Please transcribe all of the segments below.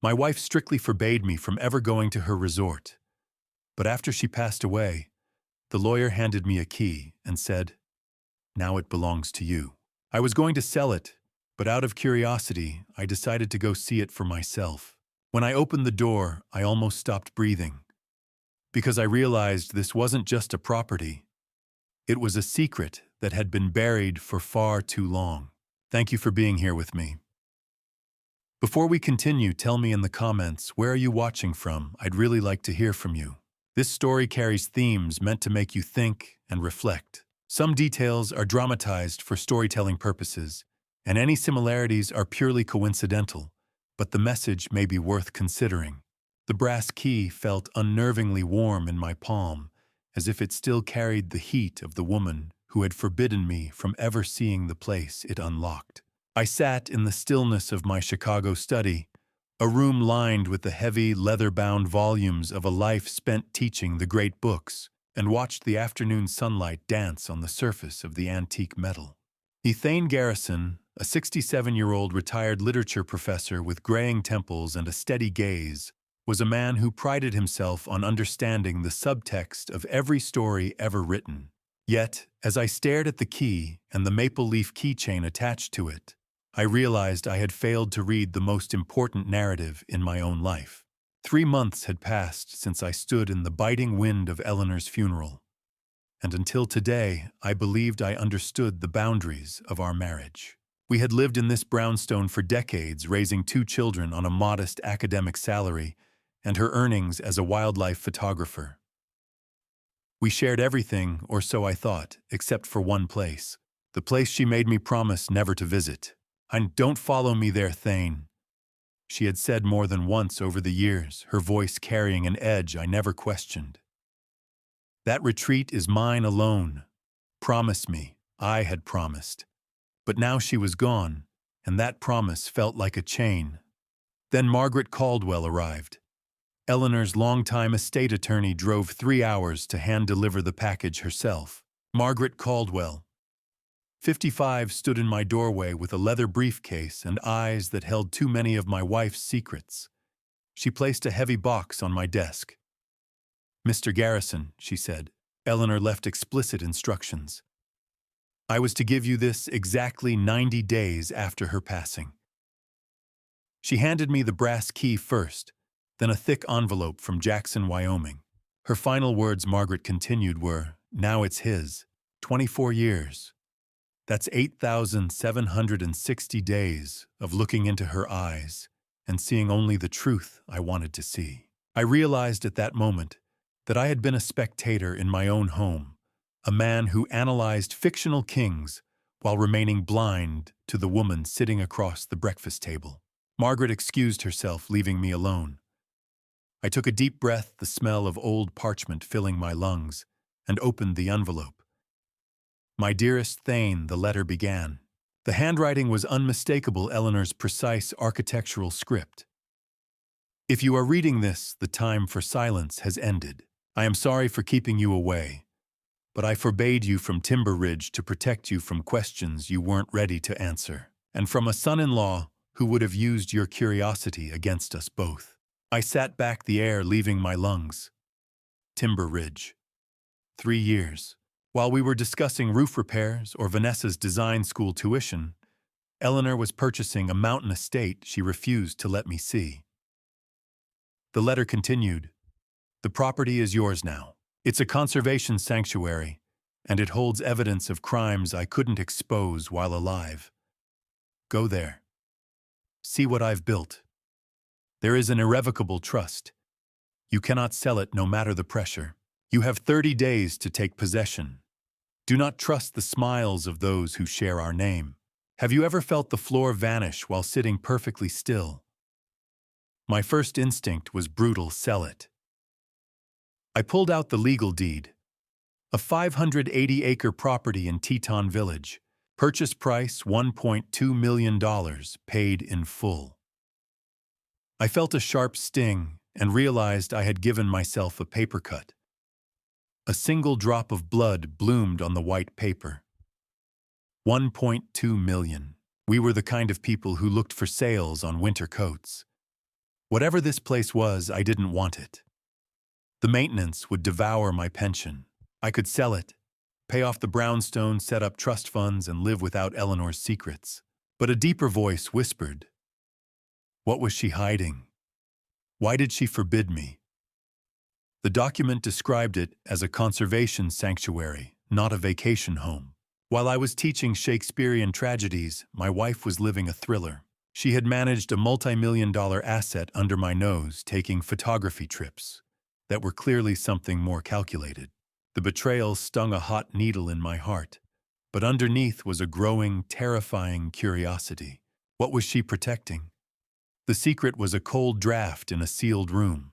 My wife strictly forbade me from ever going to her resort, but after she passed away, the lawyer handed me a key and said, "Now it belongs to you." I was going to sell it, but out of curiosity, I decided to go see it for myself. When I opened the door, I almost stopped breathing, because I realized this wasn't just a property. It was a secret that had been buried for far too long. Thank you for being here with me. Before we continue, tell me in the comments, where are you watching from? I'd really like to hear from you. This story carries themes meant to make you think and reflect. Some details are dramatized for storytelling purposes, and any similarities are purely coincidental, but the message may be worth considering. The brass key felt unnervingly warm in my palm, as if it still carried the heat of the woman who had forbidden me from ever seeing the place it unlocked. I sat in the stillness of my Chicago study, a room lined with the heavy, leather-bound volumes of a life spent teaching the great books, and watched the afternoon sunlight dance on the surface of the antique metal. Ethane Garrison, a 67-year-old retired literature professor with graying temples and a steady gaze, was a man who prided himself on understanding the subtext of every story ever written. Yet, as I stared at the key and the maple leaf keychain attached to it, I realized I had failed to read the most important narrative in my own life. 3 months had passed since I stood in the biting wind of Eleanor's funeral, and until today I believed I understood the boundaries of our marriage. We had lived in this brownstone for decades, raising 2 children on a modest academic salary and her earnings as a wildlife photographer. We shared everything, or so I thought, except for one place. The place she made me promise never to visit. "Don't follow me there, Thane," she had said more than once over the years, her voice carrying an edge I never questioned. "That retreat is mine alone. Promise me." I had promised. But now she was gone, and that promise felt like a chain. Then Margaret Caldwell arrived. Eleanor's longtime estate attorney drove 3 hours to hand-deliver the package herself. Margaret Caldwell, 55, stood in my doorway with a leather briefcase and eyes that held too many of my wife's secrets. She placed a heavy box on my desk. "Mr. Garrison," she said. Eleanor left explicit instructions. I was to give you this exactly 90 days after her passing. She handed me the brass key first, then a thick envelope from Jackson, Wyoming. Her final words, Margaret continued, were, "Now it's his. 24 years. That's 8,760 days of looking into her eyes and seeing only the truth I wanted to see." I realized at that moment that I had been a spectator in my own home, a man who analyzed fictional kings while remaining blind to the woman sitting across the breakfast table. Margaret excused herself, leaving me alone. I took a deep breath, the smell of old parchment filling my lungs, and opened the envelope. "My dearest Thane," the letter began. The handwriting was unmistakable, Eleanor's precise architectural script. "If you are reading this, the time for silence has ended. I am sorry for keeping you away, but I forbade you from Timber Ridge to protect you from questions you weren't ready to answer, and from a son-in-law who would have used your curiosity against us both." I sat back, the air leaving my lungs. Timber Ridge. 3 years. While we were discussing roof repairs or Vanessa's design school tuition, Eleanor was purchasing a mountain estate she refused to let me see. The letter continued, "The property is yours now. It's a conservation sanctuary, and it holds evidence of crimes I couldn't expose while alive. Go there. See what I've built. There is an irrevocable trust. You cannot sell it no matter the pressure. You have 30 days to take possession. Do not trust the smiles of those who share our name. Have you ever felt the floor vanish while sitting perfectly still? My first instinct was brutal: sell it. I pulled out the legal deed. A 580-acre property in Teton Village. Purchase price $1.2 million, paid in full. I felt a sharp sting and realized I had given myself a paper cut. A single drop of blood bloomed on the white paper. 1.2 million. We were the kind of people who looked for sales on winter coats. Whatever this place was, I didn't want it. The maintenance would devour my pension. I could sell it, pay off the brownstone, set up trust funds, and live without Eleanor's secrets. But a deeper voice whispered, what was she hiding? Why did she forbid me? The document described it as a conservation sanctuary, not a vacation home. While I was teaching Shakespearean tragedies, my wife was living a thriller. She had managed a multi-million-dollar asset under my nose, taking photography trips that were clearly something more calculated. The betrayal stung a hot needle in my heart, but underneath was a growing, terrifying curiosity. What was she protecting? The secret was a cold draft in a sealed room.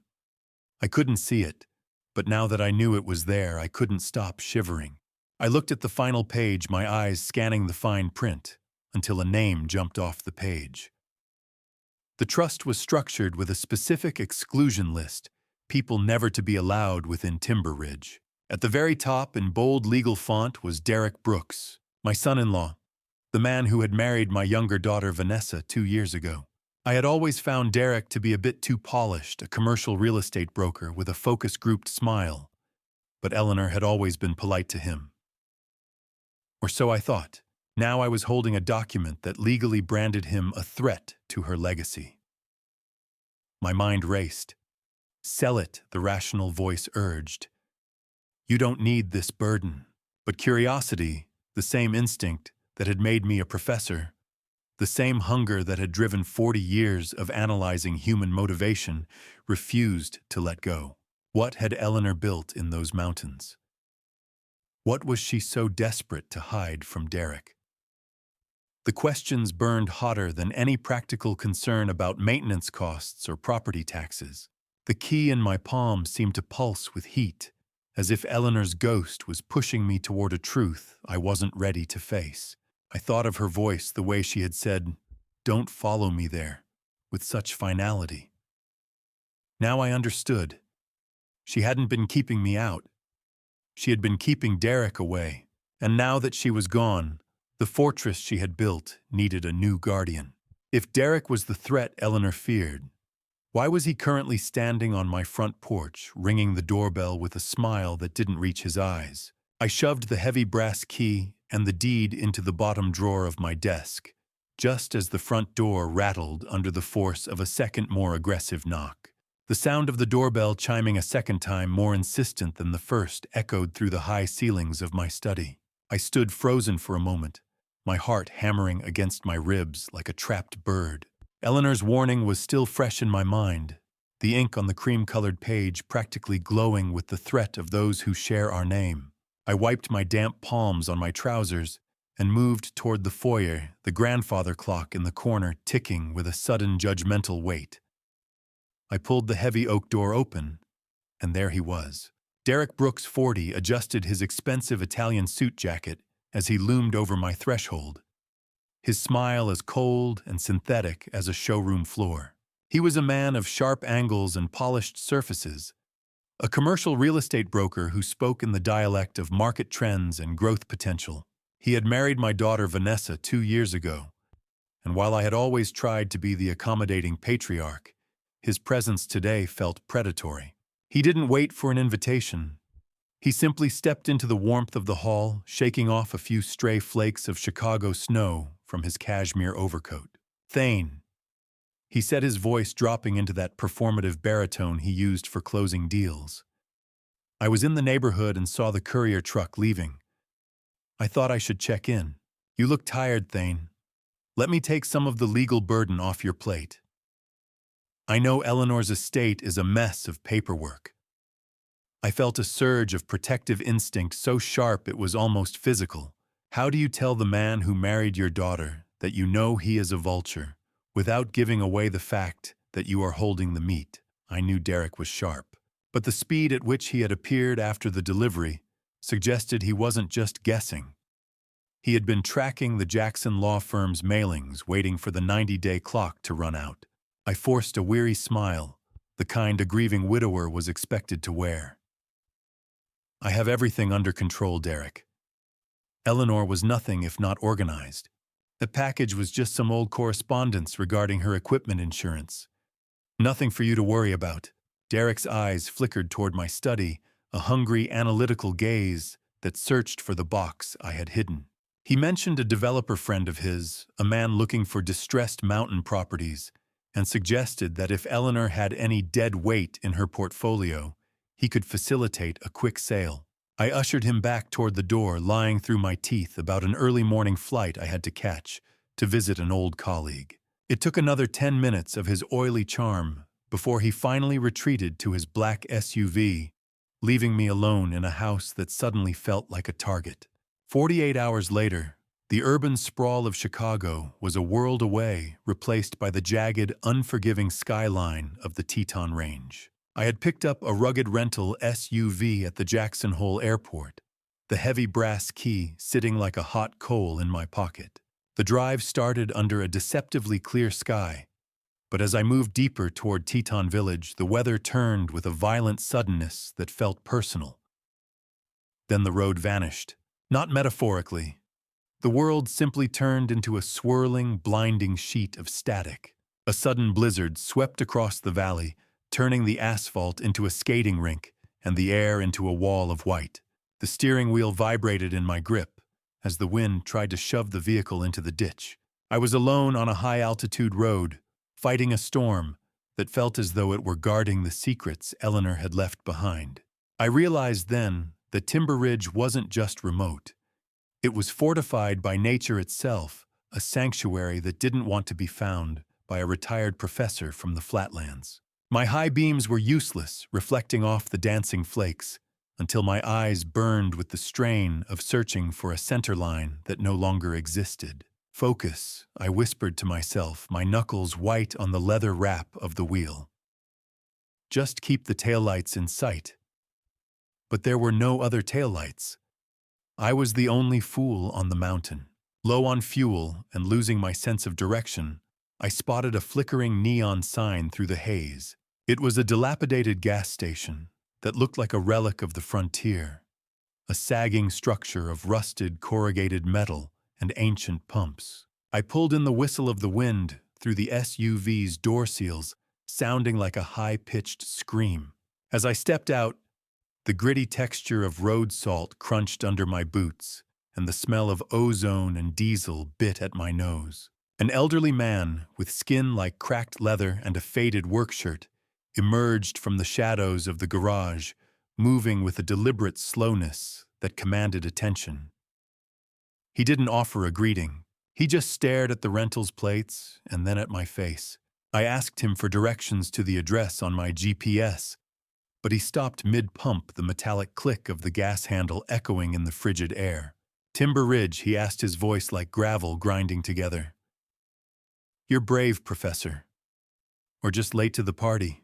I couldn't see it, but now that I knew it was there, I couldn't stop shivering. I looked at the final page, my eyes scanning the fine print, until a name jumped off the page. The trust was structured with a specific exclusion list, people never to be allowed within Timber Ridge. At the very top, in bold legal font, was Derek Brooks, my son-in-law, the man who had married my younger daughter Vanessa 2 years ago. I had always found Derek to be a bit too polished, a commercial real estate broker with a focus-grouped smile, but Eleanor had always been polite to him. Or so I thought. Now I was holding a document that legally branded him a threat to her legacy. My mind raced. Sell it, the rational voice urged. You don't need this burden. But curiosity, the same instinct that had made me a professor, the same hunger that had driven 40 years of analyzing human motivation, refused to let go. What had Eleanor built in those mountains? What was she so desperate to hide from Derek? The questions burned hotter than any practical concern about maintenance costs or property taxes. The key in my palm seemed to pulse with heat, as if Eleanor's ghost was pushing me toward a truth I wasn't ready to face. I thought of her voice, the way she had said, "Don't follow me there," with such finality. Now I understood. She hadn't been keeping me out. She had been keeping Derek away, and now that she was gone, the fortress she had built needed a new guardian. If Derek was the threat Eleanor feared, why was he currently standing on my front porch, ringing the doorbell with a smile that didn't reach his eyes? I shoved the heavy brass key and the deed into the bottom drawer of my desk, just as the front door rattled under the force of a second, more aggressive knock. The sound of the doorbell chiming a second time, more insistent than the first, echoed through the high ceilings of my study. I stood frozen for a moment, my heart hammering against my ribs like a trapped bird. Eleanor's warning was still fresh in my mind, the ink on the cream-colored page practically glowing with the threat of those who share our name. I wiped my damp palms on my trousers and moved toward the foyer, the grandfather clock in the corner ticking with a sudden judgmental weight. I pulled the heavy oak door open, and there he was. Derek Brooks, 40, adjusted his expensive Italian suit jacket as he loomed over my threshold, his smile as cold and synthetic as a showroom floor. He was a man of sharp angles and polished surfaces, a commercial real estate broker who spoke in the dialect of market trends and growth potential. He had married my daughter Vanessa 2 years ago, and while I had always tried to be the accommodating patriarch, his presence today felt predatory. He didn't wait for an invitation. He simply stepped into the warmth of the hall, shaking off a few stray flakes of Chicago snow from his cashmere overcoat. "Thane," he said, his voice dropping into that performative baritone he used for closing deals. "I was in the neighborhood and saw the courier truck leaving. I thought I should check in. You look tired, Thane. Let me take some of the legal burden off your plate. I know Eleanor's estate is a mess of paperwork." I felt a surge of protective instinct so sharp it was almost physical. How do you tell the man who married your daughter that you know he is a vulture, without giving away the fact that you are holding the meat? I knew Derek was sharp, but the speed at which he had appeared after the delivery suggested he wasn't just guessing. He had been tracking the Jackson law firm's mailings, waiting for the 90-day clock to run out. I forced a weary smile, the kind a grieving widower was expected to wear. "I have everything under control, Derek." Eleanor was nothing if not organized. The package was just some old correspondence regarding her equipment insurance. Nothing for you to worry about. Derek's eyes flickered toward my study, a hungry, analytical gaze that searched for the box I had hidden. He mentioned a developer friend of his, a man looking for distressed mountain properties, and suggested that if Eleanor had any dead weight in her portfolio, he could facilitate a quick sale. I ushered him back toward the door, lying through my teeth about an early morning flight I had to catch to visit an old colleague. It took another 10 minutes of his oily charm before he finally retreated to his black SUV, leaving me alone in a house that suddenly felt like a target. 48 hours later, the urban sprawl of Chicago was a world away, replaced by the jagged, unforgiving skyline of the Teton Range. I had picked up a rugged rental SUV at the Jackson Hole Airport, the heavy brass key sitting like a hot coal in my pocket. The drive started under a deceptively clear sky, but as I moved deeper toward Teton Village, the weather turned with a violent suddenness that felt personal. Then the road vanished. Not metaphorically. The world simply turned into a swirling, blinding sheet of static. A sudden blizzard swept across the valley, turning the asphalt into a skating rink and the air into a wall of white. The steering wheel vibrated in my grip as the wind tried to shove the vehicle into the ditch. I was alone on a high-altitude road, fighting a storm that felt as though it were guarding the secrets Eleanor had left behind. I realized then that Timber Ridge wasn't just remote. It was fortified by nature itself, a sanctuary that didn't want to be found by a retired professor from the flatlands. My high beams were useless, reflecting off the dancing flakes, until my eyes burned with the strain of searching for a center line that no longer existed. Focus, I whispered to myself, my knuckles white on the leather wrap of the wheel. Just keep the taillights in sight. But there were no other taillights. I was the only fool on the mountain. Low on fuel and losing my sense of direction, I spotted a flickering neon sign through the haze. It was a dilapidated gas station that looked like a relic of the frontier, a sagging structure of rusted corrugated metal and ancient pumps. I pulled in the whistle of the wind through the SUV's door seals, sounding like a high-pitched scream. As I stepped out, the gritty texture of road salt crunched under my boots, and the smell of ozone and diesel bit at my nose. An elderly man, with skin like cracked leather and a faded work shirt, emerged from the shadows of the garage, moving with a deliberate slowness that commanded attention. He didn't offer a greeting. He just stared at the rental's plates and then at my face. I asked him for directions to the address on my GPS, but he stopped mid-pump, the metallic click of the gas handle echoing in the frigid air. Timber Ridge, he asked, his voice like gravel grinding together. You're brave, Professor. Or just late to the party.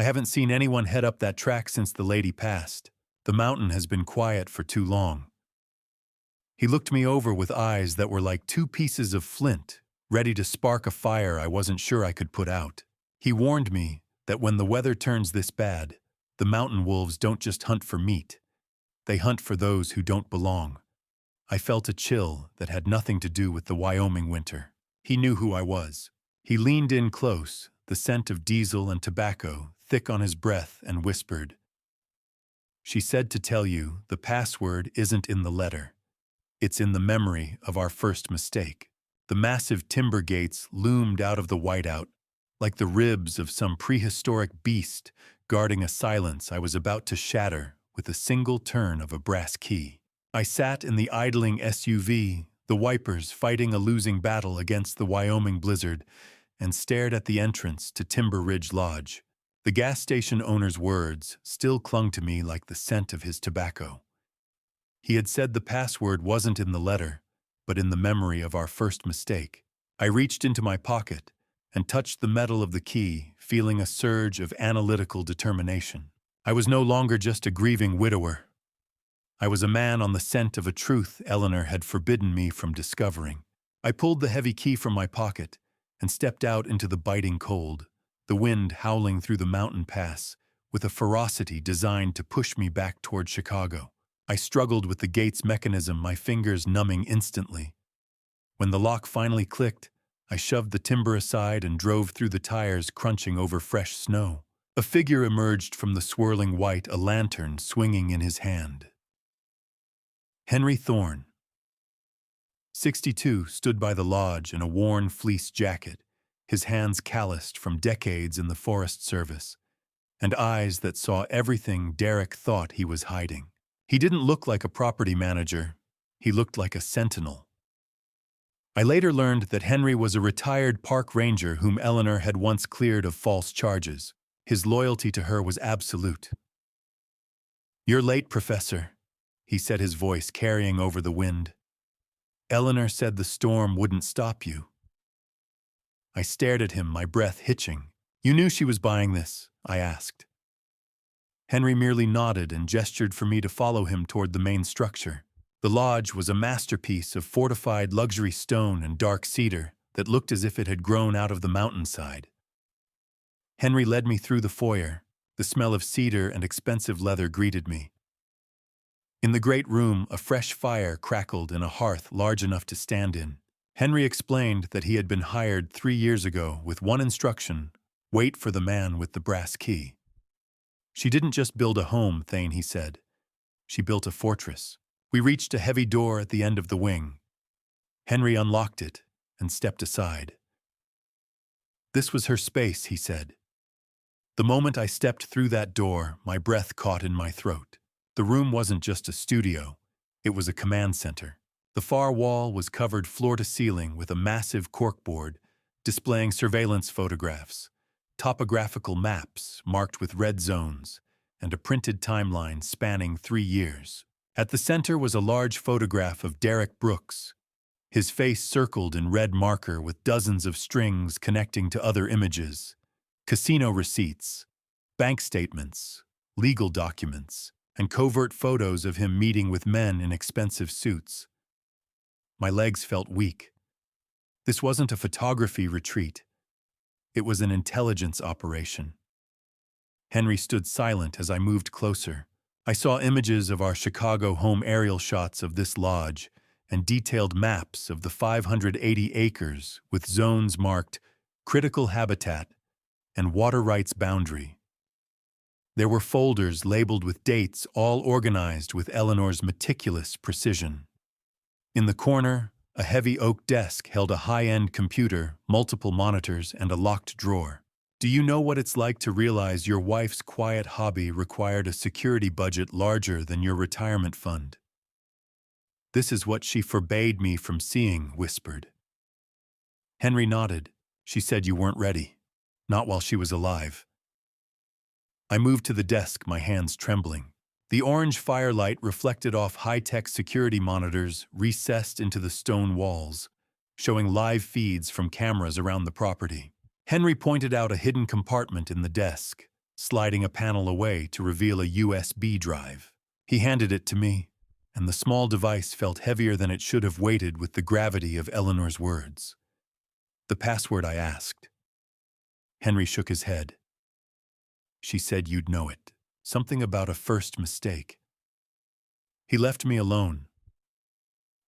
I haven't seen anyone head up that track since the lady passed. The mountain has been quiet for too long. He looked me over with eyes that were like two pieces of flint, ready to spark a fire I wasn't sure I could put out. He warned me that when the weather turns this bad, the mountain wolves don't just hunt for meat. They hunt for those who don't belong. I felt a chill that had nothing to do with the Wyoming winter. He knew who I was. He leaned in close, the scent of diesel and tobacco thick on his breath, and whispered, She said to tell you the password isn't in the letter. It's in the memory of our first mistake. The massive timber gates loomed out of the whiteout, like the ribs of some prehistoric beast guarding a silence I was about to shatter with a single turn of a brass key. I sat in the idling SUV, the wipers fighting a losing battle against the Wyoming blizzard, and stared at the entrance to Timber Ridge Lodge. The gas station owner's words still clung to me like the scent of his tobacco. He had said the password wasn't in the letter, but in the memory of our first mistake. I reached into my pocket and touched the metal of the key, feeling a surge of analytical determination. I was no longer just a grieving widower. I was a man on the scent of a truth Eleanor had forbidden me from discovering. I pulled the heavy key from my pocket and stepped out into the biting cold, the wind howling through the mountain pass with a ferocity designed to push me back toward Chicago. I struggled with the gate's mechanism, my fingers numbing instantly. When the lock finally clicked, I shoved the timber aside and drove through the tires, crunching over fresh snow. A figure emerged from the swirling white, a lantern swinging in his hand. Henry Thorne, 62, stood by the lodge in a worn fleece jacket, his hands calloused from decades in the Forest Service, and eyes that saw everything Derek thought he was hiding. He didn't look like a property manager. He looked like a sentinel. I later learned that Henry was a retired park ranger whom Eleanor had once cleared of false charges. His loyalty to her was absolute. "You're late, Professor," he said, his voice carrying over the wind. "Eleanor said the storm wouldn't stop you." I stared at him, my breath hitching. "You knew she was buying this?" I asked. Henry merely nodded and gestured for me to follow him toward the main structure. The lodge was a masterpiece of fortified luxury stone and dark cedar that looked as if it had grown out of the mountainside. Henry led me through the foyer. The smell of cedar and expensive leather greeted me. In the great room, a fresh fire crackled in a hearth large enough to stand in. Henry explained that he had been hired 3 years ago with one instruction: wait for the man with the brass key. "She didn't just build a home, Thane," he said. "She built a fortress." We reached a heavy door at the end of the wing. Henry unlocked it and stepped aside. "This was her space," he said. The moment I stepped through that door, my breath caught in my throat. The room wasn't just a studio. It was a command center. The far wall was covered floor to ceiling with a massive corkboard displaying surveillance photographs, topographical maps marked with red zones, and a printed timeline spanning 3 years. At the center was a large photograph of Derek Brooks, his face circled in red marker with dozens of strings connecting to other images, casino receipts, bank statements, legal documents, and covert photos of him meeting with men in expensive suits. My legs felt weak. This wasn't a photography retreat. It was an intelligence operation. Henry stood silent as I moved closer. I saw images of our Chicago home, aerial shots of this lodge, and detailed maps of the 580 acres with zones marked critical habitat and water rights boundary. There were folders labeled with dates, all organized with Eleanor's meticulous precision. In the corner, a heavy oak desk held a high-end computer, multiple monitors, and a locked drawer. "Do you know what it's like to realize your wife's quiet hobby required a security budget larger than your retirement fund? This is what she forbade me from seeing," whispered. Henry nodded. "She said you weren't ready. Not while she was alive." I moved to the desk, my hands trembling. The orange firelight reflected off high-tech security monitors recessed into the stone walls, showing live feeds from cameras around the property. Henry pointed out a hidden compartment in the desk, sliding a panel away to reveal a USB drive. He handed it to me, and the small device felt heavier than it should have weighted with the gravity of Eleanor's words. "The password?" I asked. Henry shook his head. "She said you'd know it. Something about a first mistake." He left me alone.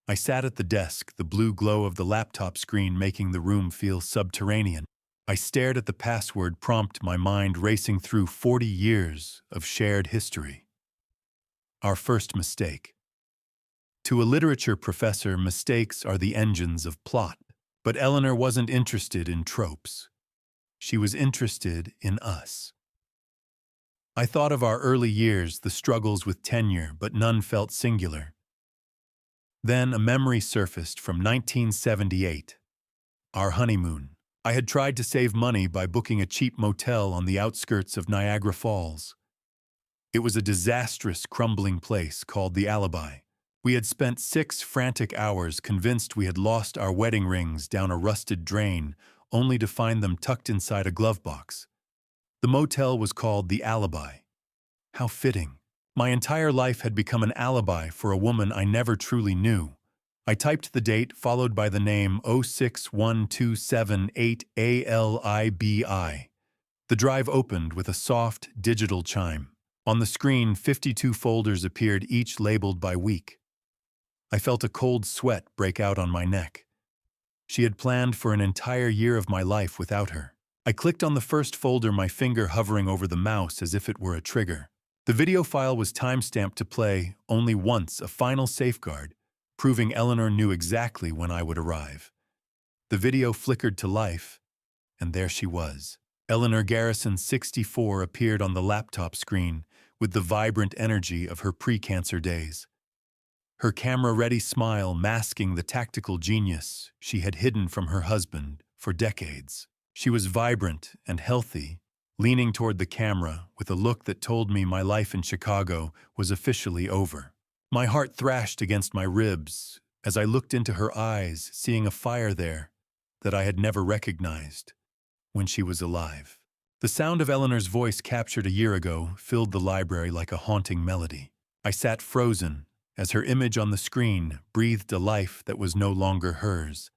I sat at the desk, the blue glow of the laptop screen making the room feel subterranean. I stared at the password prompt, my mind racing through 40 years of shared history. Our first mistake. To a literature professor, mistakes are the engines of plot. But Eleanor wasn't interested in tropes. She was interested in us. I thought of our early years, the struggles with tenure, but none felt singular. Then a memory surfaced from 1978. Our honeymoon. I had tried to save money by booking a cheap motel on the outskirts of Niagara Falls. It was a disastrous, crumbling place called the Alibi. We had spent 6 frantic hours convinced we had lost our wedding rings down a rusted drain, only to find them tucked inside a glove box. The motel was called the Alibi. How fitting. My entire life had become an alibi for a woman I never truly knew. I typed the date followed by the name 0612788ALIBI. The drive opened with a soft, digital chime. On the screen, 52 folders appeared, each labeled by week. I felt a cold sweat break out on my neck. She had planned for an entire year of my life without her. I clicked on the first folder, my finger hovering over the mouse as if it were a trigger. The video file was timestamped to play only once, a final safeguard, proving Eleanor knew exactly when I would arrive. The video flickered to life, and there she was. Eleanor Garrison, 64, appeared on the laptop screen with the vibrant energy of her pre-cancer days. Her camera-ready smile masking the tactical genius she had hidden from her husband for decades. She was vibrant and healthy, leaning toward the camera with a look that told me my life in Chicago was officially over. My heart thrashed against my ribs as I looked into her eyes, seeing a fire there that I had never recognized when she was alive. The sound of Eleanor's voice captured a year ago filled the library like a haunting melody. I sat frozen as her image on the screen breathed a life that was no longer hers.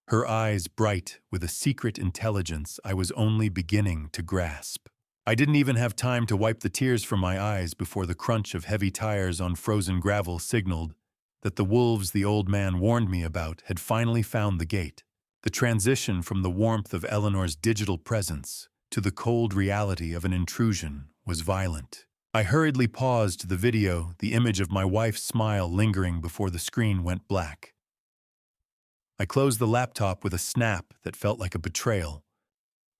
Her eyes bright with a secret intelligence I was only beginning to grasp. I didn't even have time to wipe the tears from my eyes before the crunch of heavy tires on frozen gravel signaled that the wolves the old man warned me about had finally found the gate. The transition from the warmth of Eleanor's digital presence to the cold reality of an intrusion was violent. I hurriedly paused the video, the image of my wife's smile lingering before the screen went black. I closed the laptop with a snap that felt like a betrayal.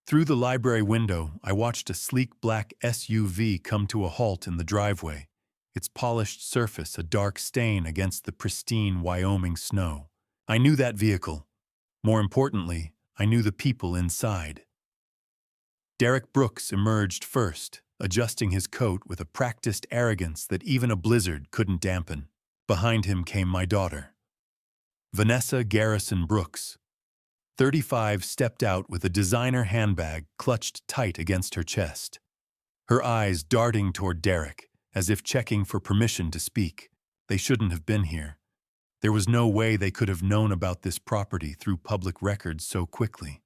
Through the library window, I watched a sleek black SUV come to a halt in the driveway, its polished surface a dark stain against the pristine Wyoming snow. I knew that vehicle. More importantly, I knew the people inside. Derek Brooks emerged first, adjusting his coat with a practiced arrogance that even a blizzard couldn't dampen. Behind him came my daughter. Vanessa Garrison Brooks, 35, stepped out with a designer handbag clutched tight against her chest. Her eyes darting toward Derek, as if checking for permission to speak. They shouldn't have been here. There was no way they could have known about this property through public records so quickly.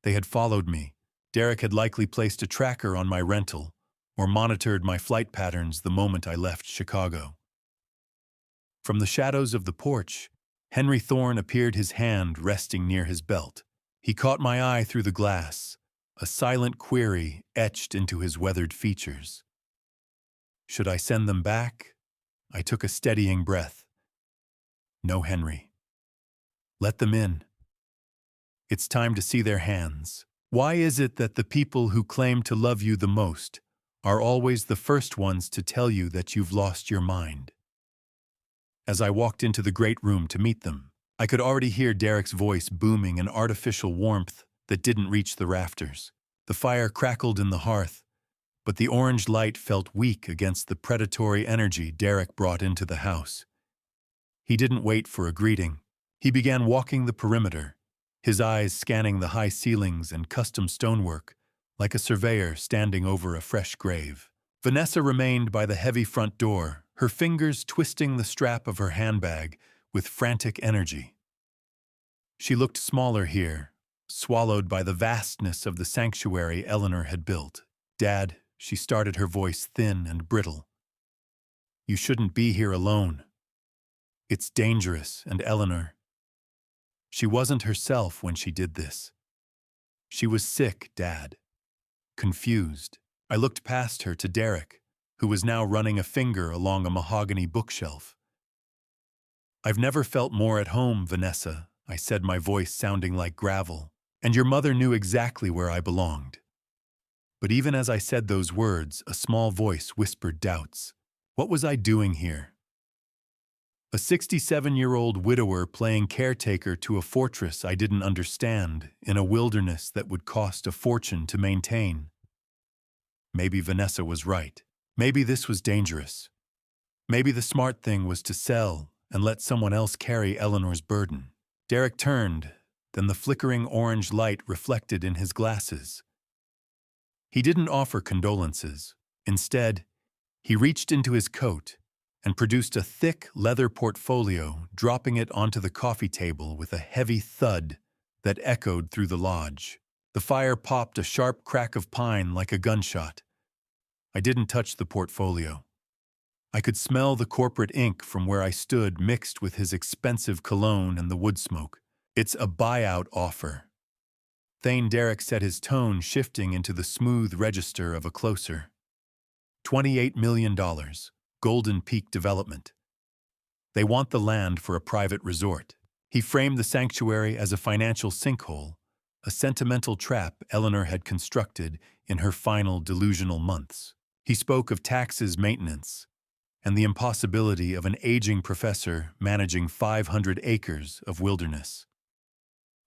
They had followed me. Derek had likely placed a tracker on my rental or monitored my flight patterns the moment I left Chicago. From the shadows of the porch, Henry Thorne appeared, his hand resting near his belt. He caught my eye through the glass, a silent query etched into his weathered features. Should I send them back? I took a steadying breath. No, Henry. Let them in. It's time to see their hands. Why is it that the people who claim to love you the most are always the first ones to tell you that you've lost your mind? As I walked into the great room to meet them, I could already hear Derek's voice booming an artificial warmth that didn't reach the rafters. The fire crackled in the hearth, but the orange light felt weak against the predatory energy Derek brought into the house. He didn't wait for a greeting. He began walking the perimeter, his eyes scanning the high ceilings and custom stonework, like a surveyor standing over a fresh grave. Vanessa remained by the heavy front door, her fingers twisting the strap of her handbag with frantic energy. She looked smaller here, swallowed by the vastness of the sanctuary Eleanor had built. "Dad," she started, her voice thin and brittle. "You shouldn't be here alone. It's dangerous." And Eleanor, she wasn't herself when she did this. She was sick, Dad. Confused. I looked past her to Derek, who was now running a finger along a mahogany bookshelf. "I've never felt more at home, Vanessa," I said, my voice sounding like gravel. "And your mother knew exactly where I belonged." But even as I said those words, a small voice whispered doubts. What was I doing here? A 67-year-old widower playing caretaker to a fortress I didn't understand, in a wilderness that would cost a fortune to maintain. Maybe Vanessa was right. Maybe this was dangerous. Maybe the smart thing was to sell and let someone else carry Eleanor's burden. Derek turned, then the flickering orange light reflected in his glasses. He didn't offer condolences. Instead, he reached into his coat and produced a thick leather portfolio, dropping it onto the coffee table with a heavy thud that echoed through the lodge. The fire popped a sharp crack of pine like a gunshot. I didn't touch the portfolio. I could smell the corporate ink from where I stood, mixed with his expensive cologne and the wood smoke. It's a buyout offer. Thane Derrick set his tone, shifting into the smooth register of a closer. $28 million, Golden Peak Development. They want the land for a private resort. He framed the sanctuary as a financial sinkhole, a sentimental trap Eleanor had constructed in her final delusional months. He spoke of taxes, maintenance, and the impossibility of an aging professor managing 500 acres of wilderness.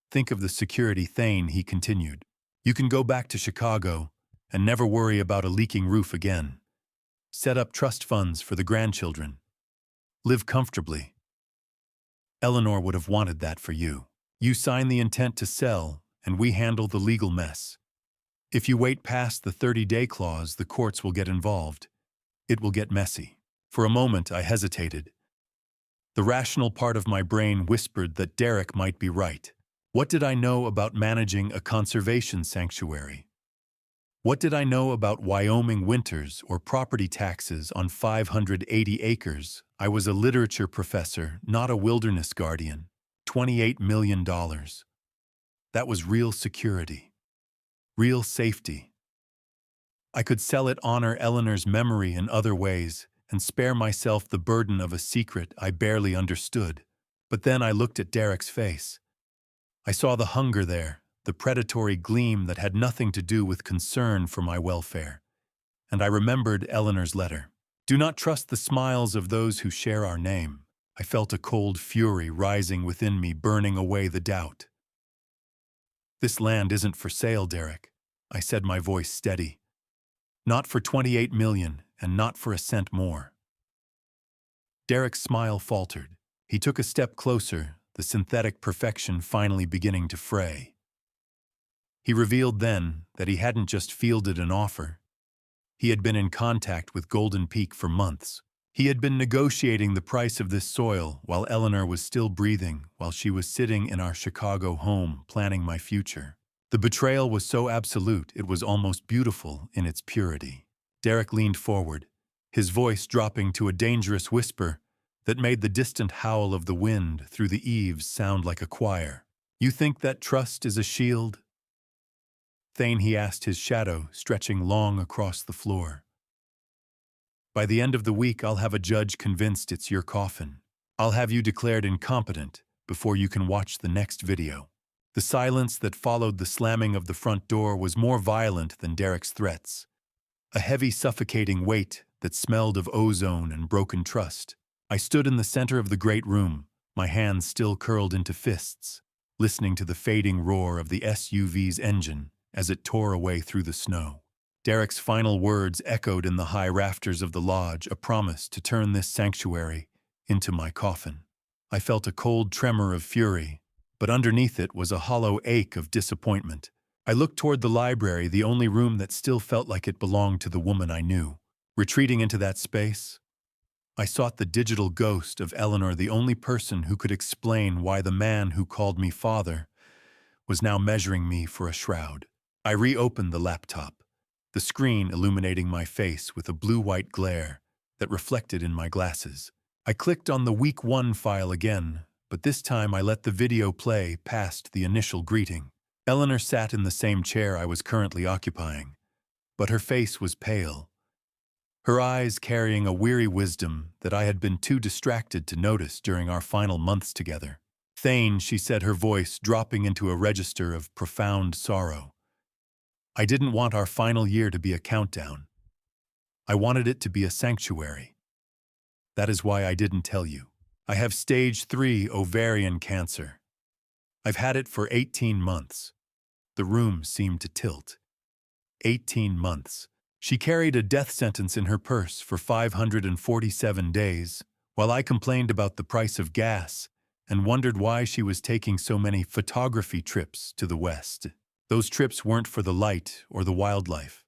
Think of the security, Thane, he continued. You can go back to Chicago and never worry about a leaking roof again. Set up trust funds for the grandchildren. Live comfortably. Eleanor would have wanted that for you. You sign the intent to sell, and we handle the legal mess. If you wait past the 30-day clause, the courts will get involved. It will get messy. For a moment, I hesitated. The rational part of my brain whispered that Derrick might be right. What did I know about managing a conservation sanctuary? What did I know about Wyoming winters or property taxes on 580 acres? I was a literature professor, not a wilderness guardian. $28 million. That was real security. Real safety. I could sell it, honor Eleanor's memory in other ways, and spare myself the burden of a secret I barely understood. But then I looked at Derrick's face. I saw the hunger there, the predatory gleam that had nothing to do with concern for my welfare. And I remembered Eleanor's letter. Do not trust the smiles of those who share our name. I felt a cold fury rising within me, burning away the doubt. This land isn't for sale, Derrick, I said, my voice steady. Not for 28 million, and not for a cent more. Derrick's smile faltered. He took a step closer, the synthetic perfection finally beginning to fray. He revealed then that he hadn't just fielded an offer. He had been in contact with Golden Peak for months. He had been negotiating the price of this soil while Eleanor was still breathing, while she was sitting in our Chicago home planning my future. The betrayal was so absolute it was almost beautiful in its purity. Derrick leaned forward, his voice dropping to a dangerous whisper that made the distant howl of the wind through the eaves sound like a choir. You think that trust is a shield? Thane, he asked, his shadow stretching long across the floor. By the end of the week, I'll have a judge convinced it's your coffin. I'll have you declared incompetent before you can watch the next video. The silence that followed the slamming of the front door was more violent than Derrick's threats. A heavy, suffocating weight that smelled of ozone and broken trust. I stood in the center of the great room, my hands still curled into fists, listening to the fading roar of the SUV's engine as it tore away through the snow. Derrick's final words echoed in the high rafters of the lodge, a promise to turn this sanctuary into my coffin. I felt a cold tremor of fury, but underneath it was a hollow ache of disappointment. I looked toward the library, the only room that still felt like it belonged to the woman I knew. Retreating into that space, I sought the digital ghost of Eleanor, the only person who could explain why the man who called me father was now measuring me for a shroud. I reopened the laptop, the screen illuminating my face with a blue-white glare that reflected in my glasses. I clicked on the Week 1 file again, but this time I let the video play past the initial greeting. Eleanor sat in the same chair I was currently occupying, but her face was pale, her eyes carrying a weary wisdom that I had been too distracted to notice during our final months together. Thane, she said, her voice dropping into a register of profound sorrow. I didn't want our final year to be a countdown. I wanted it to be a sanctuary. That is why I didn't tell you. I have stage 3 ovarian cancer. I've had it for 18 months. The room seemed to tilt. 18 months. She carried a death sentence in her purse for 547 days, while I complained about the price of gas and wondered why she was taking so many photography trips to the West. Those trips weren't for the light or the wildlife.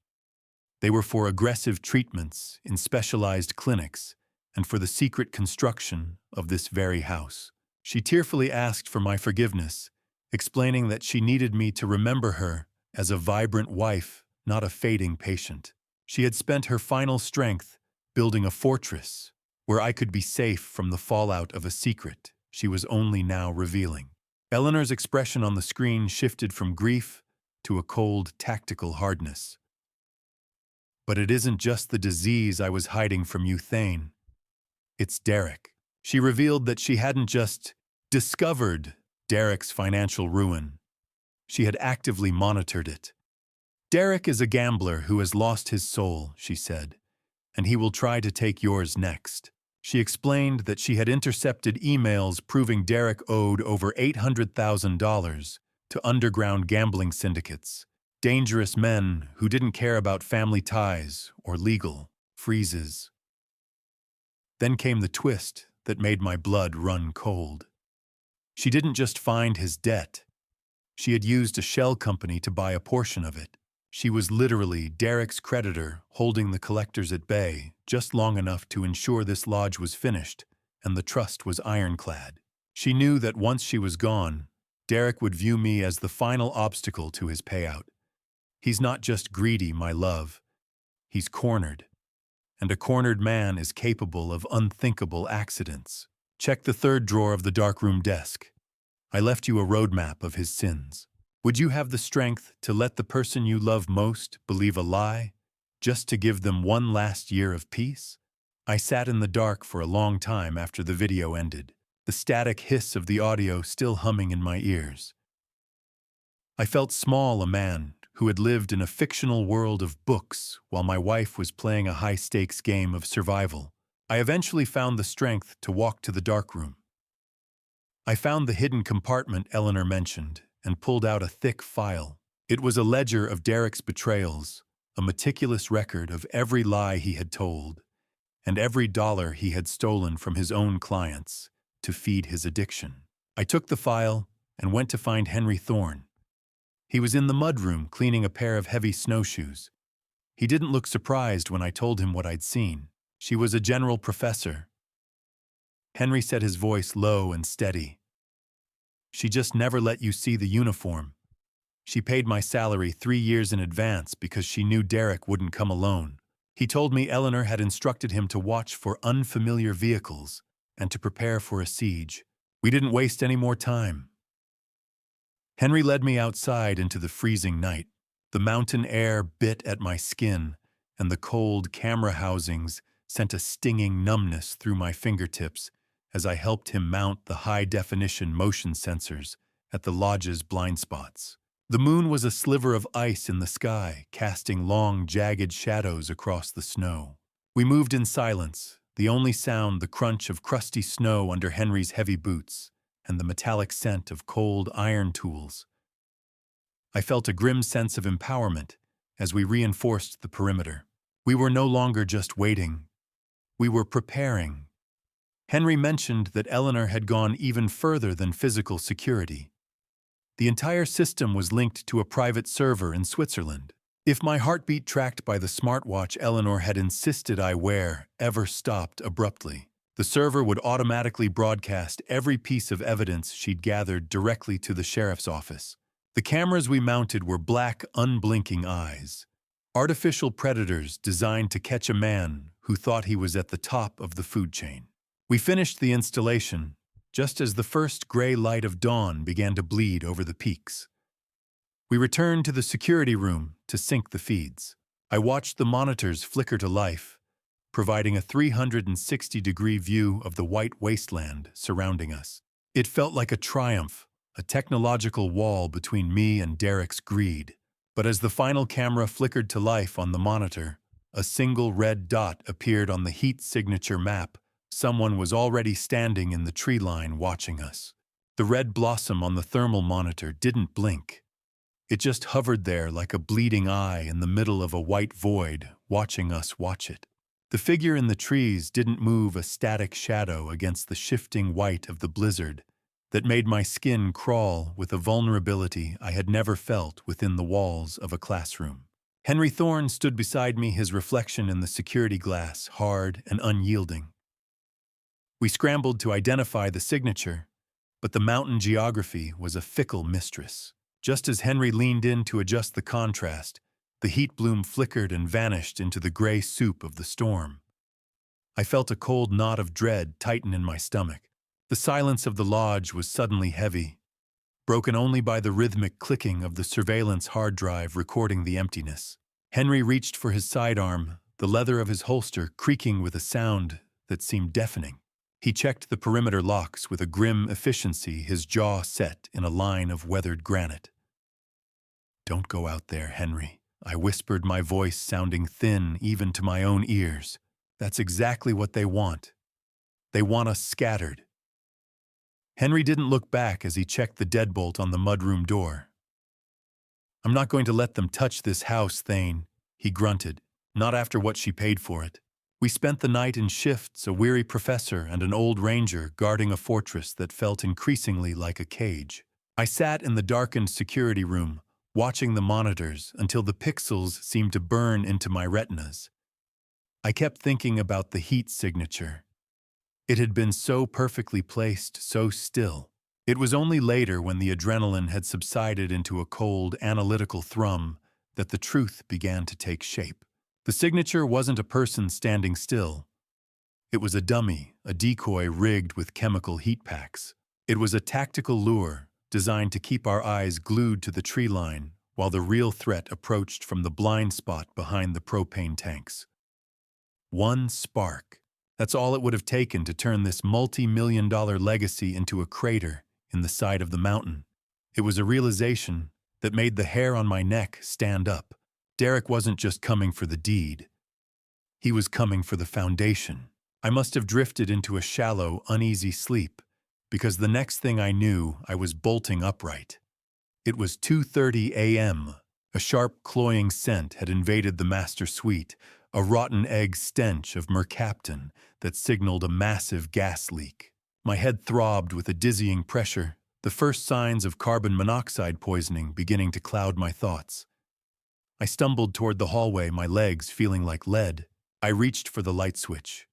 They were for aggressive treatments in specialized clinics and for the secret construction of this very house. She tearfully asked for my forgiveness, explaining that she needed me to remember her as a vibrant wife, not a fading patient. She had spent her final strength building a fortress where I could be safe from the fallout of a secret she was only now revealing. Eleanor's expression on the screen shifted from grief to a cold, tactical hardness. But it isn't just the disease I was hiding from you, Thane. It's Derek. She revealed that she hadn't just discovered Derek's financial ruin. She had actively monitored it. Derek is a gambler who has lost his soul, she said, and he will try to take yours next. She explained that she had intercepted emails proving Derek owed over $800,000 to underground gambling syndicates, dangerous men who didn't care about family ties or legal freezes. Then came the twist that made my blood run cold. She didn't just find his debt. She had used a shell company to buy a portion of it. She was literally Derek's creditor, holding the collectors at bay just long enough to ensure this lodge was finished and the trust was ironclad. She knew that once she was gone, Derek would view me as the final obstacle to his payout. He's not just greedy, my love. He's cornered. And a cornered man is capable of unthinkable accidents. Check the third drawer of the darkroom desk. I left you a roadmap of his sins. Would you have the strength to let the person you love most believe a lie, just to give them one last year of peace? I sat in the dark for a long time after the video ended, the static hiss of the audio still humming in my ears. I felt small, a man who had lived in a fictional world of books while my wife was playing a high-stakes game of survival. I eventually found the strength to walk to the darkroom. I found the hidden compartment Eleanor mentioned and pulled out a thick file. It was a ledger of Derek's betrayals, a meticulous record of every lie he had told, and every dollar he had stolen from his own clients to feed his addiction. I took the file and went to find Henry Thorne. He was in the mudroom cleaning a pair of heavy snowshoes. He didn't look surprised when I told him what I'd seen. She was a general professor. Henry said, his voice low and steady. She just never let you see the uniform. She paid my salary 3 years in advance because she knew Derek wouldn't come alone. He told me Eleanor had instructed him to watch for unfamiliar vehicles and to prepare for a siege. We didn't waste any more time. Henry led me outside into the freezing night. The mountain air bit at my skin, and the cold camera housings sent a stinging numbness through my fingertips as I helped him mount the high-definition motion sensors at the lodge's blind spots. The moon was a sliver of ice in the sky, casting long, jagged shadows across the snow. We moved in silence, the only sound the crunch of crusty snow under Henry's heavy boots and the metallic scent of cold iron tools. I felt a grim sense of empowerment as we reinforced the perimeter. We were no longer just waiting. We were preparing. Henry mentioned that Eleanor had gone even further than physical security. The entire system was linked to a private server in Switzerland. If my heartbeat tracked by the smartwatch Eleanor had insisted I wear ever stopped abruptly, the server would automatically broadcast every piece of evidence she'd gathered directly to the sheriff's office. The cameras we mounted were black, unblinking eyes, artificial predators designed to catch a man who thought he was at the top of the food chain. We finished the installation just as the first gray light of dawn began to bleed over the peaks. We returned to the security room to sync the feeds. I watched the monitors flicker to life, providing a 360-degree view of the white wasteland surrounding us. It felt like a triumph, a technological wall between me and Derek's greed. But as the final camera flickered to life on the monitor, a single red dot appeared on the heat signature map. Someone was already standing in the tree line watching us. The red blossom on the thermal monitor didn't blink. It just hovered there like a bleeding eye in the middle of a white void, watching us watch it. The figure in the trees didn't move, a static shadow against the shifting white of the blizzard that made my skin crawl with a vulnerability I had never felt within the walls of a classroom. Henry Thorne stood beside me, his reflection in the security glass hard and unyielding. We scrambled to identify the signature, but the mountain geography was a fickle mistress. Just as Henry leaned in to adjust the contrast, the heat bloom flickered and vanished into the gray soup of the storm. I felt a cold knot of dread tighten in my stomach. The silence of the lodge was suddenly heavy. broken only by the rhythmic clicking of the surveillance hard drive recording the emptiness. Henry reached for his sidearm, the leather of his holster creaking with a sound that seemed deafening. He checked the perimeter locks with a grim efficiency, his jaw set in a line of weathered granite. "Don't go out there, Henry," I whispered, my voice sounding thin even to my own ears. "That's exactly what they want. They want us scattered." Henry didn't look back as he checked the deadbolt on the mudroom door. "I'm not going to let them touch this house, Thane," he grunted, "not after what she paid for it." We spent the night in shifts, a weary professor and an old ranger guarding a fortress that felt increasingly like a cage. I sat in the darkened security room, watching the monitors until the pixels seemed to burn into my retinas. I kept thinking about the heat signature. It had been so perfectly placed, so still. It was only later, when the adrenaline had subsided into a cold, analytical thrum, that the truth began to take shape. The signature wasn't a person standing still. It was a dummy, a decoy rigged with chemical heat packs. It was a tactical lure designed to keep our eyes glued to the tree line while the real threat approached from the blind spot behind the propane tanks. One spark. That's all it would have taken to turn this multi-million-dollar legacy into a crater in the side of the mountain. It was a realization that made the hair on my neck stand up. Derek wasn't just coming for the deed. He was coming for the foundation. I must have drifted into a shallow, uneasy sleep, because the next thing I knew, I was bolting upright. It was 2:30 a.m. A sharp, cloying scent had invaded the master suite, a rotten egg stench of mercaptan that signaled a massive gas leak. My head throbbed with a dizzying pressure, the first signs of carbon monoxide poisoning beginning to cloud my thoughts. I stumbled toward the hallway, my legs feeling like lead. I reached for the light switch,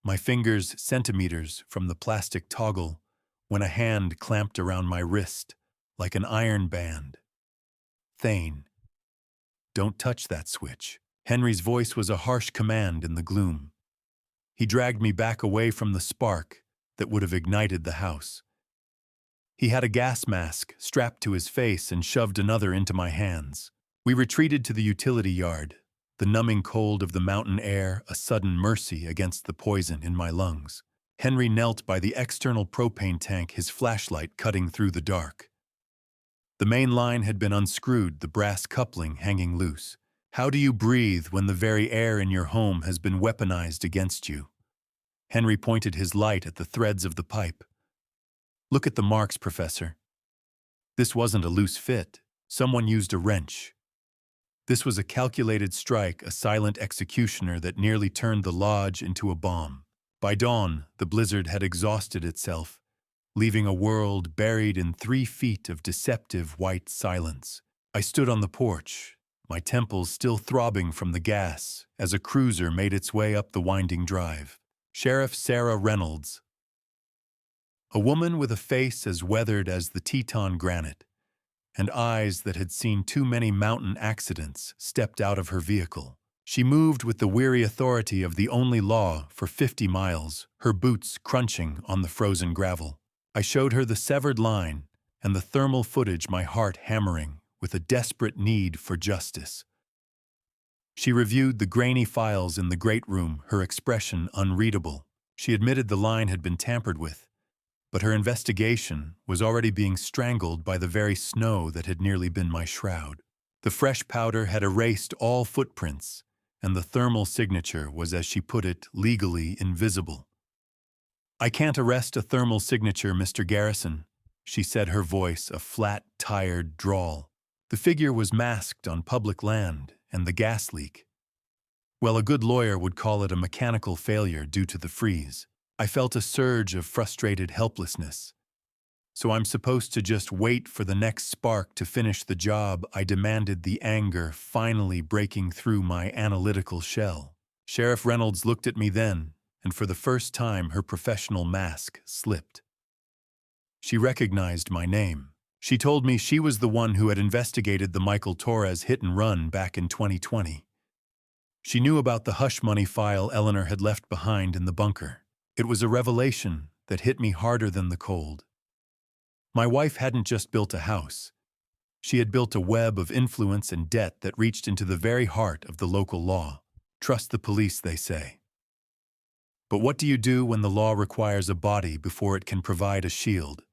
my fingers centimeters from the plastic toggle, when a hand clamped around my wrist like an iron band. "Thane, don't touch that switch." Henry's voice was a harsh command in the gloom. He dragged me back away from the spark that would have ignited the house. He had a gas mask strapped to his face and shoved another into my hands. We retreated to the utility yard, the numbing cold of the mountain air a sudden mercy against the poison in my lungs. Henry knelt by the external propane tank, his flashlight cutting through the dark. The main line had been unscrewed, the brass coupling hanging loose. How do you breathe when the very air in your home has been weaponized against you? Henry pointed his light at the threads of the pipe. "Look at the marks, Professor. This wasn't a loose fit. Someone used a wrench. This was a calculated strike, a silent executioner that nearly turned the lodge into a bomb." By dawn, the blizzard had exhausted itself, leaving a world buried in 3 feet of deceptive white silence. I stood on the porch, my temples still throbbing from the gas, as a cruiser made its way up the winding drive. Sheriff Sarah Reynolds, a woman with a face as weathered as the Teton granite, and eyes that had seen too many mountain accidents, stepped out of her vehicle. She moved with the weary authority of the only law for 50 miles, her boots crunching on the frozen gravel. I showed her the severed line and the thermal footage, my heart hammering with a desperate need for justice. She reviewed the grainy files in the great room, her expression unreadable. She admitted the line had been tampered with, but her investigation was already being strangled by the very snow that had nearly been my shroud. The fresh powder had erased all footprints, and the thermal signature was, as she put it, legally invisible. "I can't arrest a thermal signature, Mr. Garrison," she said, her voice a flat, tired drawl. The figure was masked on public land, and the gas leak. Well, a good lawyer would call it a mechanical failure due to the freeze. I felt a surge of frustrated helplessness. "So I'm supposed to just wait for the next spark to finish the job?" I demanded, the anger finally breaking through my analytical shell. Sheriff Reynolds looked at me then, and for the first time her professional mask slipped. She recognized my name. She told me she was the one who had investigated the Michael Torres hit and run back in 2020. She knew about the hush money file Eleanor had left behind in the bunker. It was a revelation that hit me harder than the cold. My wife hadn't just built a house. She had built a web of influence and debt that reached into the very heart of the local law. Trust the police, they say. But what do you do when the law requires a body before it can provide a shield?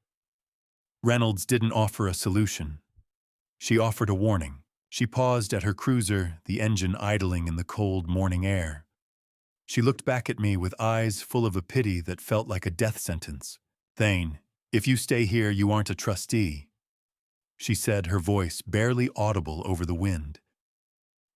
Reynolds didn't offer a solution. She offered a warning. She paused at her cruiser, the engine idling in the cold morning air. She looked back at me with eyes full of a pity that felt like a death sentence. "Thane, if you stay here, you aren't a trustee," she said, her voice barely audible over the wind.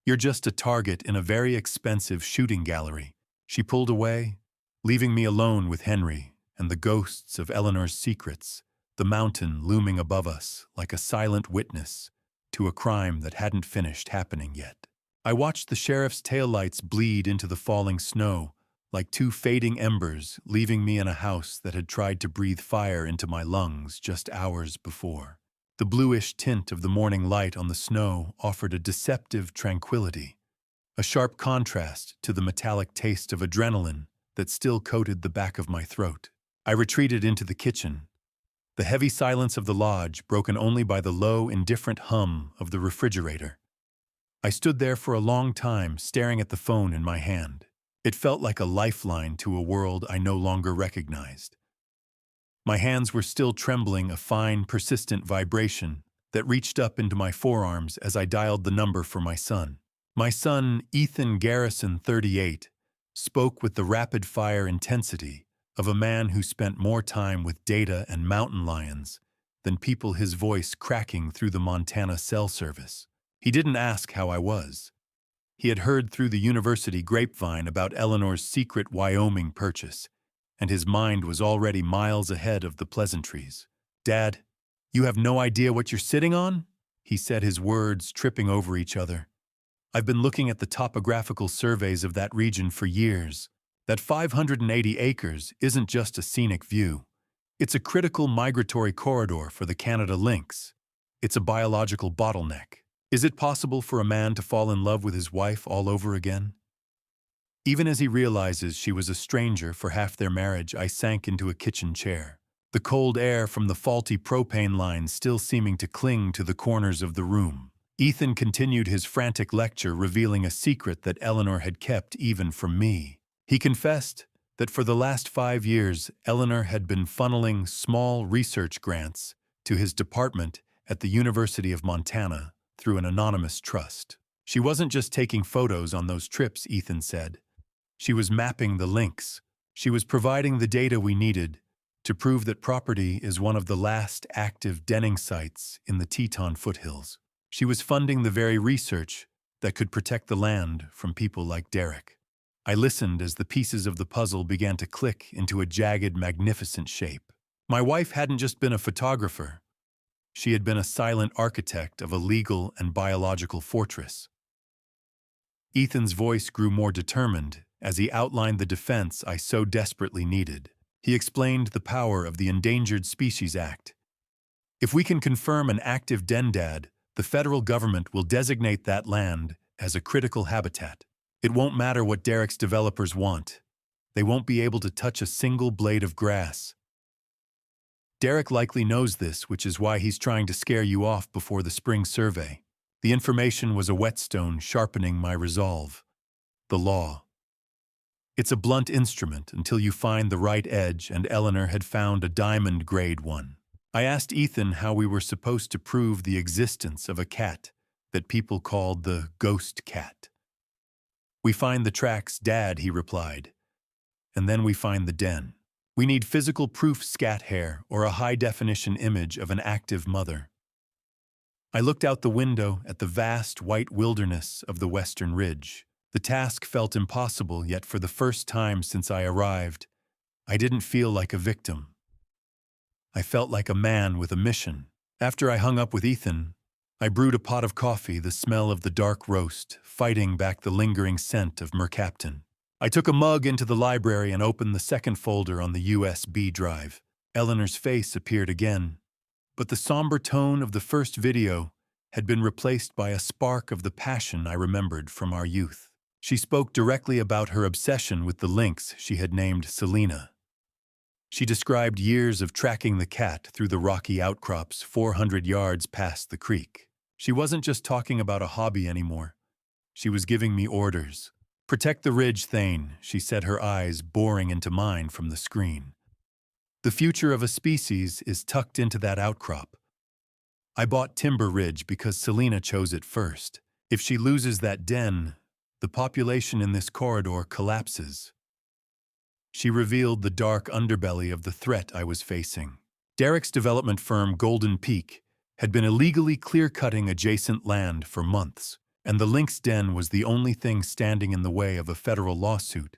"You're just a target in a very expensive shooting gallery." She pulled away, leaving me alone with Henry and the ghosts of Eleanor's secrets, the mountain looming above us like a silent witness to a crime that hadn't finished happening yet. I watched the sheriff's taillights bleed into the falling snow like two fading embers, leaving me in a house that had tried to breathe fire into my lungs just hours before. The bluish tint of the morning light on the snow offered a deceptive tranquility, a sharp contrast to the metallic taste of adrenaline that still coated the back of my throat. I retreated into the kitchen, the heavy silence of the lodge broken only by the low, indifferent hum of the refrigerator. I stood there for a long time, staring at the phone in my hand. It felt like a lifeline to a world I no longer recognized. My hands were still trembling, a fine, persistent vibration that reached up into my forearms as I dialed the number for my son. My son, Ethan Garrison, 38, spoke with the rapid-fire intensity of a man who spent more time with data and mountain lions than people, his voice cracking through the Montana cell service. He didn't ask how I was. He had heard through the university grapevine about Eleanor's secret Wyoming purchase, and his mind was already miles ahead of the pleasantries. "Dad, you have no idea what you're sitting on?" he said, his words tripping over each other. "I've been looking at the topographical surveys of that region for years. That 580 acres isn't just a scenic view. It's a critical migratory corridor for the Canada lynx. It's a biological bottleneck. Is it possible for a man to fall in love with his wife all over again?" Even as he realizes she was a stranger for half their marriage, I sank into a kitchen chair, the cold air from the faulty propane lines still seeming to cling to the corners of the room. Ethan continued his frantic lecture, revealing a secret that Eleanor had kept even from me. He confessed that for the last 5 years, Eleanor had been funneling small research grants to his department at the University of Montana through an anonymous trust. She wasn't just taking photos on those trips, Ethan said. She was mapping the lynx. She was providing the data we needed to prove that property is one of the last active denning sites in the Teton foothills. She was funding the very research that could protect the land from people like Derek. I listened as the pieces of the puzzle began to click into a jagged, magnificent shape. My wife hadn't just been a photographer. She had been a silent architect of a legal and biological fortress. Ethan's voice grew more determined as he outlined the defense I so desperately needed. He explained the power of the Endangered Species Act. If we can confirm an active dendad, the federal government will designate that land as a critical habitat. It won't matter what Derek's developers want. They won't be able to touch a single blade of grass. Derek likely knows this, which is why he's trying to scare you off before the spring survey. The information was a whetstone sharpening my resolve. The law. It's a blunt instrument until you find the right edge, and Eleanor had found a diamond grade one. I asked Ethan how we were supposed to prove the existence of a cat that people called the ghost cat. "We find the tracks, Dad," he replied. "And then we find the den. We need physical proof, scat hair, or a high-definition image of an active mother." I looked out the window at the vast white wilderness of the Western Ridge. The task felt impossible, yet for the first time since I arrived, I didn't feel like a victim. I felt like a man with a mission. After I hung up with Ethan, I brewed a pot of coffee, the smell of the dark roast fighting back the lingering scent of mercaptan. I took a mug into the library and opened the second folder on the USB drive. Eleanor's face appeared again, but the somber tone of the first video had been replaced by a spark of the passion I remembered from our youth. She spoke directly about her obsession with the lynx she had named Selena. She described years of tracking the cat through the rocky outcrops 400 yards past the creek. She wasn't just talking about a hobby anymore. She was giving me orders. "Protect the ridge, Thane," she said, her eyes boring into mine from the screen. "The future of a species is tucked into that outcrop." I bought Timber Ridge because Selena chose it first. If she loses that den, the population in this corridor collapses. She revealed the dark underbelly of the threat I was facing. Derek's development firm, Golden Peak, had been illegally clear-cutting adjacent land for months, and the Lynx den was the only thing standing in the way of a federal lawsuit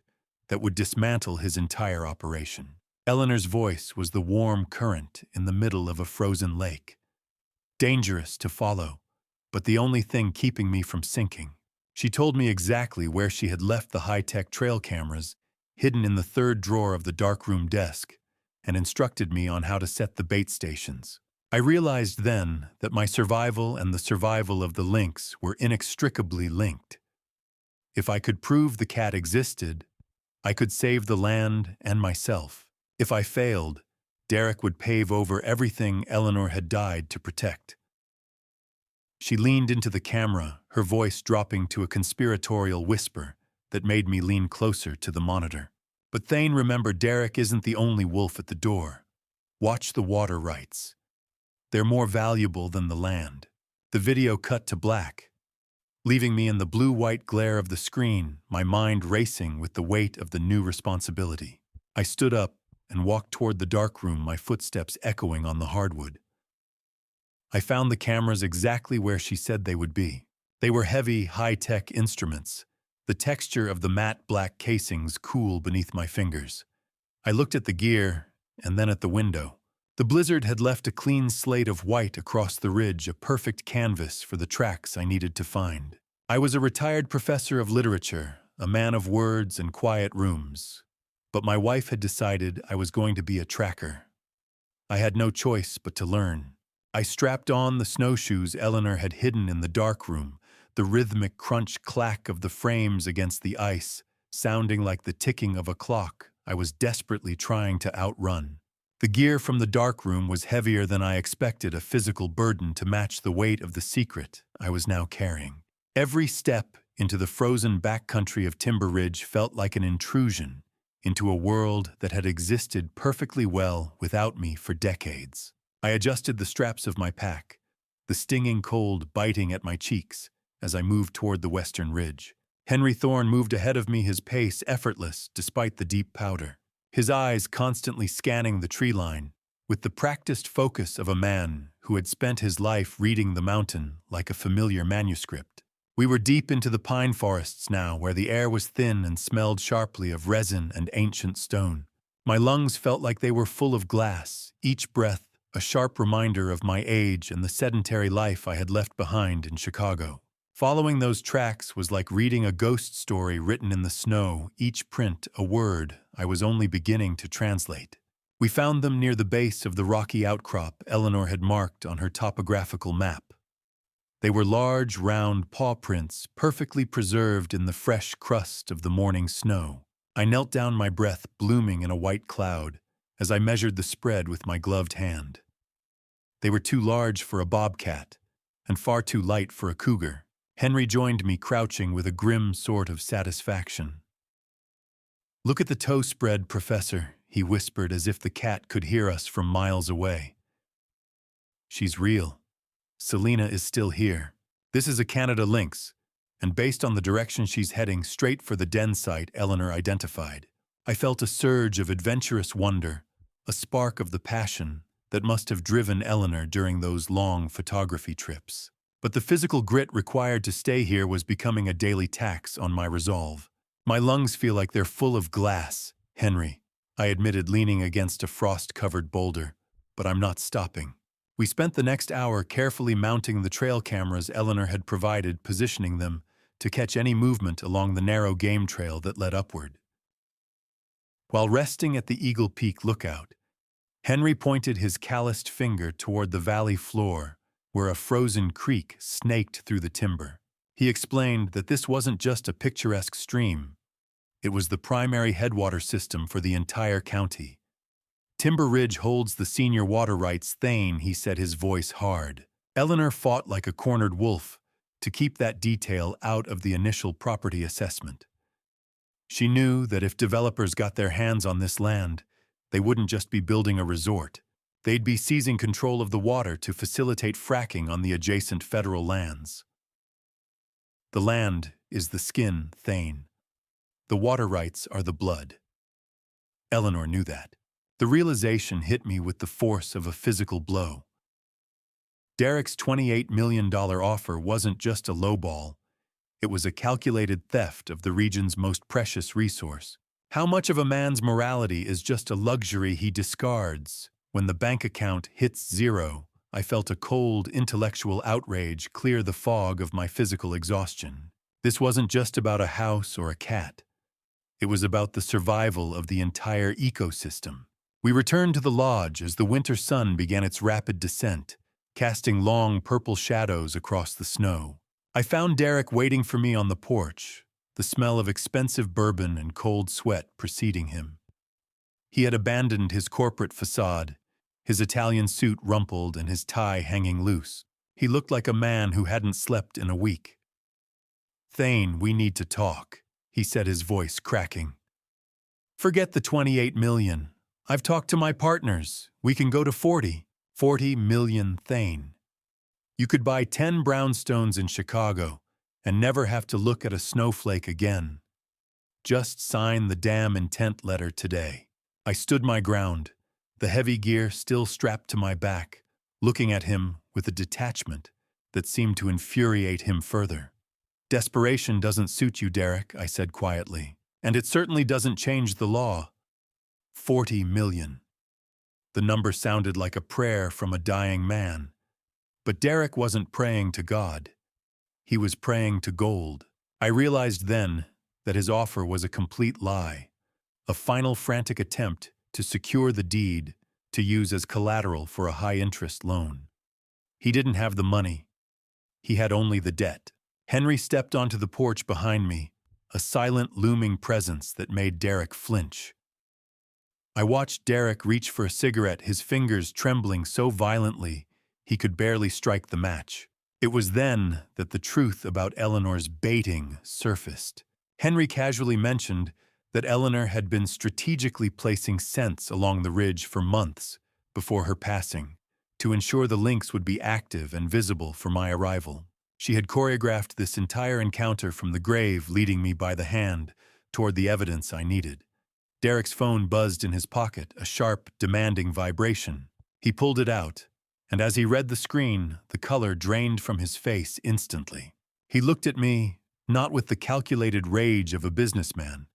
that would dismantle his entire operation. Eleanor's voice was the warm current in the middle of a frozen lake. Dangerous to follow, but the only thing keeping me from sinking. She told me exactly where she had left the high-tech trail cameras, hidden in the third drawer of the darkroom desk, and instructed me on how to set the bait stations. I realized then that my survival and the survival of the lynx were inextricably linked. If I could prove the cat existed, I could save the land and myself. If I failed, Derek would pave over everything Eleanor had died to protect. She leaned into the camera, her voice dropping to a conspiratorial whisper that made me lean closer to the monitor. "But Thane, remember, Derek isn't the only wolf at the door. Watch the water rights. They're more valuable than the land." The video cut to black, leaving me in the blue-white glare of the screen, my mind racing with the weight of the new responsibility. I stood up and walked toward the darkroom, my footsteps echoing on the hardwood. I found the cameras exactly where she said they would be. They were heavy, high-tech instruments, the texture of the matte black casings cool beneath my fingers. I looked at the gear and then at the window. The blizzard had left a clean slate of white across the ridge, a perfect canvas for the tracks I needed to find. I was a retired professor of literature, a man of words and quiet rooms. But my wife had decided I was going to be a tracker. I had no choice but to learn. I strapped on the snowshoes Eleanor had hidden in the darkroom, the rhythmic crunch-clack of the frames against the ice, sounding like the ticking of a clock I was desperately trying to outrun. The gear from the darkroom was heavier than I expected, a physical burden to match the weight of the secret I was now carrying. Every step into the frozen backcountry of Timber Ridge felt like an intrusion into a world that had existed perfectly well without me for decades. I adjusted the straps of my pack, the stinging cold biting at my cheeks as I moved toward the western ridge. Henry Thorne moved ahead of me, his pace effortless despite the deep powder, his eyes constantly scanning the tree line, with the practiced focus of a man who had spent his life reading the mountain like a familiar manuscript. We were deep into the pine forests now, where the air was thin and smelled sharply of resin and ancient stone. My lungs felt like they were full of glass, each breath a sharp reminder of my age and the sedentary life I had left behind in Chicago. Following those tracks was like reading a ghost story written in the snow, each print a word I was only beginning to translate. We found them near the base of the rocky outcrop Eleanor had marked on her topographical map. They were large, round paw prints, perfectly preserved in the fresh crust of the morning snow. I knelt down, my breath blooming in a white cloud, as I measured the spread with my gloved hand. They were too large for a bobcat, and far too light for a cougar. Henry joined me, crouching with a grim sort of satisfaction. "Look at the toe spread, Professor," he whispered as if the cat could hear us from miles away. "She's real. Selena is still here. This is a Canada lynx, and based on the direction she's heading, straight for the den site Eleanor identified." I felt a surge of adventurous wonder, a spark of the passion that must have driven Eleanor during those long photography trips. But the physical grit required to stay here was becoming a daily tax on my resolve. "My lungs feel like they're full of glass, Henry," I admitted, leaning against a frost-covered boulder, "but I'm not stopping." We spent the next hour carefully mounting the trail cameras Eleanor had provided, positioning them to catch any movement along the narrow game trail that led upward. While resting at the Eagle Peak lookout, Henry pointed his calloused finger toward the valley floor where a frozen creek snaked through the timber. He explained that this wasn't just a picturesque stream. It was the primary headwater system for the entire county, Timber Ridge holds the senior water rights. Thane, he said, his voice hard. Eleanor fought like a cornered wolf to keep that detail out of the initial property assessment. She knew that if developers got their hands on this land, they wouldn't just be building a resort. They'd be seizing control of the water to facilitate fracking on the adjacent federal lands. The land is the skin, Thane. The water rights are the blood. Eleanor knew that. The realization hit me with the force of a physical blow. Derek's $28 million offer wasn't just a lowball. It was a calculated theft of the region's most precious resource. How much of a man's morality is just a luxury he discards? When the bank account hits zero, I felt a cold, intellectual outrage clear the fog of my physical exhaustion. This wasn't just about a house or a cat. It was about the survival of the entire ecosystem. We returned to the lodge as the winter sun began its rapid descent, casting long purple shadows across the snow. I found Derek waiting for me on the porch, the smell of expensive bourbon and cold sweat preceding him. He had abandoned his corporate facade, his Italian suit rumpled and his tie hanging loose. He looked like a man who hadn't slept in a week. "Thane, we need to talk," he said, his voice cracking. "Forget the 28 million. I've talked to my partners. We can go to 40 million, Thane. You could buy 10 brownstones in Chicago and never have to look at a snowflake again. Just sign the damn intent letter today." I stood my ground, the heavy gear still strapped to my back, looking at him with a detachment that seemed to infuriate him further. "Desperation doesn't suit you, Derek," I said quietly, "and it certainly doesn't change the law. 40 million. The number sounded like a prayer from a dying man. But Derek wasn't praying to God. He was praying to gold. I realized then that his offer was a complete lie, a final frantic attempt to secure the deed to use as collateral for a high-interest loan. He didn't have the money. He had only the debt. Henry stepped onto the porch behind me, a silent, looming presence that made Derek flinch. I watched Derek reach for a cigarette, his fingers trembling so violently he could barely strike the match. It was then that the truth about Eleanor's baiting surfaced. Henry casually mentioned that Eleanor had been strategically placing scents along the ridge for months before her passing, to ensure the lynx would be active and visible for my arrival. She had choreographed this entire encounter from the grave, leading me by the hand toward the evidence I needed. Derek's phone buzzed in his pocket, a sharp, demanding vibration. He pulled it out, and as he read the screen, the color drained from his face instantly. He looked at me, not with the calculated rage of a businessman,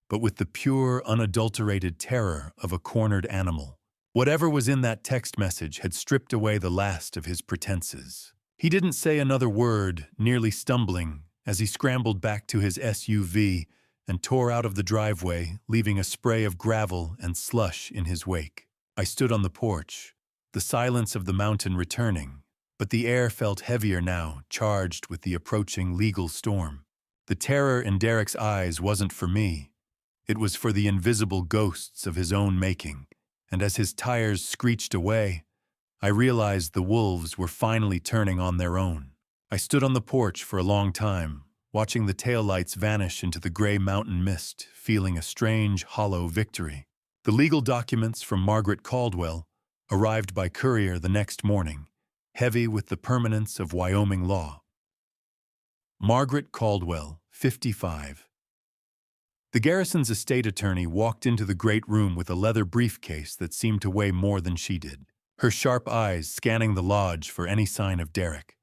but with the pure, unadulterated terror of a cornered animal. Whatever was in that text message had stripped away the last of his pretenses. He didn't say another word, nearly stumbling, as he scrambled back to his SUV and tore out of the driveway, leaving a spray of gravel and slush in his wake. I stood on the porch, the silence of the mountain returning, but the air felt heavier now, charged with the approaching legal storm. The terror in Derek's eyes wasn't for me. It was for the invisible ghosts of his own making, and as his tires screeched away, I realized the wolves were finally turning on their own. I stood on the porch for a long time, watching the taillights vanish into the gray mountain mist, feeling a strange, hollow victory. The legal documents from Margaret Caldwell arrived by courier the next morning, heavy with the permanence of Wyoming law. Margaret Caldwell, 55. The garrison's estate attorney walked into the great room with a leather briefcase that seemed to weigh more than she did, her sharp eyes scanning the lodge for any sign of Derek.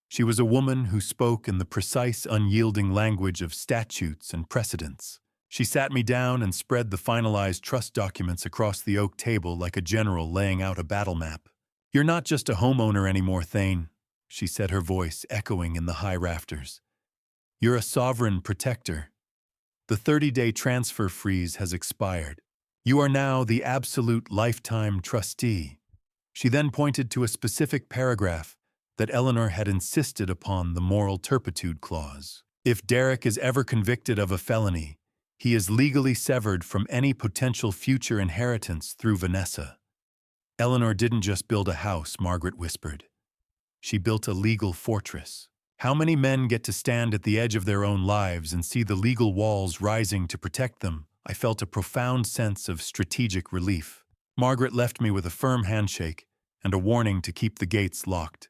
She was a woman who spoke in the precise, unyielding language of statutes and precedents. She sat me down and spread the finalized trust documents across the oak table like a general laying out a battle map. "You're not just a homeowner anymore, Thane," she said, her voice echoing in the high rafters. "You're a sovereign protector. The 30-day transfer freeze has expired. You are now the absolute lifetime trustee." She then pointed to a specific paragraph that Eleanor had insisted upon, the moral turpitude clause. "If Derek is ever convicted of a felony, He is legally severed from any potential future inheritance through Vanessa. Eleanor didn't just build a house, Margaret whispered. She built a legal fortress. How many men get to stand at the edge of their own lives and see the legal walls rising to protect them? I felt a profound sense of strategic relief. Margaret left me with a firm handshake and a warning to keep the gates locked.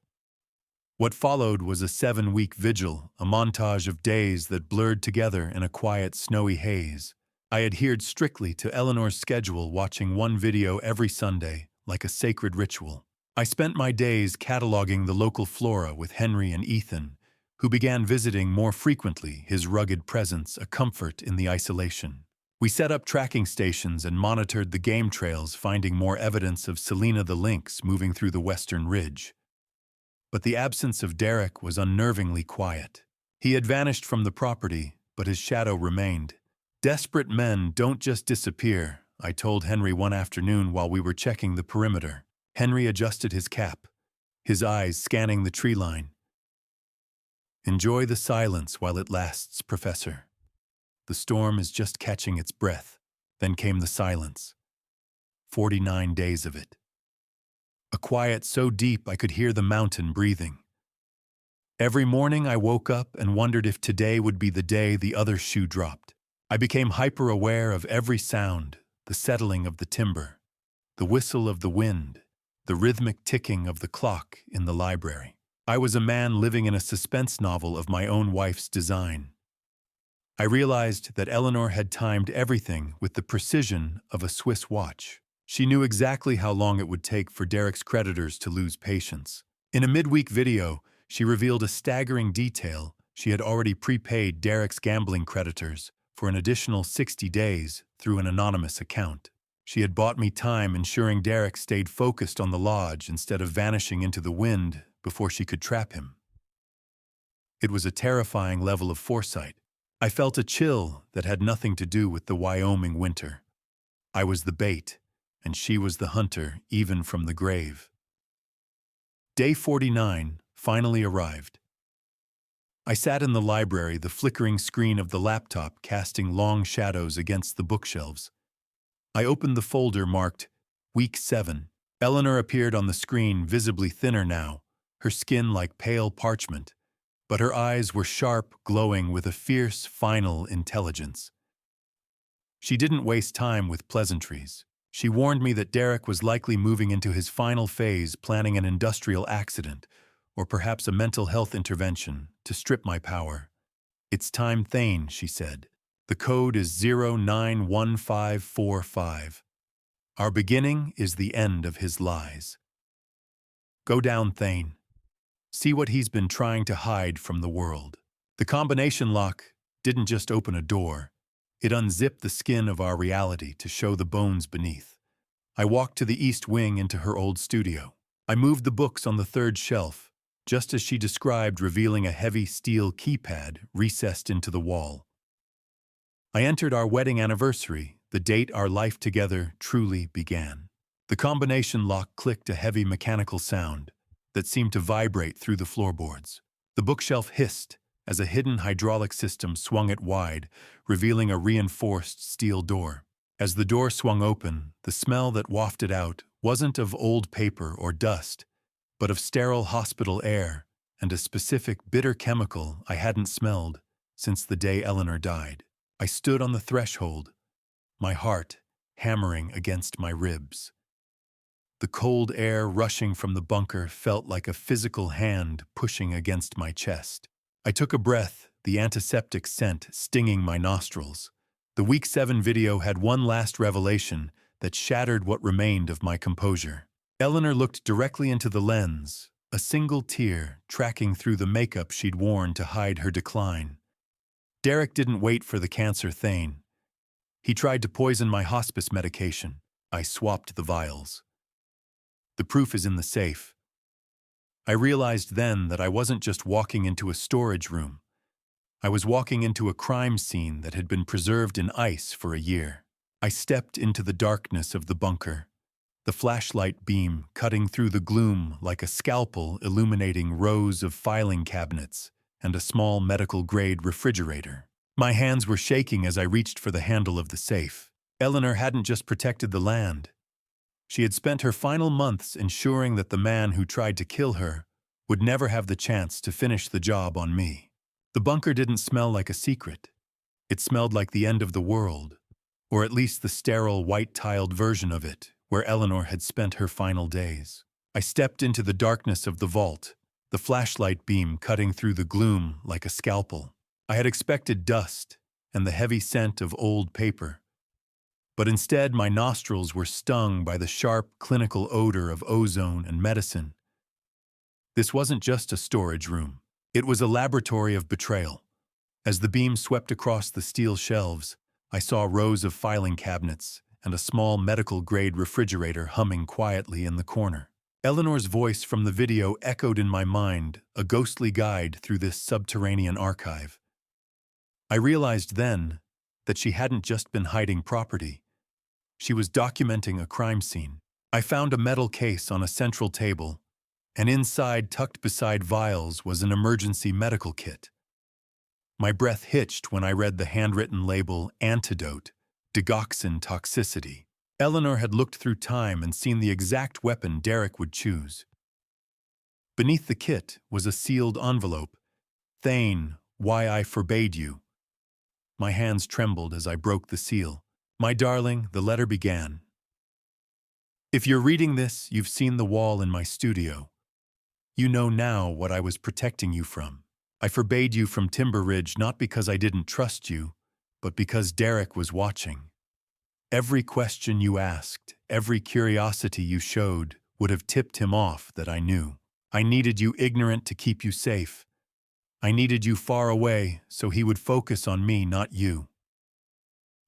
What followed was a 7-week vigil, a montage of days that blurred together in a quiet, snowy haze. I adhered strictly to Eleanor's schedule, watching one video every Sunday, like a sacred ritual. I spent my days cataloging the local flora with Henry and Ethan, who began visiting more frequently, his rugged presence a comfort in the isolation. We set up tracking stations and monitored the game trails, finding more evidence of Selena the lynx moving through the western ridge. But the absence of Derek was unnervingly quiet. He had vanished from the property, but his shadow remained. Desperate men don't just disappear, I told Henry one afternoon while we were checking the perimeter. Henry adjusted his cap, his eyes scanning the tree line. Enjoy the silence while it lasts, Professor. The storm is just catching its breath. Then came the silence. 49 days of it. A quiet so deep I could hear the mountain breathing. Every morning I woke up and wondered if today would be the day the other shoe dropped. I became hyper-aware of every sound, the settling of the timber, the whistle of the wind, the rhythmic ticking of the clock in the library. I was a man living in a suspense novel of my own wife's design. I realized that Eleanor had timed everything with the precision of a Swiss watch. She knew exactly how long it would take for Derek's creditors to lose patience. In a midweek video, she revealed a staggering detail. She had already prepaid Derek's gambling creditors for an additional 60 days through an anonymous account. She had bought me time, ensuring Derek stayed focused on the lodge instead of vanishing into the wind before she could trap him. It was a terrifying level of foresight. I felt a chill that had nothing to do with the Wyoming winter. I was the bait, and she was the hunter, even from the grave. Day 49 finally arrived. I sat in the library, the flickering screen of the laptop casting long shadows against the bookshelves. I opened the folder marked Week 7. Eleanor appeared on the screen, visibly thinner now, her skin like pale parchment, but her eyes were sharp, glowing with a fierce, final intelligence. She didn't waste time with pleasantries. She warned me that Derek was likely moving into his final phase, planning an industrial accident, or perhaps a mental health intervention, to strip my power. It's time, Thane, she said. The code is 091545. Our beginning is the end of his lies. Go down, Thane. See what he's been trying to hide from the world. The combination lock didn't just open a door. It unzipped the skin of our reality to show the bones beneath. I walked to the east wing into her old studio. I moved the books on the third shelf, just as she described, revealing a heavy steel keypad recessed into the wall. I entered our wedding anniversary, the date our life together truly began. The combination lock clicked, a heavy mechanical sound that seemed to vibrate through the floorboards. The bookshelf hissed as a hidden hydraulic system swung it wide, revealing a reinforced steel door. As the door swung open, the smell that wafted out wasn't of old paper or dust, but of sterile hospital air and a specific bitter chemical I hadn't smelled since the day Eleanor died. I stood on the threshold, my heart hammering against my ribs. The cold air rushing from the bunker felt like a physical hand pushing against my chest. I took a breath, the antiseptic scent stinging my nostrils. The Week 7 video had one last revelation that shattered what remained of my composure. Eleanor looked directly into the lens, a single tear tracking through the makeup she'd worn to hide her decline. Derek didn't wait for the cancer, Thane. He tried to poison my hospice medication. I swapped the vials. The proof is in the safe. I realized then that I wasn't just walking into a storage room. I was walking into a crime scene that had been preserved in ice for a year. I stepped into the darkness of the bunker, the flashlight beam cutting through the gloom like a scalpel, illuminating rows of filing cabinets and a small medical-grade refrigerator. My hands were shaking as I reached for the handle of the safe. Eleanor hadn't just protected the land. She had spent her final months ensuring that the man who tried to kill her would never have the chance to finish the job on me. The bunker didn't smell like a secret. It smelled like the end of the world, or at least the sterile, white-tiled version of it, where Eleanor had spent her final days. I stepped into the darkness of the vault, the flashlight beam cutting through the gloom like a scalpel. I had expected dust and the heavy scent of old paper, but instead my nostrils were stung by the sharp, clinical odor of ozone and medicine. This wasn't just a storage room. It was a laboratory of betrayal. As the beam swept across the steel shelves, I saw rows of filing cabinets and a small medical-grade refrigerator humming quietly in the corner. Eleanor's voice from the video echoed in my mind, a ghostly guide through this subterranean archive. I realized then that she hadn't just been hiding property. She was documenting a crime scene. I found a metal case on a central table, and inside, tucked beside vials, was an emergency medical kit. My breath hitched when I read the handwritten label, Antidote, Digoxin Toxicity. Eleanor had looked through time and seen the exact weapon Derek would choose. Beneath the kit was a sealed envelope. Thane, why I forbade you. My hands trembled as I broke the seal. My darling, the letter began. If you're reading this, you've seen the wall in my studio. You know now what I was protecting you from. I forbade you from Timber Ridge not because I didn't trust you, but because Derek was watching. Every question you asked, every curiosity you showed would have tipped him off that I knew. I needed you ignorant to keep you safe. I needed you far away so he would focus on me, not you.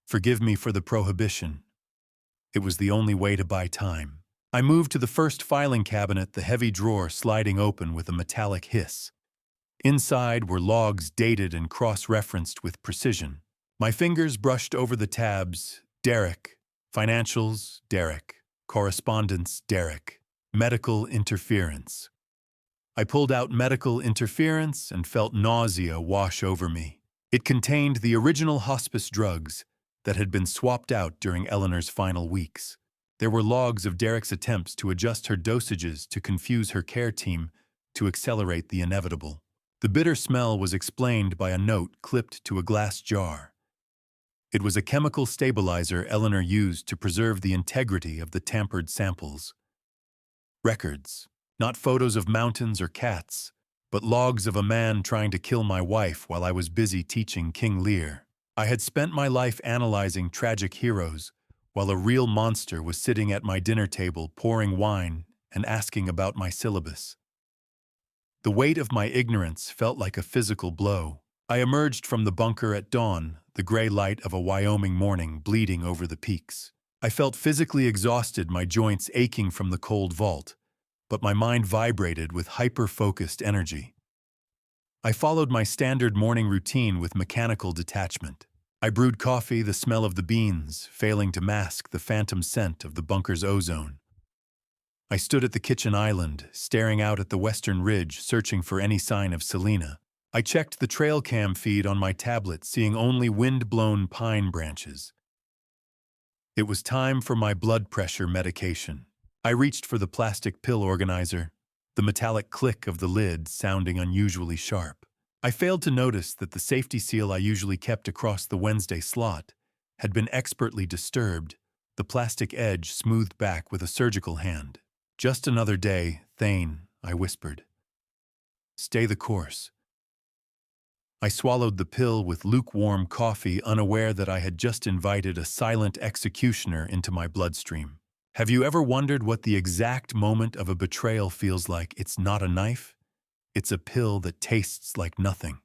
Forgive me for the prohibition. It was the only way to buy time. I moved to the first filing cabinet, the heavy drawer sliding open with a metallic hiss. Inside were logs dated and cross-referenced with precision. My fingers brushed over the tabs. Derek. Financials, Derek. Correspondence, Derek. Medical interference. I pulled out medical interference and felt nausea wash over me. It contained the original hospice drugs that had been swapped out during Eleanor's final weeks. There were logs of Derek's attempts to adjust her dosages to confuse her care team to accelerate the inevitable. The bitter smell was explained by a note clipped to a glass jar. It was a chemical stabilizer Eleanor used to preserve the integrity of the tampered samples. Records, not photos of mountains or cats, but logs of a man trying to kill my wife while I was busy teaching King Lear. I had spent my life analyzing tragic heroes, while a real monster was sitting at my dinner table pouring wine and asking about my syllabus. The weight of my ignorance felt like a physical blow. I emerged from the bunker at dawn, the gray light of a Wyoming morning bleeding over the peaks. I felt physically exhausted, my joints aching from the cold vault, but my mind vibrated with hyper-focused energy. I followed my standard morning routine with mechanical detachment. I brewed coffee, the smell of the beans failing to mask the phantom scent of the bunker's ozone. I stood at the kitchen island, staring out at the western ridge, searching for any sign of Selena. I checked the trail cam feed on my tablet, seeing only wind-blown pine branches. It was time for my blood pressure medication. I reached for the plastic pill organizer, the metallic click of the lid sounding unusually sharp. I failed to notice that the safety seal I usually kept across the Wednesday slot had been expertly disturbed, the plastic edge smoothed back with a surgical hand. Just another day, Thane, I whispered. Stay the course. I swallowed the pill with lukewarm coffee, unaware that I had just invited a silent executioner into my bloodstream. Have you ever wondered what the exact moment of a betrayal feels like? It's not a knife. It's a pill that tastes like nothing.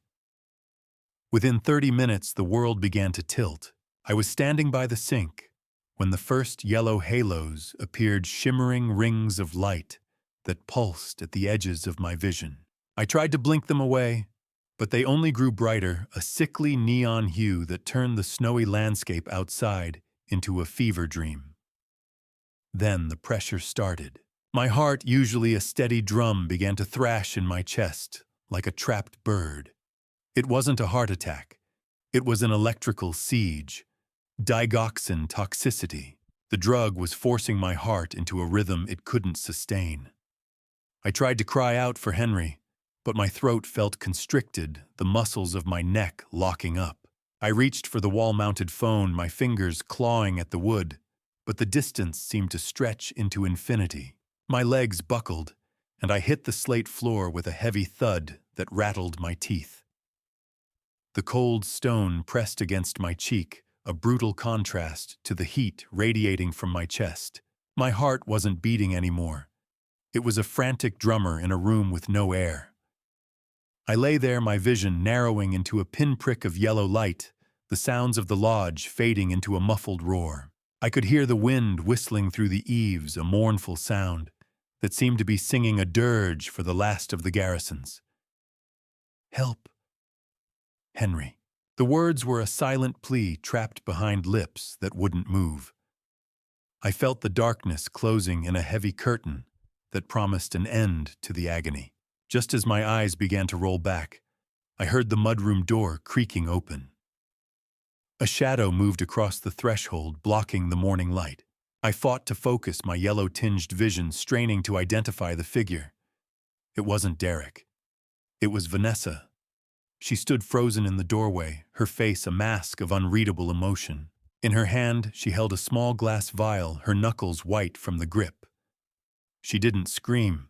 Within 30 minutes, the world began to tilt. I was standing by the sink when the first yellow halos appeared, shimmering rings of light that pulsed at the edges of my vision. I tried to blink them away, but they only grew brighter, a sickly neon hue that turned the snowy landscape outside into a fever dream. Then the pressure started. My heart, usually a steady drum, began to thrash in my chest like a trapped bird. It wasn't a heart attack. It was an electrical siege, digoxin toxicity. The drug was forcing my heart into a rhythm it couldn't sustain. I tried to cry out for Henry, but my throat felt constricted, the muscles of my neck locking up. I reached for the wall-mounted phone, my fingers clawing at the wood, but the distance seemed to stretch into infinity. My legs buckled, and I hit the slate floor with a heavy thud that rattled my teeth. The cold stone pressed against my cheek, a brutal contrast to the heat radiating from my chest. My heart wasn't beating anymore. It was a frantic drummer in a room with no air. I lay there, my vision narrowing into a pinprick of yellow light, the sounds of the lodge fading into a muffled roar. I could hear the wind whistling through the eaves, a mournful sound that seemed to be singing a dirge for the last of the garrisons. "Help, Henry." The words were a silent plea trapped behind lips that wouldn't move. I felt the darkness closing in a heavy curtain that promised an end to the agony. Just as my eyes began to roll back, I heard the mudroom door creaking open. A shadow moved across the threshold, blocking the morning light. I fought to focus my yellow-tinged vision, straining to identify the figure. It wasn't Derek. It was Vanessa. She stood frozen in the doorway, her face a mask of unreadable emotion. In her hand, she held a small glass vial, her knuckles white from the grip. She didn't scream.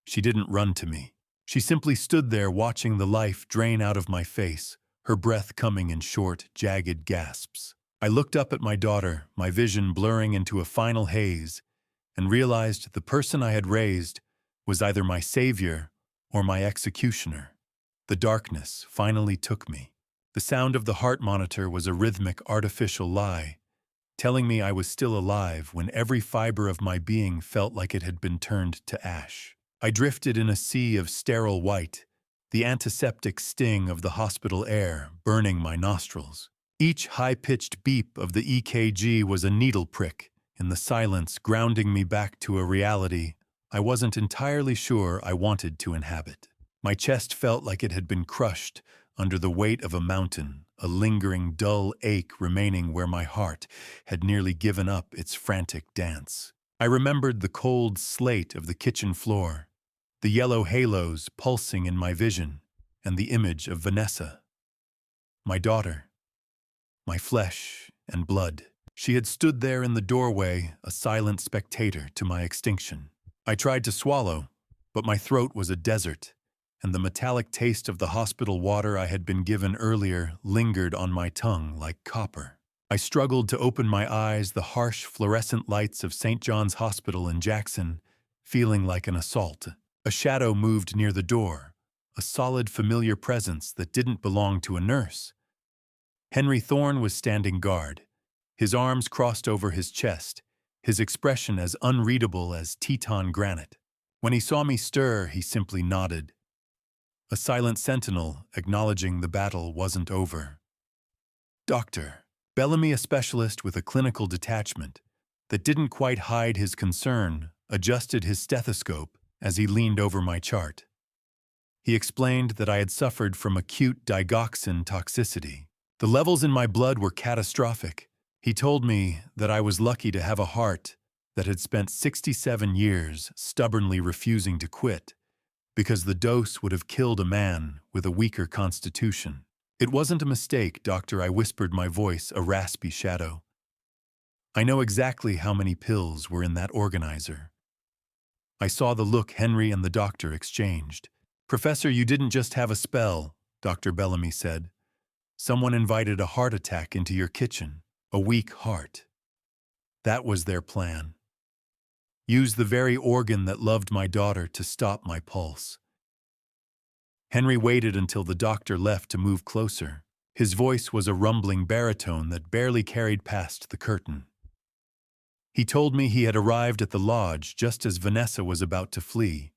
She didn't run to me. She simply stood there watching the life drain out of my face, her breath coming in short, jagged gasps. I looked up at my daughter, my vision blurring into a final haze, and realized the person I had raised was either my savior or my executioner. The darkness finally took me. The sound of the heart monitor was a rhythmic, artificial lie, telling me I was still alive when every fiber of my being felt like it had been turned to ash. I drifted in a sea of sterile white, the antiseptic sting of the hospital air burning my nostrils. Each high-pitched beep of the EKG was a needle prick in the silence, grounding me back to a reality I wasn't entirely sure I wanted to inhabit. My chest felt like it had been crushed under the weight of a mountain, a lingering, dull ache remaining where my heart had nearly given up its frantic dance. I remembered the cold slate of the kitchen floor, the yellow halos pulsing in my vision, and the image of Vanessa, my daughter, my flesh and blood. She had stood there in the doorway, a silent spectator to my extinction. I tried to swallow, but my throat was a desert, and the metallic taste of the hospital water I had been given earlier lingered on my tongue like copper. I struggled to open my eyes, the harsh fluorescent lights of St. John's Hospital in Jackson, feeling like an assault. A shadow moved near the door, a solid, familiar presence that didn't belong to a nurse. Henry Thorne was standing guard, his arms crossed over his chest, his expression as unreadable as Teton granite. When he saw me stir, he simply nodded. A silent sentinel acknowledging the battle wasn't over. "Doctor." Bellamy, a specialist with a clinical detachment that didn't quite hide his concern, adjusted his stethoscope as he leaned over my chart. He explained that I had suffered from acute digoxin toxicity. The levels in my blood were catastrophic. He told me that I was lucky to have a heart that had spent 67 years stubbornly refusing to quit, because the dose would have killed a man with a weaker constitution. "It wasn't a mistake, Doctor," I whispered, my voice a raspy shadow. "I know exactly how many pills were in that organizer." I saw the look Henry and the doctor exchanged. "Professor, you didn't just have a spell," Dr. Bellamy said. "Someone invited a heart attack into your kitchen, a weak heart. That was their plan. Use the very organ that loved my daughter to stop my pulse." Henry waited until the doctor left to move closer. His voice was a rumbling baritone that barely carried past the curtain. He told me he had arrived at the lodge just as Vanessa was about to flee.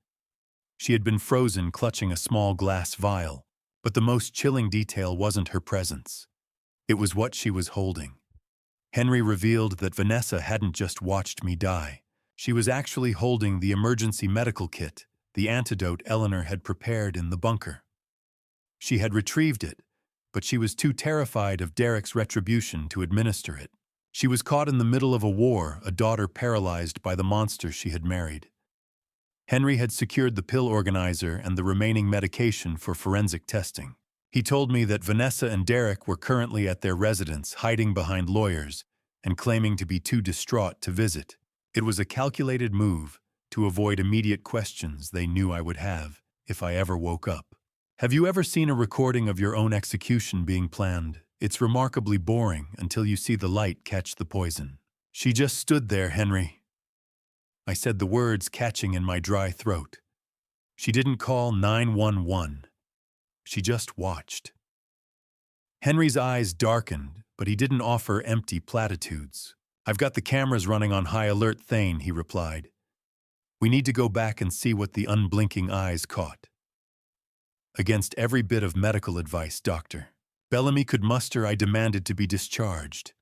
She had been frozen, clutching a small glass vial, but the most chilling detail wasn't her presence. It was what she was holding. Henry revealed that Vanessa hadn't just watched me die. She was actually holding the emergency medical kit, the antidote Eleanor had prepared in the bunker. She had retrieved it, but she was too terrified of Derek's retribution to administer it. She was caught in the middle of a war, a daughter paralyzed by the monster she had married. Henry had secured the pill organizer and the remaining medication for forensic testing. He told me that Vanessa and Derek were currently at their residence, hiding behind lawyers and claiming to be too distraught to visit. It was a calculated move to avoid immediate questions they knew I would have if I ever woke up. Have you ever seen a recording of your own execution being planned? It's remarkably boring until you see the light catch the poison. She just stood there, Henry. I said the words catching in my dry throat. She didn't call 911. She just watched. Henry's eyes darkened, but he didn't offer empty platitudes. I've got the cameras running on high alert, Thane, he replied. We need to go back and see what the unblinking eyes caught. Against every bit of medical advice, Doctor Bellamy could muster, I demanded to be discharged.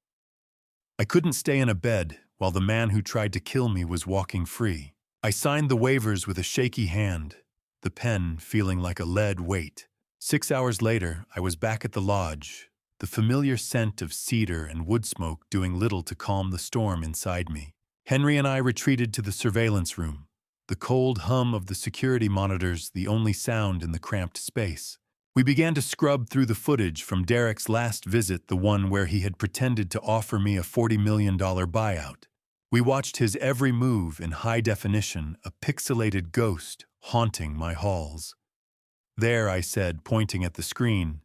I couldn't stay in a bed while the man who tried to kill me was walking free. I signed the waivers with a shaky hand, the pen feeling like a lead weight. 6 hours later, I was back at the lodge, the familiar scent of cedar and wood smoke doing little to calm the storm inside me. Henry and I retreated to the surveillance room, the cold hum of the security monitors the only sound in the cramped space. We began to scrub through the footage from Derek's last visit, the one where he had pretended to offer me a $40 million buyout. We watched his every move in high definition, a pixelated ghost haunting my halls. There, I said, pointing at the screen,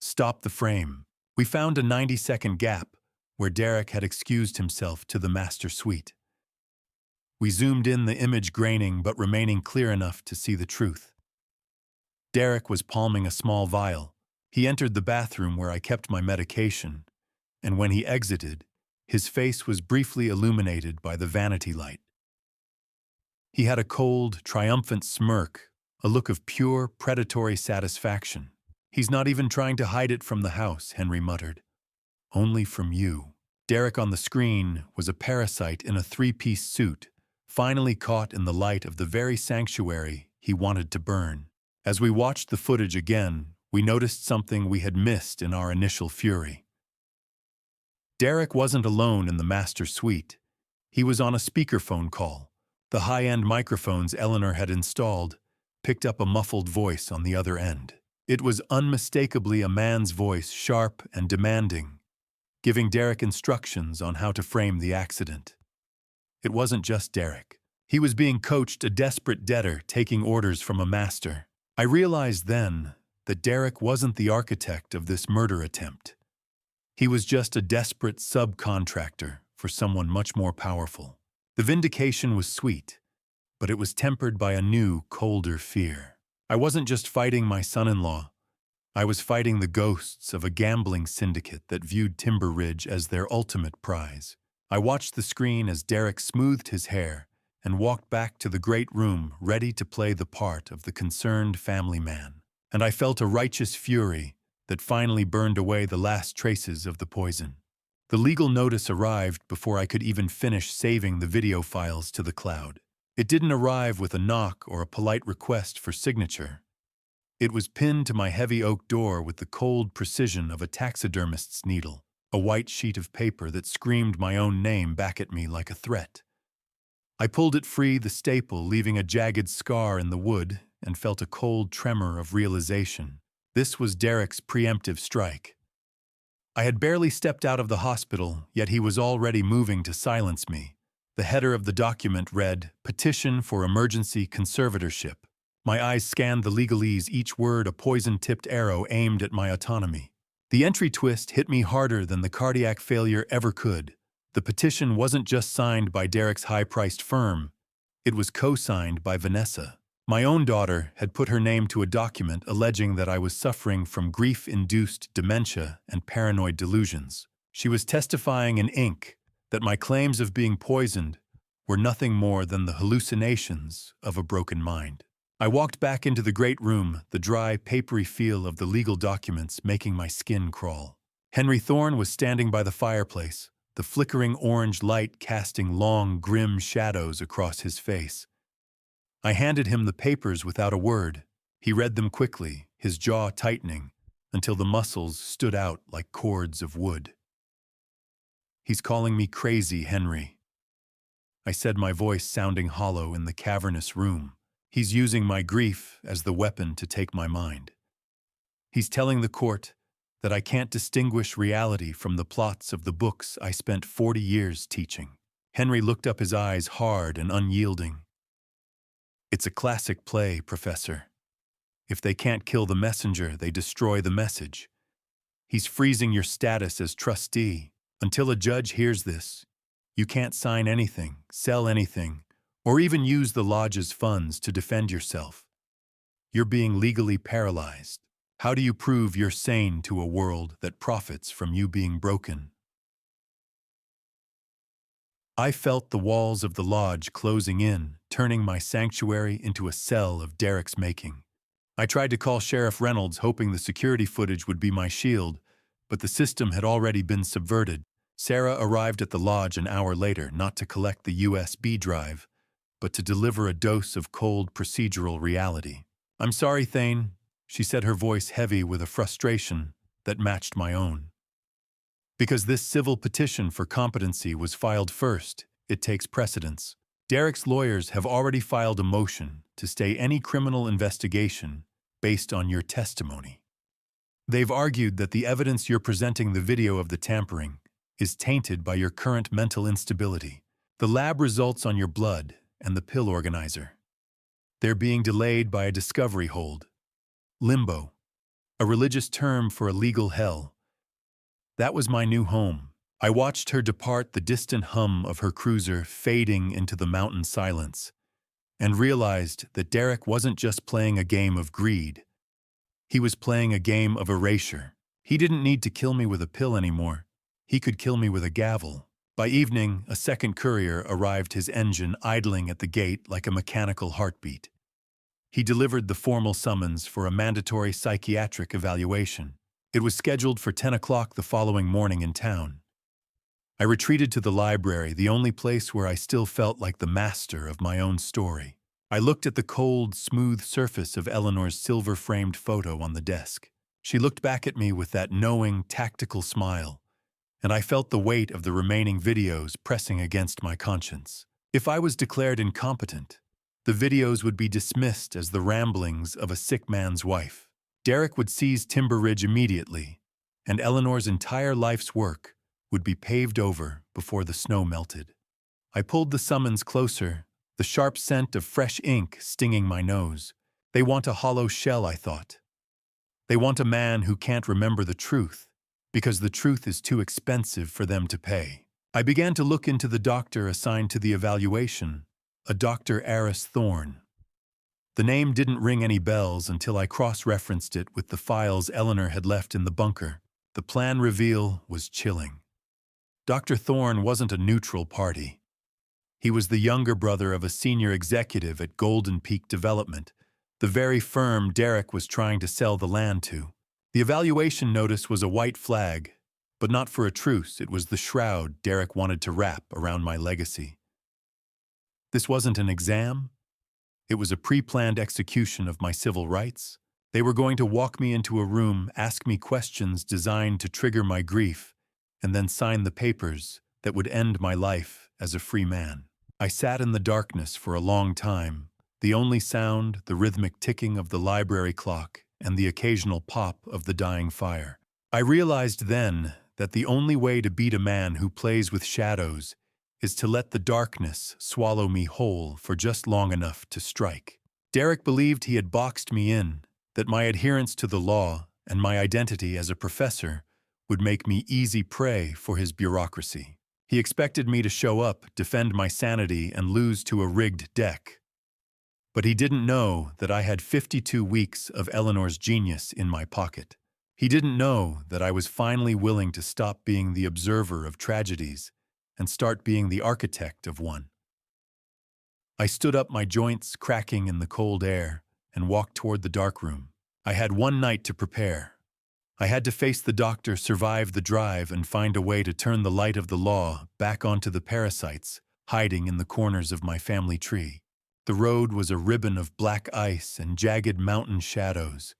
stop the frame. We found a 90-second gap where Derek had excused himself to the master suite. We zoomed in, the image graining but remaining clear enough to see the truth. Derek was palming a small vial. He entered the bathroom where I kept my medication, and when he exited, his face was briefly illuminated by the vanity light. He had a cold, triumphant smirk, a look of pure, predatory satisfaction. He's not even trying to hide it from the house, Henry muttered. Only from you. Derek on the screen was a parasite in a three-piece suit, finally caught in the light of the very sanctuary he wanted to burn. As we watched the footage again, we noticed something we had missed in our initial fury. Derek wasn't alone in the master suite. He was on a speakerphone call. The high-end microphones Eleanor had installed picked up a muffled voice on the other end. It was unmistakably a man's voice, sharp and demanding, giving Derek instructions on how to frame the accident. It wasn't just Derek. He was being coached, a desperate debtor taking orders from a master. I realized then that Derek wasn't the architect of this murder attempt. He was just a desperate subcontractor for someone much more powerful. The vindication was sweet, but it was tempered by a new, colder fear. I wasn't just fighting my son-in-law. I was fighting the ghosts of a gambling syndicate that viewed Timber Ridge as their ultimate prize. I watched the screen as Derek smoothed his hair and walked back to the great room, ready to play the part of the concerned family man. And I felt a righteous fury that finally burned away the last traces of the poison. The legal notice arrived before I could even finish saving the video files to the cloud. It didn't arrive with a knock or a polite request for signature. It was pinned to my heavy oak door with the cold precision of a taxidermist's needle, a white sheet of paper that screamed my own name back at me like a threat. I pulled it free, the staple leaving a jagged scar in the wood, and felt a cold tremor of realization. This was Derek's preemptive strike. I had barely stepped out of the hospital, yet he was already moving to silence me. The header of the document read, "Petition for Emergency Conservatorship." My eyes scanned the legalese, each word a poison-tipped arrow aimed at my autonomy. The entry twist hit me harder than the cardiac failure ever could. The petition wasn't just signed by Derek's high-priced firm. It was co-signed by Vanessa. My own daughter had put her name to a document alleging that I was suffering from grief-induced dementia and paranoid delusions. She was testifying in ink that my claims of being poisoned were nothing more than the hallucinations of a broken mind. I walked back into the great room, the dry, papery feel of the legal documents making my skin crawl. Henry Thorne was standing by the fireplace, the flickering orange light casting long, grim shadows across his face. I handed him the papers without a word. He read them quickly, his jaw tightening, until the muscles stood out like cords of wood. "He's calling me crazy, Henry," I said, my voice sounding hollow in the cavernous room. "He's using my grief as the weapon to take my mind. He's telling the court that I can't distinguish reality from the plots of the books I spent 40 years teaching." Henry looked up, his eyes hard and unyielding. "It's a classic play, Professor. If they can't kill the messenger, they destroy the message. He's freezing your status as trustee. Until a judge hears this, you can't sign anything, sell anything, or even use the lodge's funds to defend yourself. You're being legally paralyzed. How do you prove you're sane to a world that profits from you being broken?" I felt the walls of the lodge closing in, turning my sanctuary into a cell of Derek's making. I tried to call Sheriff Reynolds, hoping the security footage would be my shield, but the system had already been subverted. Sarah arrived at the lodge an hour later, not to collect the USB drive, but to deliver a dose of cold procedural reality. "I'm sorry, Thane," she said, her voice heavy with a frustration that matched my own. "Because this civil petition for competency was filed first, it takes precedence. Derek's lawyers have already filed a motion to stay any criminal investigation based on your testimony. They've argued that the evidence you're presenting, the video of the tampering, is tainted by your current mental instability, the lab results on your blood, and the pill organizer. They're being delayed by a discovery hold. Limbo, a religious term for a legal hell. That was my new home. I watched her depart, the distant hum of her cruiser fading into the mountain silence, and realized that Derek wasn't just playing a game of greed. He was playing a game of erasure. He didn't need to kill me with a pill anymore. He could kill me with a gavel. By evening, a second courier arrived, his engine idling at the gate like a mechanical heartbeat. He delivered the formal summons for a mandatory psychiatric evaluation. It was scheduled for 10 o'clock the following morning in town. I retreated to the library, the only place where I still felt like the master of my own story. I looked at the cold, smooth surface of Eleanor's silver-framed photo on the desk. She looked back at me with that knowing, tactical smile, and I felt the weight of the remaining videos pressing against my conscience. If I was declared incompetent, the videos would be dismissed as the ramblings of a sick man's wife. Derek would seize Timber Ridge immediately, and Eleanor's entire life's work would be paved over before the snow melted. I pulled the summons closer, the sharp scent of fresh ink stinging my nose. They want a hollow shell, I thought. They want a man who can't remember the truth, because the truth is too expensive for them to pay. I began to look into the doctor assigned to the evaluation, a Dr. Aris Thorne. The name didn't ring any bells until I cross-referenced it with the files Eleanor had left in the bunker. The plan reveal was chilling. Dr. Thorne wasn't a neutral party. He was the younger brother of a senior executive at Golden Peak Development, the very firm Derek was trying to sell the land to. The evaluation notice was a white flag, but not for a truce. It was the shroud Derek wanted to wrap around my legacy. This wasn't an exam. It was a pre-planned execution of my civil rights. They were going to walk me into a room, ask me questions designed to trigger my grief, and then sign the papers that would end my life as a free man. I sat in the darkness for a long time, the only sound, the rhythmic ticking of the library clock and the occasional pop of the dying fire. I realized then that the only way to beat a man who plays with shadows is to let the darkness swallow me whole for just long enough to strike. Derek believed he had boxed me in, that my adherence to the law and my identity as a professor would make me easy prey for his bureaucracy. He expected me to show up, defend my sanity, and lose to a rigged deck. But he didn't know that I had 52 weeks of Eleanor's genius in my pocket. He didn't know that I was finally willing to stop being the observer of tragedies and start being the architect of one. I stood up, my joints cracking in the cold air, and walked toward the dark room. I had one night to prepare. I had to face the doctor, survive the drive, and find a way to turn the light of the law back onto the parasites hiding in the corners of my family tree. The road was a ribbon of black ice and jagged mountain shadows,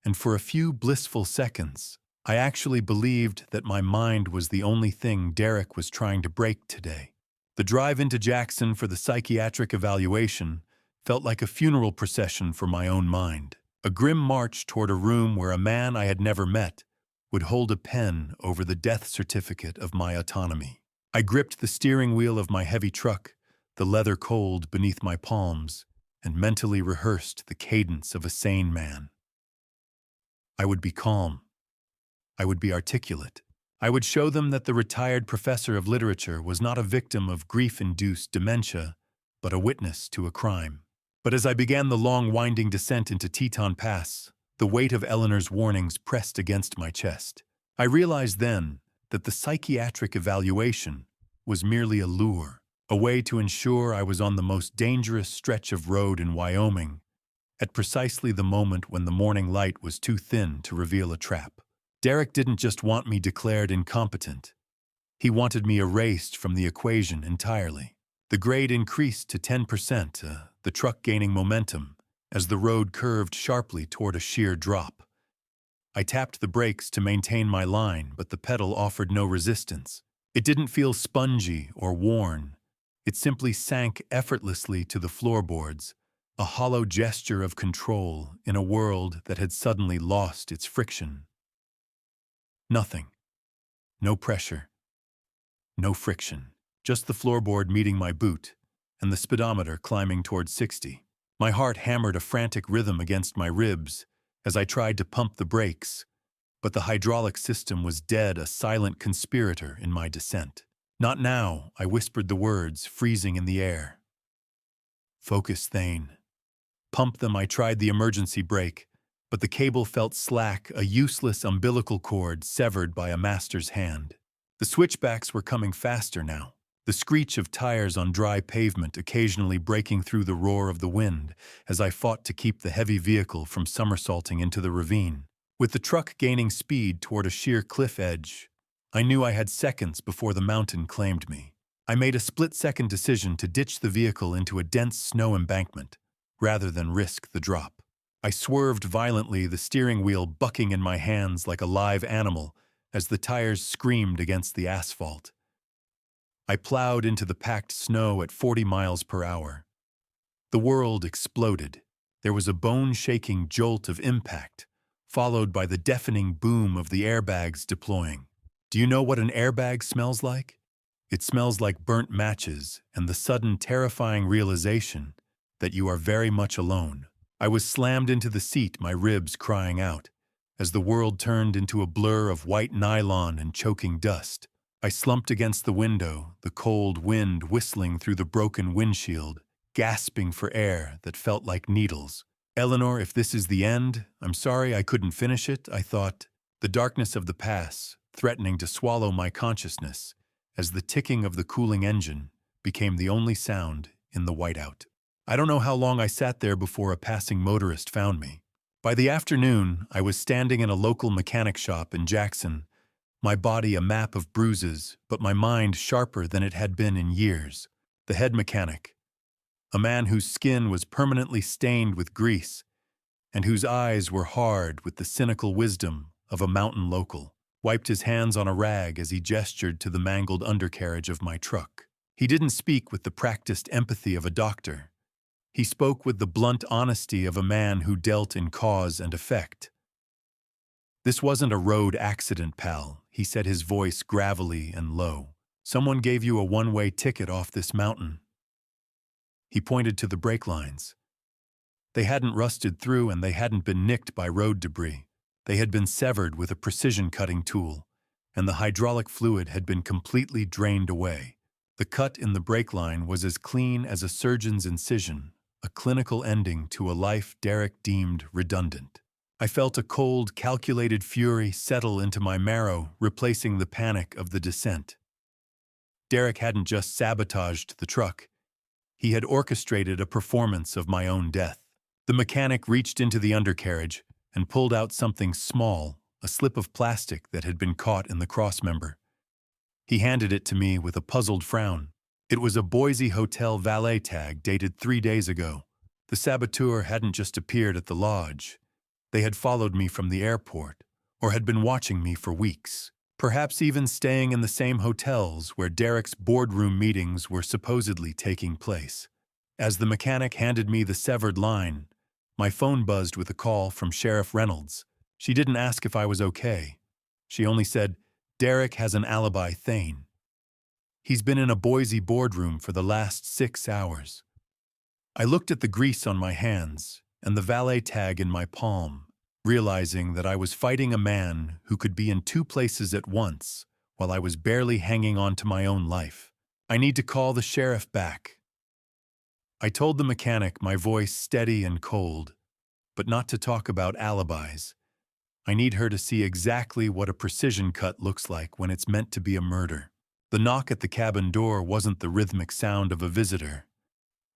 and for a few blissful seconds, I actually believed that my mind was the only thing Derek was trying to break today. The drive into Jackson for the psychiatric evaluation felt like a funeral procession for my own mind, a grim march toward a room where a man I had never met would hold a pen over the death certificate of my autonomy. I gripped the steering wheel of my heavy truck, the leather cold beneath my palms, and mentally rehearsed the cadence of a sane man. I would be calm. I would be articulate. I would show them that the retired professor of literature was not a victim of grief-induced dementia, but a witness to a crime. But as I began the long, winding descent into Teton Pass, the weight of Eleanor's warnings pressed against my chest. I realized then that the psychiatric evaluation was merely a lure, a way to ensure I was on the most dangerous stretch of road in Wyoming, at precisely the moment when the morning light was too thin to reveal a trap. Derek didn't just want me declared incompetent. He wanted me erased from the equation entirely. The grade increased to 10%, the truck gaining momentum, as the road curved sharply toward a sheer drop. I tapped the brakes to maintain my line, but the pedal offered no resistance. It didn't feel spongy or worn. It simply sank effortlessly to the floorboards, a hollow gesture of control in a world that had suddenly lost its friction. Nothing. No pressure. No friction. Just the floorboard meeting my boot, and the speedometer climbing toward 60. My heart hammered a frantic rhythm against my ribs as I tried to pump the brakes, but the hydraulic system was dead, a silent conspirator in my descent. Not now, I whispered the words, freezing in the air. Focus, Thane. Pump them. I tried the emergency brake, but the cable felt slack, a useless umbilical cord severed by a master's hand. The switchbacks were coming faster now, the screech of tires on dry pavement occasionally breaking through the roar of the wind as I fought to keep the heavy vehicle from somersaulting into the ravine. With the truck gaining speed toward a sheer cliff edge, I knew I had seconds before the mountain claimed me. I made a split-second decision to ditch the vehicle into a dense snow embankment, rather than risk the drop. I swerved violently, the steering wheel bucking in my hands like a live animal as the tires screamed against the asphalt. I plowed into the packed snow at 40 miles per hour. The world exploded. There was a bone-shaking jolt of impact, followed by the deafening boom of the airbags deploying. Do you know what an airbag smells like? It smells like burnt matches and the sudden terrifying realization that you are very much alone. I was slammed into the seat, my ribs crying out, as the world turned into a blur of white nylon and choking dust. I slumped against the window, the cold wind whistling through the broken windshield, gasping for air that felt like needles. Eleanor, if this is the end, I'm sorry I couldn't finish it, I thought, the darkness of the pass threatening to swallow my consciousness as the ticking of the cooling engine became the only sound in the whiteout. I don't know how long I sat there before a passing motorist found me. By the afternoon, I was standing in a local mechanic shop in Jackson, my body a map of bruises, but my mind sharper than it had been in years. The head mechanic, a man whose skin was permanently stained with grease, and whose eyes were hard with the cynical wisdom of a mountain local, wiped his hands on a rag as he gestured to the mangled undercarriage of my truck. He didn't speak with the practiced empathy of a doctor. He spoke with the blunt honesty of a man who dealt in cause and effect. This wasn't a road accident, pal, he said, his voice gravelly and low. Someone gave you a one-way ticket off this mountain. He pointed to the brake lines. They hadn't rusted through and they hadn't been nicked by road debris. They had been severed with a precision-cutting tool, and the hydraulic fluid had been completely drained away. The cut in the brake line was as clean as a surgeon's incision, a clinical ending to a life Derek deemed redundant. I felt a cold, calculated fury settle into my marrow, replacing the panic of the descent. Derek hadn't just sabotaged the truck. He had orchestrated a performance of my own death. The mechanic reached into the undercarriage and pulled out something small, a slip of plastic that had been caught in the crossmember. He handed it to me with a puzzled frown. It was a Boise hotel valet tag dated 3 days ago. The saboteur hadn't just appeared at the lodge. They had followed me from the airport, or had been watching me for weeks, perhaps even staying in the same hotels where Derek's boardroom meetings were supposedly taking place. As the mechanic handed me the severed line, my phone buzzed with a call from Sheriff Reynolds. She didn't ask if I was okay. She only said, "Derek has an alibi, Thane. He's been in a Boise boardroom for the last 6 hours." I looked at the grease on my hands and the valet tag in my palm, realizing that I was fighting a man who could be in 2 places at once while I was barely hanging on to my own life. "I need to call the sheriff back." I told the mechanic, my voice steady and cold, but not to talk about alibis. I need her to see exactly what a precision cut looks like when it's meant to be a murder. The knock at the cabin door wasn't the rhythmic sound of a visitor.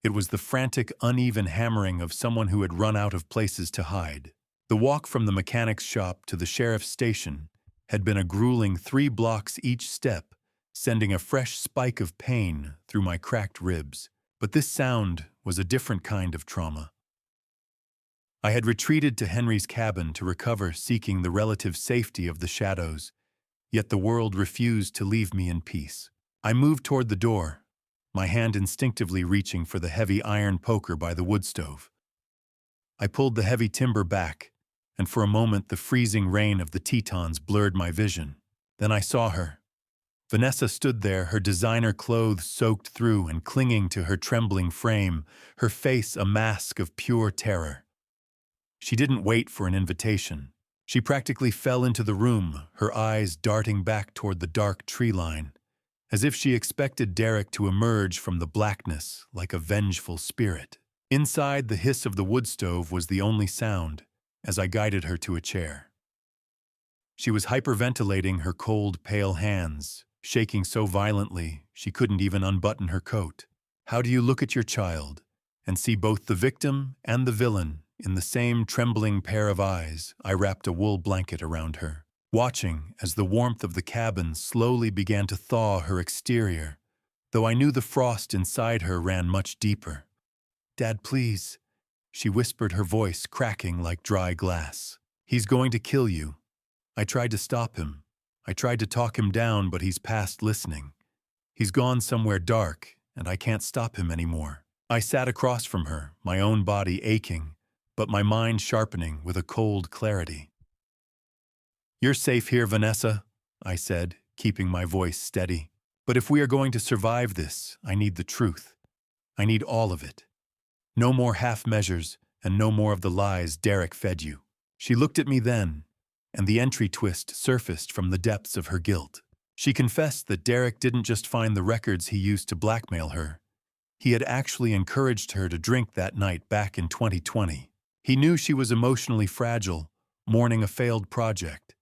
It was the frantic, uneven hammering of someone who had run out of places to hide. The walk from the mechanic's shop to the sheriff's station had been a grueling 3 blocks each step, sending a fresh spike of pain through my cracked ribs. But this sound was a different kind of trauma. I had retreated to Henry's cabin to recover, seeking the relative safety of the shadows, yet the world refused to leave me in peace. I moved toward the door, my hand instinctively reaching for the heavy iron poker by the wood stove. I pulled the heavy timber back, and for a moment the freezing rain of the Tetons blurred my vision. Then I saw her. Vanessa stood there, her designer clothes soaked through and clinging to her trembling frame, her face a mask of pure terror. She didn't wait for an invitation. She practically fell into the room, her eyes darting back toward the dark tree line, as if she expected Derek to emerge from the blackness like a vengeful spirit. Inside, the hiss of the wood stove was the only sound as I guided her to a chair. She was hyperventilating her cold, pale hands, shaking so violently she couldn't even unbutton her coat. How do you look at your child and see both the victim and the villain in the same trembling pair of eyes? I wrapped a wool blanket around her, watching as the warmth of the cabin slowly began to thaw her exterior, though I knew the frost inside her ran much deeper. "Dad, please," she whispered, her voice cracking like dry glass. "He's going to kill you." I tried to stop him. I tried to talk him down, but he's past listening. He's gone somewhere dark, and I can't stop him anymore. I sat across from her, my own body aching, but my mind sharpening with a cold clarity. "You're safe here, Vanessa," I said, keeping my voice steady. "But if we are going to survive this, I need the truth. I need all of it. No more half measures, and no more of the lies Derek fed you." She looked at me then, and the entry twist surfaced from the depths of her guilt. She confessed that Derek didn't just find the records he used to blackmail her. He had actually encouraged her to drink that night back in 2020. He knew she was emotionally fragile, mourning a failed project,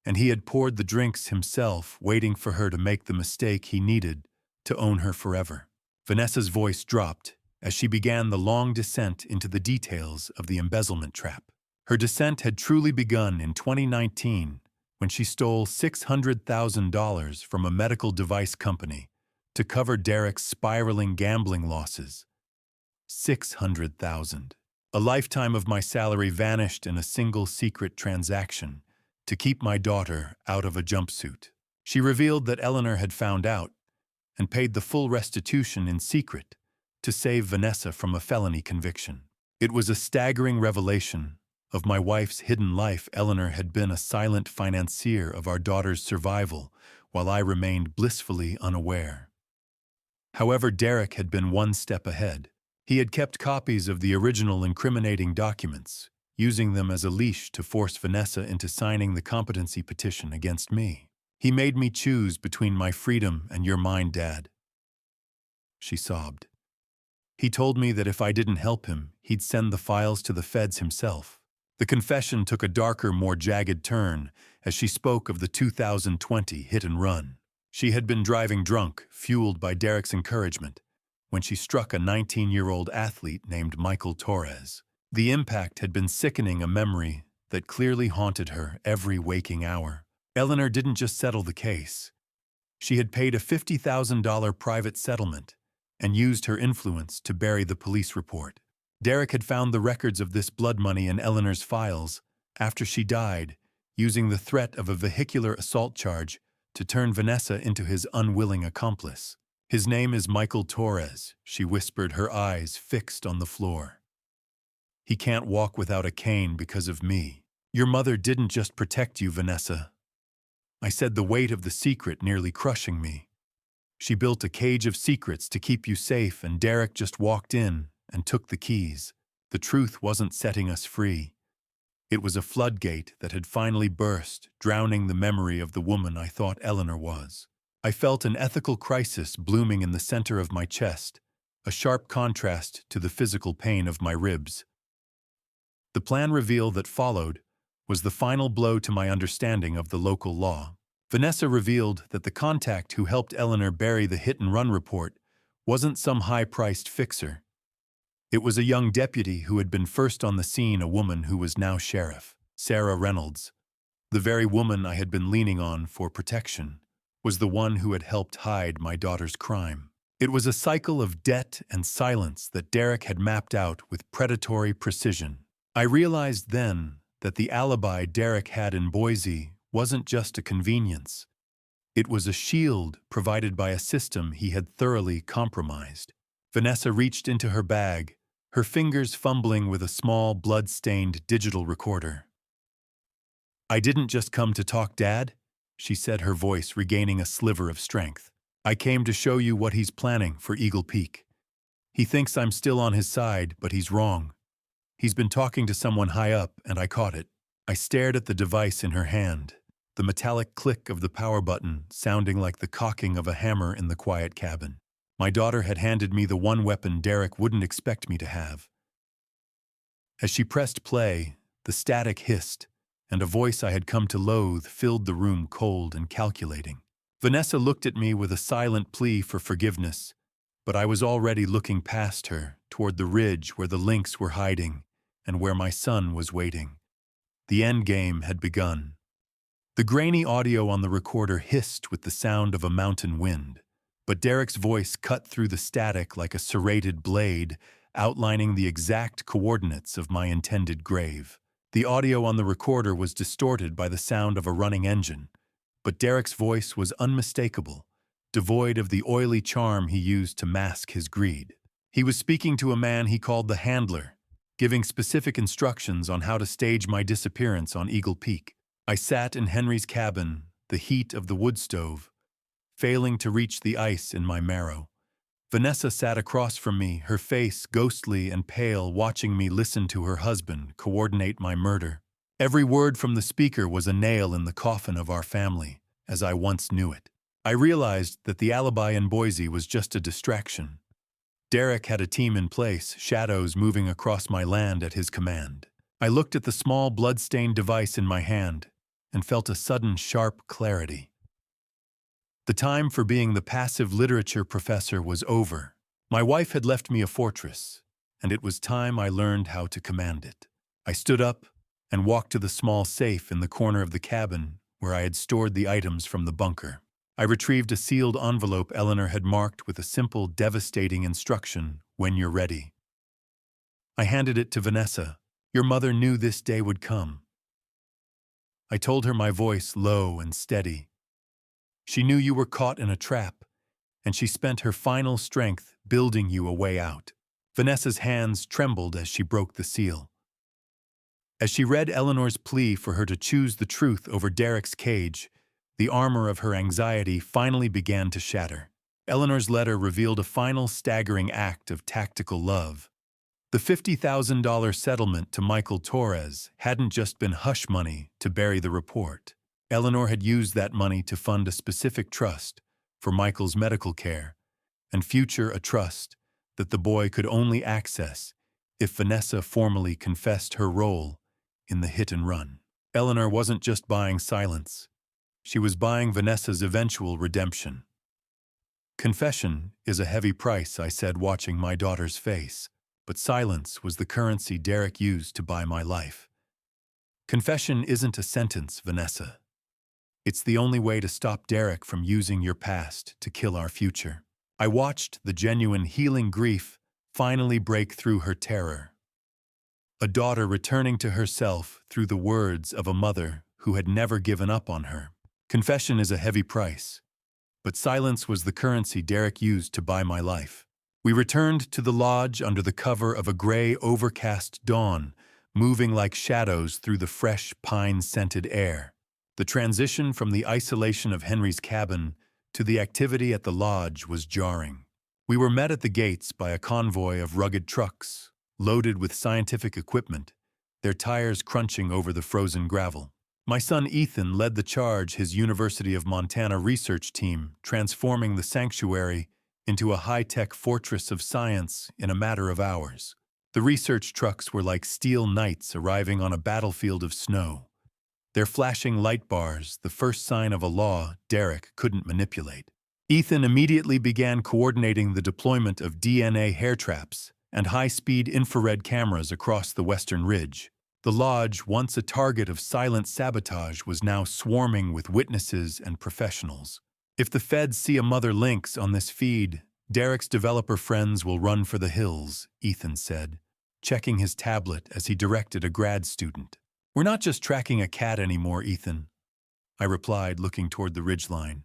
and he had poured the drinks himself, waiting for her to make the mistake he needed to own her forever. Vanessa's voice dropped as she began the long descent into the details of the embezzlement trap. Her descent had truly begun in 2019 when she stole $600,000 from a medical device company to cover Derek's spiraling gambling losses. $600,000. A lifetime of my salary vanished in a single secret transaction to keep my daughter out of a jumpsuit. She revealed that Eleanor had found out and paid the full restitution in secret to save Vanessa from a felony conviction. It was a staggering revelation of my wife's hidden life. Eleanor had been a silent financier of our daughter's survival, while I remained blissfully unaware. However, Derek had been one step ahead. He had kept copies of the original incriminating documents, using them as a leash to force Vanessa into signing the competency petition against me. "He made me choose between my freedom and your mind, Dad," she sobbed. "He told me that if I didn't help him, he'd send the files to the feds himself." The confession took a darker, more jagged turn as she spoke of the 2020 hit and run. She had been driving drunk, fueled by Derek's encouragement, when she struck a 19-year-old athlete named Michael Torres. The impact had been sickening, a memory that clearly haunted her every waking hour. Eleanor didn't just settle the case. She had paid a $50,000 private settlement and used her influence to bury the police report. Derek had found the records of this blood money in Eleanor's files after she died, using the threat of a vehicular assault charge to turn Vanessa into his unwilling accomplice. "His name is Michael Torres," she whispered, her eyes fixed on the floor. "He can't walk without a cane because of me. Your mother didn't just protect you, Vanessa," I said, the weight of the secret nearly crushing me. "She built a cage of secrets to keep you safe, and Derek just walked in and took the keys. The truth wasn't setting us free. It was a floodgate that had finally burst, drowning the memory of the woman I thought Eleanor was." I felt an ethical crisis blooming in the center of my chest, a sharp contrast to the physical pain of my ribs. The plan reveal that followed was the final blow to my understanding of the local law. Vanessa revealed that the contact who helped Eleanor bury the hit-and-run report wasn't some high-priced fixer. It was a young deputy who had been first on the scene, a woman who was now sheriff, Sarah Reynolds. The very woman I had been leaning on for protection was the one who had helped hide my daughter's crime. It was a cycle of debt and silence that Derek had mapped out with predatory precision. I realized then that the alibi Derek had in Boise wasn't just a convenience. It was a shield provided by a system he had thoroughly compromised. Vanessa reached into her bag, her fingers fumbling with a small, blood-stained digital recorder. "I didn't just come to talk, Dad," she said, her voice regaining a sliver of strength. "I came to show you what he's planning for Eagle Peak. He thinks I'm still on his side, but he's wrong. He's been talking to someone high up, and I caught it." I stared at the device in her hand, the metallic click of the power button sounding like the cocking of a hammer in the quiet cabin. My daughter had handed me the one weapon Derek wouldn't expect me to have. As she pressed play, the static hissed, and a voice I had come to loathe filled the room, cold and calculating. Vanessa looked at me with a silent plea for forgiveness, but I was already looking past her, toward the ridge where the lynx were hiding and where my son was waiting. The end game had begun. The grainy audio on the recorder hissed with the sound of a mountain wind, but Derek's voice cut through the static like a serrated blade, outlining the exact coordinates of my intended grave. The audio on the recorder was distorted by the sound of a running engine, but Derek's voice was unmistakable, devoid of the oily charm he used to mask his greed. He was speaking to a man he called the Handler, giving specific instructions on how to stage my disappearance on Eagle Peak. I sat in Henry's cabin, the heat of the wood stove, failing to reach the ice in my marrow. Vanessa sat across from me, her face ghostly and pale, watching me listen to her husband coordinate my murder. Every word from the speaker was a nail in the coffin of our family, as I once knew it. I realized that the alibi in Boise was just a distraction. Derek had a team in place, shadows moving across my land at his command. I looked at the small blood-stained device in my hand and felt a sudden sharp clarity. The time for being the passive literature professor was over. My wife had left me a fortress, and it was time I learned how to command it. I stood up and walked to the small safe in the corner of the cabin where I had stored the items from the bunker. I retrieved a sealed envelope Eleanor had marked with a simple, devastating instruction, "When you're ready." I handed it to Vanessa. "Your mother knew this day would come." I told her, my voice low and steady. "She knew you were caught in a trap, and she spent her final strength building you a way out." Vanessa's hands trembled as she broke the seal. As she read Eleanor's plea for her to choose the truth over Derek's cage, the armor of her anxiety finally began to shatter. Eleanor's letter revealed a final staggering act of tactical love. The $50,000 settlement to Michael Torres hadn't just been hush money to bury the report. Eleanor had used that money to fund a specific trust for Michael's medical care, and future a trust that the boy could only access if Vanessa formally confessed her role in the hit and run. Eleanor wasn't just buying silence. She was buying Vanessa's eventual redemption. "Confession is a heavy price," I said, watching my daughter's face, but silence was the currency Derek used to buy my life. "Confession isn't a sentence, Vanessa. It's the only way to stop Derek from using your past to kill our future." I watched the genuine healing grief finally break through her terror. a daughter returning to herself through the words of a mother who had never given up on her. Confession is a heavy price, but silence was the currency Derek used to buy my life. We returned to the lodge under the cover of a gray, overcast dawn, moving like shadows through the fresh, pine-scented air. The transition from the isolation of Henry's cabin to the activity at the lodge was jarring. We were met at the gates by a convoy of rugged trucks, loaded with scientific equipment, their tires crunching over the frozen gravel. My son Ethan led the charge, his University of Montana research team, transforming the sanctuary into a high-tech fortress of science in a matter of hours. The research trucks were like steel knights arriving on a battlefield of snow, their flashing light bars the first sign of a law Derek couldn't manipulate. Ethan immediately began coordinating the deployment of DNA hair traps and high-speed infrared cameras across the western ridge. The lodge, once a target of silent sabotage, was now swarming with witnesses and professionals. If the feds see a mother lynx on this feed, Derek's developer friends will run for the hills, Ethan said, checking his tablet as he directed a grad student. We're not just tracking a cat anymore, Ethan, I replied, looking toward the ridgeline.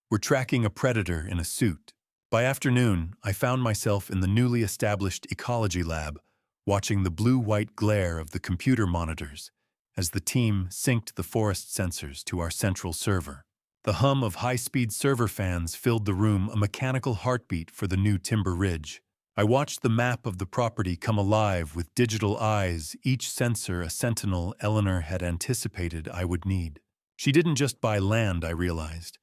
We're tracking a predator in a suit. By afternoon, I found myself in the newly established ecology lab, watching the blue-white glare of the computer monitors as the team synced the forest sensors to our central server. The hum of high-speed server fans filled the room, a mechanical heartbeat for the new timber ridge. I watched the map of the property come alive with digital eyes, each sensor a sentinel Eleanor had anticipated I would need. She didn't just buy land, I realized.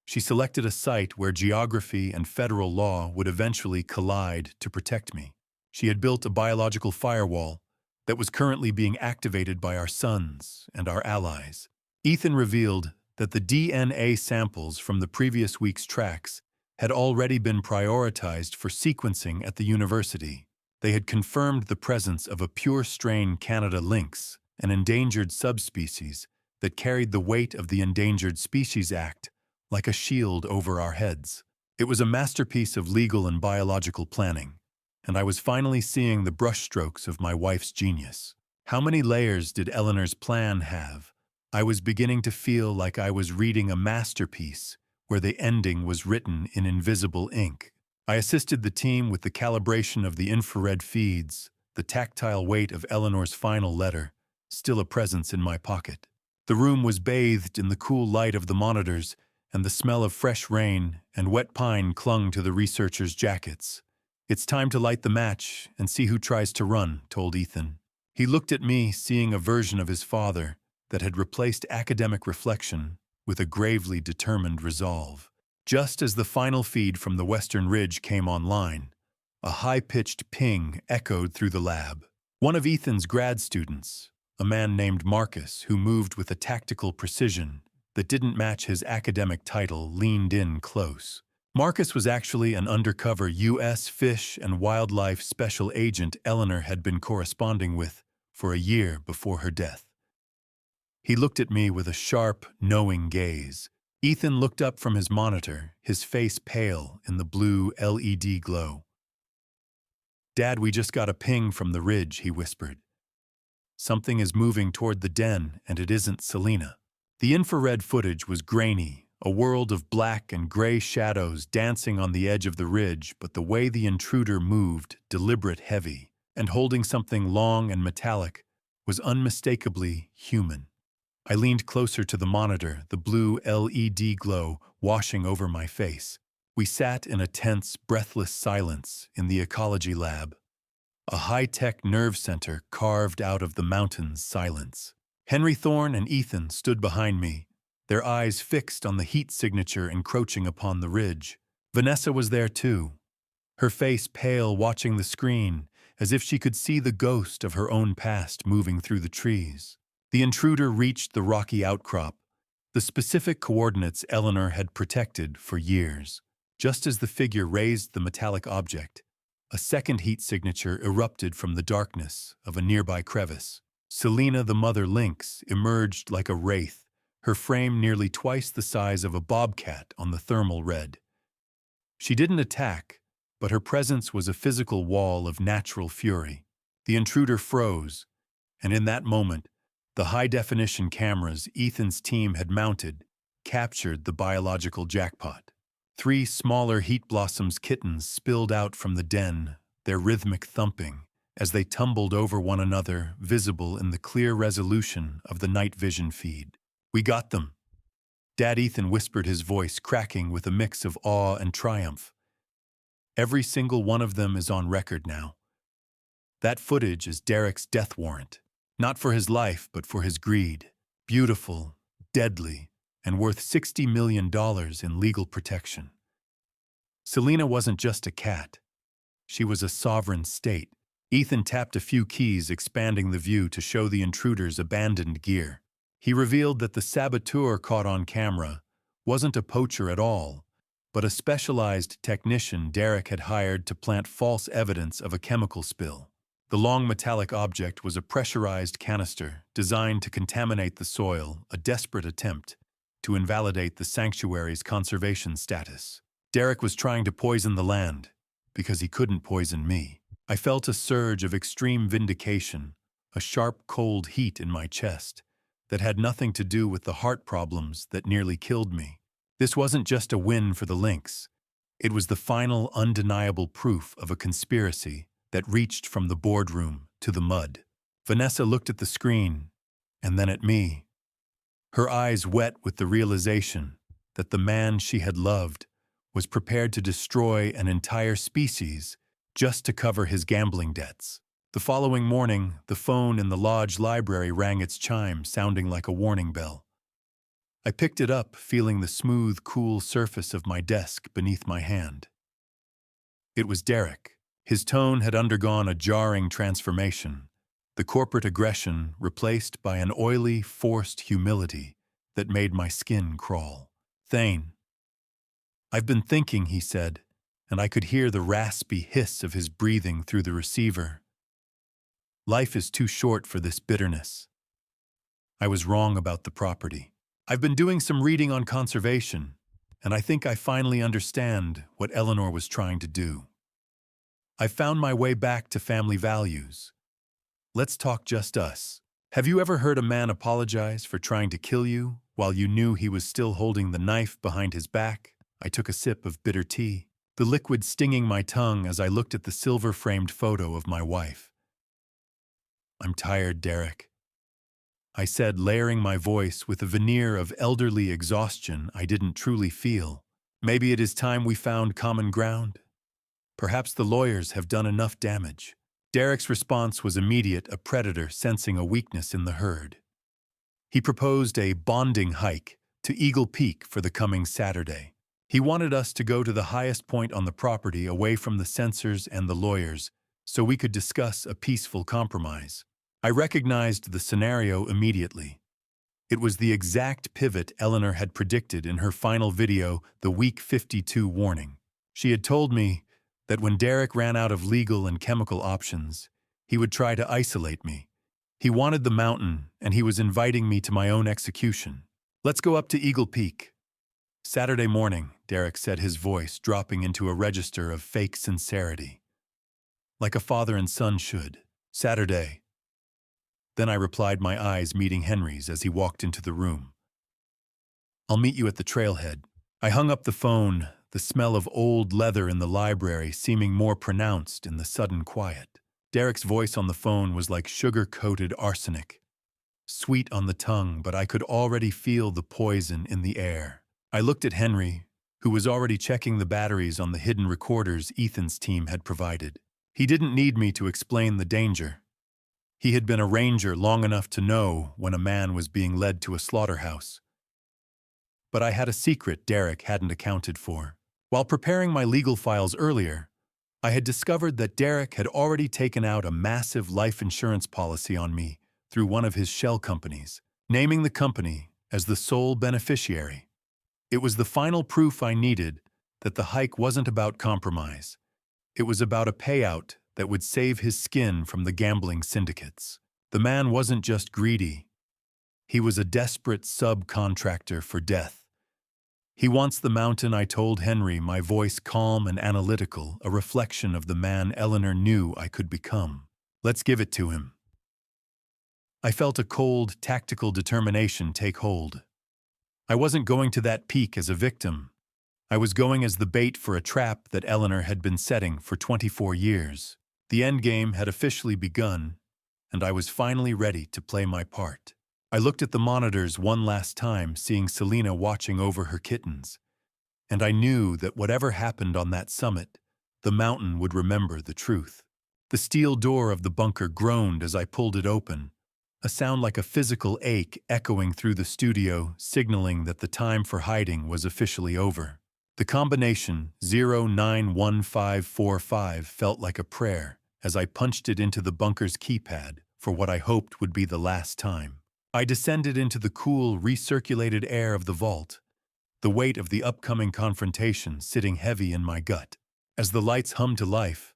She selected a site where geography and federal law would eventually collide to protect me. She had built a biological firewall that was currently being activated by our sons and our allies. Ethan revealed that the DNA samples from the previous week's tracks had already been prioritized for sequencing at the university. They had confirmed the presence of a pure strain Canada lynx, an endangered subspecies that carried the weight of the Endangered Species Act like a shield over our heads. It was a masterpiece of legal and biological planning, and I was finally seeing the brushstrokes of my wife's genius. How many layers did Eleanor's plan have? I was beginning to feel like I was reading a masterpiece where the ending was written in invisible ink. I assisted the team with the calibration of the infrared feeds, the tactile weight of Eleanor's final letter, still a presence in my pocket. The room was bathed in the cool light of the monitors, and the smell of fresh rain and wet pine clung to the researchers' jackets. It's time to light the match and see who tries to run, told Ethan. He looked at me, seeing a version of his father that had replaced academic reflection with a gravely determined resolve. Just as the final feed from the western ridge came online, a high-pitched ping echoed through the lab. One of Ethan's grad students, a man named Marcus, who moved with a tactical precision that didn't match his academic title, leaned in close. Marcus was actually an undercover U.S. Fish and Wildlife Special Agent Eleanor had been corresponding with for a year before her death. He looked at me with a sharp, knowing gaze. Ethan looked up from his monitor, his face pale in the blue LED glow. "Dad, we just got a ping from the ridge," he whispered. "Something is moving toward the den, and it isn't Selena." The infrared footage was grainy, a world of black and gray shadows dancing on the edge of the ridge, but the way the intruder moved, deliberate, heavy, and holding something long and metallic, was unmistakably human. I leaned closer to the monitor, the blue LED glow washing over my face. We sat in a tense, breathless silence in the ecology lab, a high-tech nerve center carved out of the mountain's silence. Henry Thorne and Ethan stood behind me, their eyes fixed on the heat signature encroaching upon the ridge. Vanessa was there too, her face pale, watching the screen, as if she could see the ghost of her own past moving through the trees. The intruder reached the rocky outcrop, the specific coordinates Eleanor had protected for years. Just as the figure raised the metallic object, a second heat signature erupted from the darkness of a nearby crevice. Selena, the mother lynx, emerged like a wraith, her frame nearly twice the size of a bobcat on the thermal red. She didn't attack, but her presence was a physical wall of natural fury. The intruder froze, and in that moment, the high-definition cameras Ethan's team had mounted captured the biological jackpot. 3 smaller Heat Blossoms kittens spilled out from the den, their rhythmic thumping, as they tumbled over one another, visible in the clear resolution of the night vision feed. "We got them!" Dad Ethan whispered, his voice cracking with a mix of awe and triumph. "Every single one of them is on record now. That footage is Derek's death warrant, not for his life but for his greed. Beautiful, deadly, and worth $60 million in legal protection." Selena wasn't just a cat. She was a sovereign state. Ethan tapped a few keys, expanding the view to show the intruder's abandoned gear. He revealed that the saboteur caught on camera wasn't a poacher at all, but a specialized technician Derek had hired to plant false evidence of a chemical spill. The long metallic object was a pressurized canister designed to contaminate the soil, a desperate attempt to invalidate the sanctuary's conservation status. Derek was trying to poison the land because he couldn't poison me. I felt a surge of extreme vindication, a sharp, cold heat in my chest that had nothing to do with the heart problems that nearly killed me. This wasn't just a win for the lynx. It was the final, undeniable proof of a conspiracy that reached from the boardroom to the mud. Vanessa looked at the screen, and then at me, her eyes wet with the realization that the man she had loved was prepared to destroy an entire species just to cover his gambling debts. The following morning, the phone in the lodge library rang its chime, sounding like a warning bell. I picked it up, feeling the smooth, cool surface of my desk beneath my hand. It was Derek. His tone had undergone a jarring transformation, the corporate aggression replaced by an oily, forced humility that made my skin crawl. "Thane, I've been thinking," he said, and I could hear the raspy hiss of his breathing through the receiver. "Life is too short for this bitterness. I was wrong about the property. I've been doing some reading on conservation, and I think I finally understand what Eleanor was trying to do. I've found my way back to family values. Let's talk just us. Have you ever heard a man apologize for trying to kill you while you knew he was still holding the knife behind his back?" I took a sip of bitter tea, the liquid stinging my tongue as I looked at the silver-framed photo of my wife. "I'm tired, Derek," I said, layering my voice with a veneer of elderly exhaustion I didn't truly feel. "Maybe it is time we found common ground. Perhaps the lawyers have done enough damage." Derek's response was immediate, a predator sensing a weakness in the herd. He proposed a bonding hike to Eagle Peak for the coming Saturday. He wanted us to go to the highest point on the property, away from the censors and the lawyers, so we could discuss a peaceful compromise. I recognized the scenario immediately. It was the exact pivot Eleanor had predicted in her final video, the Week 52 warning. She had told me that when Derek ran out of legal and chemical options, he would try to isolate me. He wanted the mountain, and he was inviting me to my own execution. "Let's go up to Eagle Peak." "Saturday morning," Derek said, his voice dropping into a register of fake sincerity. Like a father and son should. "Saturday." Then I replied, my eyes meeting Henry's as he walked into the room. "I'll meet you at the trailhead." I hung up the phone, the smell of old leather in the library seeming more pronounced in the sudden quiet. Derek's voice on the phone was like sugar-coated arsenic. Sweet on the tongue, but I could already feel the poison in the air. I looked at Henry, who was already checking the batteries on the hidden recorders Ethan's team had provided. He didn't need me to explain the danger. He had been a ranger long enough to know when a man was being led to a slaughterhouse. But I had a secret Derek hadn't accounted for. While preparing my legal files earlier, I had discovered that Derek had already taken out a massive life insurance policy on me through one of his shell companies, naming the company as the sole beneficiary. It was the final proof I needed that the hike wasn't about compromise. It was about a payout that would save his skin from the gambling syndicates. The man wasn't just greedy. He was a desperate subcontractor for death. "He wants the mountain," I told Henry, my voice calm and analytical, a reflection of the man Eleanor knew I could become. Let's give it to him. I felt a cold, tactical determination take hold. I wasn't going to that peak as a victim. I was going as the bait for a trap that Eleanor had been setting for 24 years. The endgame had officially begun, and I was finally ready to play my part. I looked at the monitors one last time, seeing Selena watching over her kittens, and I knew that whatever happened on that summit, the mountain would remember the truth. The steel door of the bunker groaned as I pulled it open, a sound like a physical ache echoing through the studio, signaling that the time for hiding was officially over. The combination 091545 felt like a prayer as I punched it into the bunker's keypad for what I hoped would be the last time. I descended into the cool, recirculated air of the vault, the weight of the upcoming confrontation sitting heavy in my gut. As the lights hummed to life,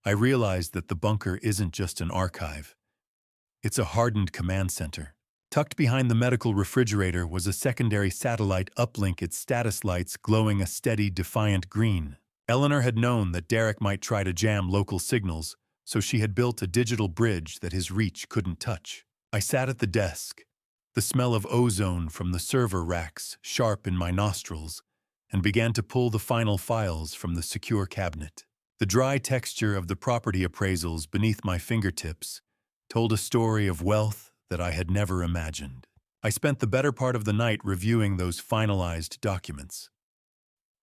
I realized that the bunker isn't just an archive. It's a hardened command center. Tucked behind the medical refrigerator was a secondary satellite uplink, its status lights glowing a steady, defiant green. Eleanor had known that Derek might try to jam local signals, so she had built a digital bridge that his reach couldn't touch. I sat at the desk, the smell of ozone from the server racks sharp in my nostrils, and began to pull the final files from the secure cabinet. The dry texture of the property appraisals beneath my fingertips told a story of wealth that I had never imagined. I spent the better part of the night reviewing those finalized documents.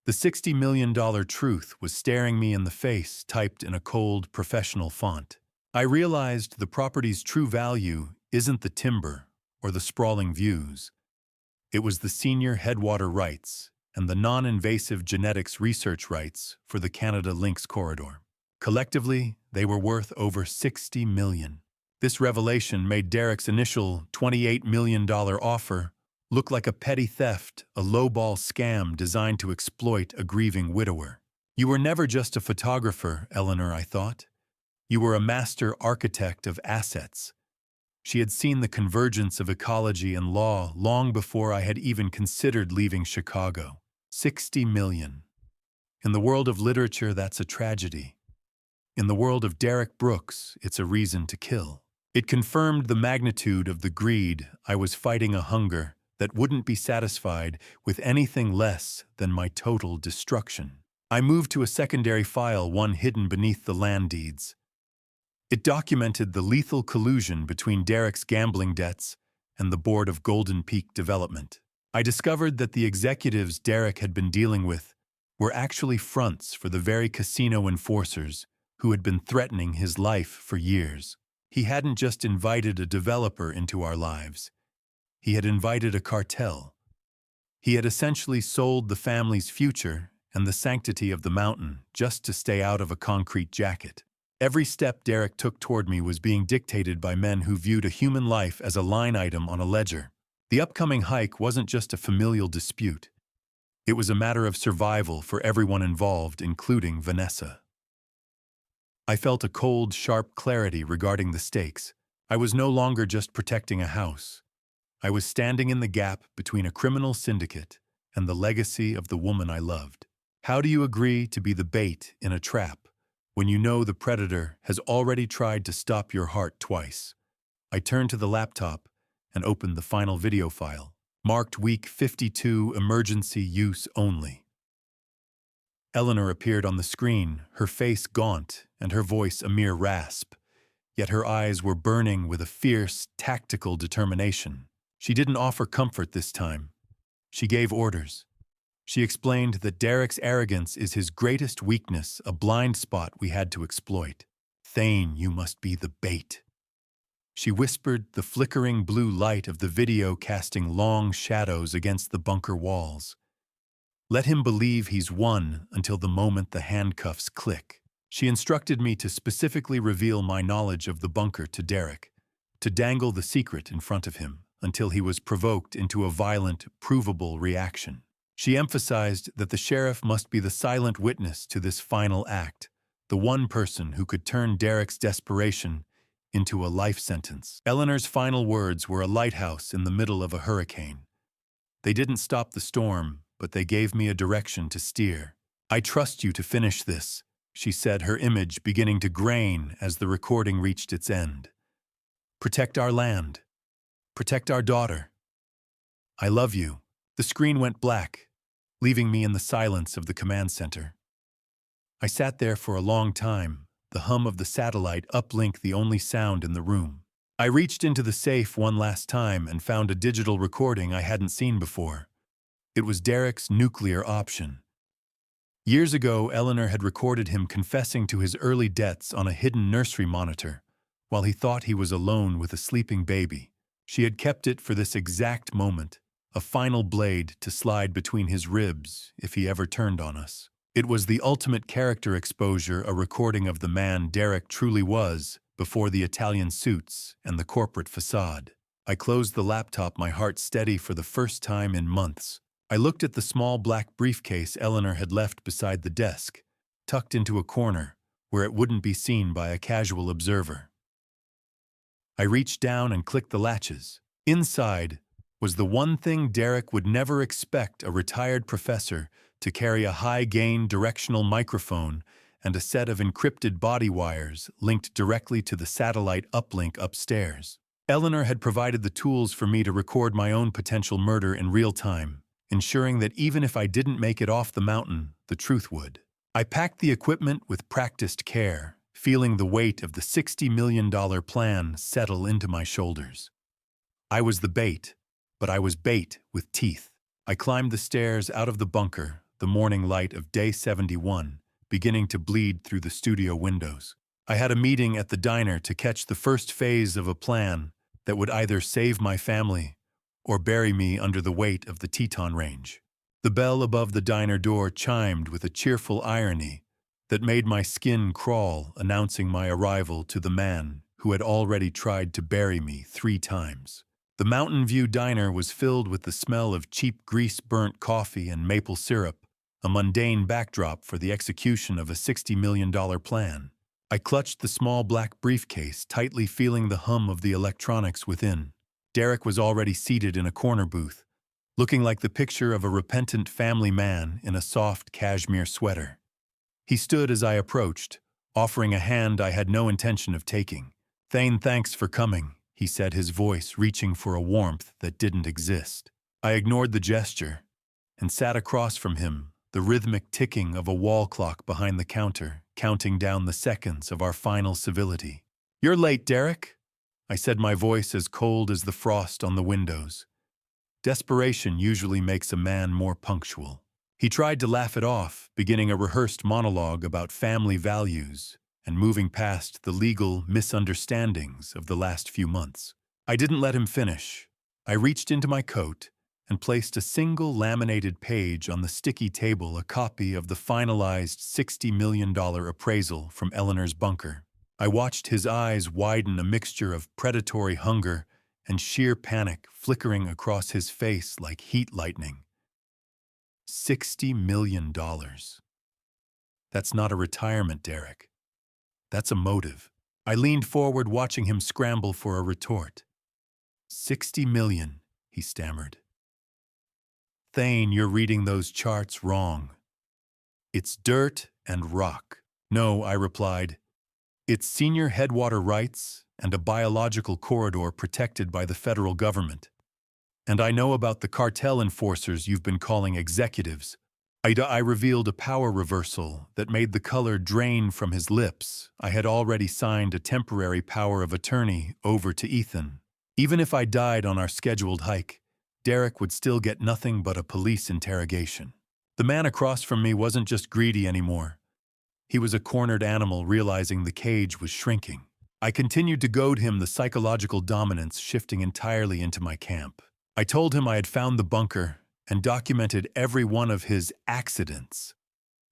The $60 million truth was staring me in the face, typed in a cold, professional font. I realized the property's true value isn't the timber or the sprawling views. It was the senior headwater rights and the non-invasive genetics research rights for the Canada Lynx corridor. Collectively, they were worth over $60 million. This revelation made Derek's initial $28 million offer look like a petty theft, a lowball scam designed to exploit a grieving widower. You were never just a photographer, Eleanor, I thought. You were a master architect of assets. She had seen the convergence of ecology and law long before I had even considered leaving Chicago. $60 million. In the world of literature, that's a tragedy. In the world of Derek Brooks, it's a reason to kill. It confirmed the magnitude of the greed. I was fighting a hunger that wouldn't be satisfied with anything less than my total destruction. I moved to a secondary file, one hidden beneath the land deeds. It documented the lethal collusion between Derek's gambling debts and the board of Golden Peak Development. I discovered that the executives Derek had been dealing with were actually fronts for the very casino enforcers who had been threatening his life for years. He hadn't just invited a developer into our lives. He had invited a cartel. He had essentially sold the family's future and the sanctity of the mountain just to stay out of a concrete jacket. Every step Derek took toward me was being dictated by men who viewed a human life as a line item on a ledger. The upcoming hike wasn't just a familial dispute. It was a matter of survival for everyone involved, including Vanessa. I felt a cold, sharp clarity regarding the stakes. I was no longer just protecting a house. I was standing in the gap between a criminal syndicate and the legacy of the woman I loved. How do you agree to be the bait in a trap when you know the predator has already tried to stop your heart twice? I turned to the laptop and opened the final video file, marked Week 52, Emergency Use Only. Eleanor appeared on the screen, her face gaunt and her voice a mere rasp, yet her eyes were burning with a fierce, tactical determination. She didn't offer comfort this time. She gave orders. She explained that Derek's arrogance is his greatest weakness, a blind spot we had to exploit. Thane, you must be the bait. She whispered, the flickering blue light of the video casting long shadows against the bunker walls. Let him believe he's won until the moment the handcuffs click. She instructed me to specifically reveal my knowledge of the bunker to Derek, to dangle the secret in front of him until he was provoked into a violent, provable reaction. She emphasized that the sheriff must be the silent witness to this final act, the one person who could turn Derek's desperation into a life sentence. Eleanor's final words were a lighthouse in the middle of a hurricane. They didn't stop the storm, but they gave me a direction to steer. I trust you to finish this, she said, her image beginning to grain as the recording reached its end. Protect our land. Protect our daughter. I love you. The screen went black, leaving me in the silence of the command center. I sat there for a long time, the hum of the satellite uplink the only sound in the room. I reached into the safe one last time and found a digital recording I hadn't seen before. It was Derek's nuclear option. Years ago, Eleanor had recorded him confessing to his early deaths on a hidden nursery monitor, while he thought he was alone with a sleeping baby. She had kept it for this exact moment, a final blade to slide between his ribs if he ever turned on us. It was the ultimate character exposure, a recording of the man Derek truly was before the Italian suits and the corporate facade. I closed the laptop, my heart steady for the first time in months. I looked at the small black briefcase Eleanor had left beside the desk, tucked into a corner where it wouldn't be seen by a casual observer. I reached down and clicked the latches. Inside was the one thing Derek would never expect a retired professor to carry: a high-gain directional microphone and a set of encrypted body wires linked directly to the satellite uplink upstairs. Eleanor had provided the tools for me to record my own potential murder in real time, ensuring that even if I didn't make it off the mountain, the truth would. I packed the equipment with practiced care, feeling the weight of the $60 million plan settle into my shoulders. I was the bait, but I was bait with teeth. I climbed the stairs out of the bunker, the morning light of day 71 beginning to bleed through the studio windows. I had a meeting at the diner to catch the first phase of a plan that would either save my family or bury me under the weight of the Teton Range. The bell above the diner door chimed with a cheerful irony that made my skin crawl, announcing my arrival to the man who had already tried to bury me 3 times. The Mountain View Diner was filled with the smell of cheap grease-burnt coffee and maple syrup, a mundane backdrop for the execution of a $60 million plan. I clutched the small black briefcase, tightly feeling the hum of the electronics within. Derek was already seated in a corner booth, looking like the picture of a repentant family man in a soft cashmere sweater. He stood as I approached, offering a hand I had no intention of taking. "Thane, thanks for coming," he said, his voice reaching for a warmth that didn't exist. I ignored the gesture and sat across from him, the rhythmic ticking of a wall clock behind the counter, counting down the seconds of our final civility. "You're late, Derek," I said, my voice as cold as the frost on the windows. Desperation usually makes a man more punctual. He tried to laugh it off, beginning a rehearsed monologue about family values and moving past the legal misunderstandings of the last few months. I didn't let him finish. I reached into my coat and placed a single laminated page on the sticky table, a copy of the finalized $60 million appraisal from Eleanor's bunker. I watched his eyes widen, a mixture of predatory hunger and sheer panic flickering across his face like heat lightning. $60 million. That's not a retirement, Derek. That's a motive. I leaned forward, watching him scramble for a retort. $60 million, he stammered. "Thane, you're reading those charts wrong. It's dirt and rock." "No," I replied. "It's senior headwater rights and a biological corridor protected by the federal government. And I know about the cartel enforcers you've been calling executives." I revealed a power reversal that made the color drain from his lips. I had already signed a temporary power of attorney over to Ethan. Even if I died on our scheduled hike, Derek would still get nothing but a police interrogation. The man across from me wasn't just greedy anymore. He was a cornered animal, realizing the cage was shrinking. I continued to goad him, the psychological dominance shifting entirely into my camp. I told him I had found the bunker and documented every one of his accidents,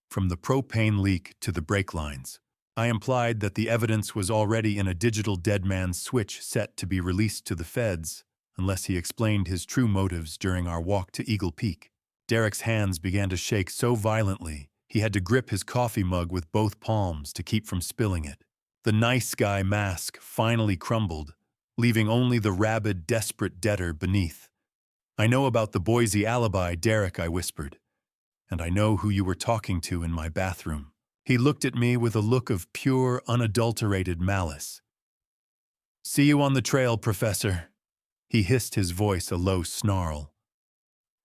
from the propane leak to the brake lines. I implied that the evidence was already in a digital dead man's switch set to be released to the feds unless he explained his true motives during our walk to Eagle Peak. Derek's hands began to shake so violently he had to grip his coffee mug with both palms to keep from spilling it. The nice guy mask finally crumbled, leaving only the rabid, desperate debtor beneath. "I know about the Boise alibi, Derek," I whispered. "And I know who you were talking to in my bathroom." He looked at me with a look of pure, unadulterated malice. "See you on the trail, Professor." He hissed, his voice a low snarl.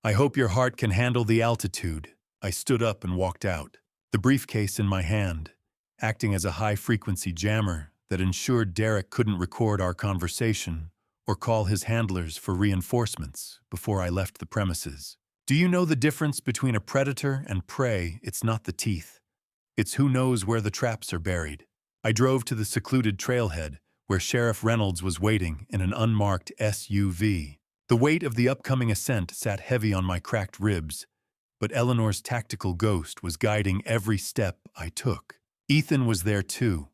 "I hope your heart can handle the altitude." I stood up and walked out, the briefcase in my hand, acting as a high-frequency jammer that ensured Derek couldn't record our conversation or call his handlers for reinforcements before I left the premises. Do you know the difference between a predator and prey? It's not the teeth. It's who knows where the traps are buried. I drove to the secluded trailhead, where Sheriff Reynolds was waiting in an unmarked SUV. The weight of the upcoming ascent sat heavy on my cracked ribs, but Eleanor's tactical ghost was guiding every step I took. Ethan was there too,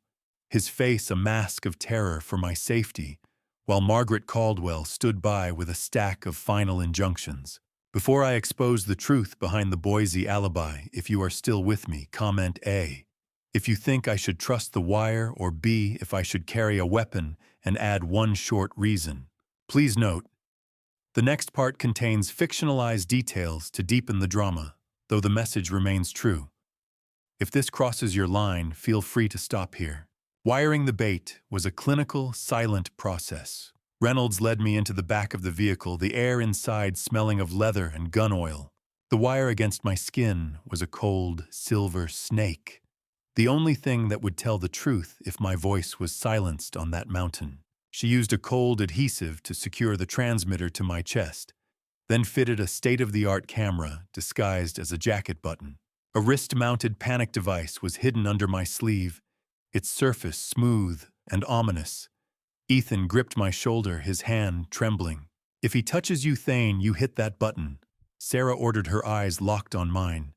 his face a mask of terror for my safety, while Margaret Caldwell stood by with a stack of final injunctions. Before I expose the truth behind the Boise alibi, if you are still with me, comment A if you think I should trust the wire, or B if I should carry a weapon, and add one short reason. Please note, the next part contains fictionalized details to deepen the drama, though the message remains true. If this crosses your line, feel free to stop here. Wiring the bait was a clinical, silent process. Reynolds led me into the back of the vehicle, the air inside smelling of leather and gun oil. The wire against my skin was a cold, silver snake, the only thing that would tell the truth if my voice was silenced on that mountain. She used a cold adhesive to secure the transmitter to my chest, then fitted a state-of-the-art camera disguised as a jacket button. A wrist-mounted panic device was hidden under my sleeve, its surface smooth and ominous. Ethan gripped my shoulder, his hand trembling. "If he touches you, Thane, you hit that button." Sarah ordered, her eyes locked on mine.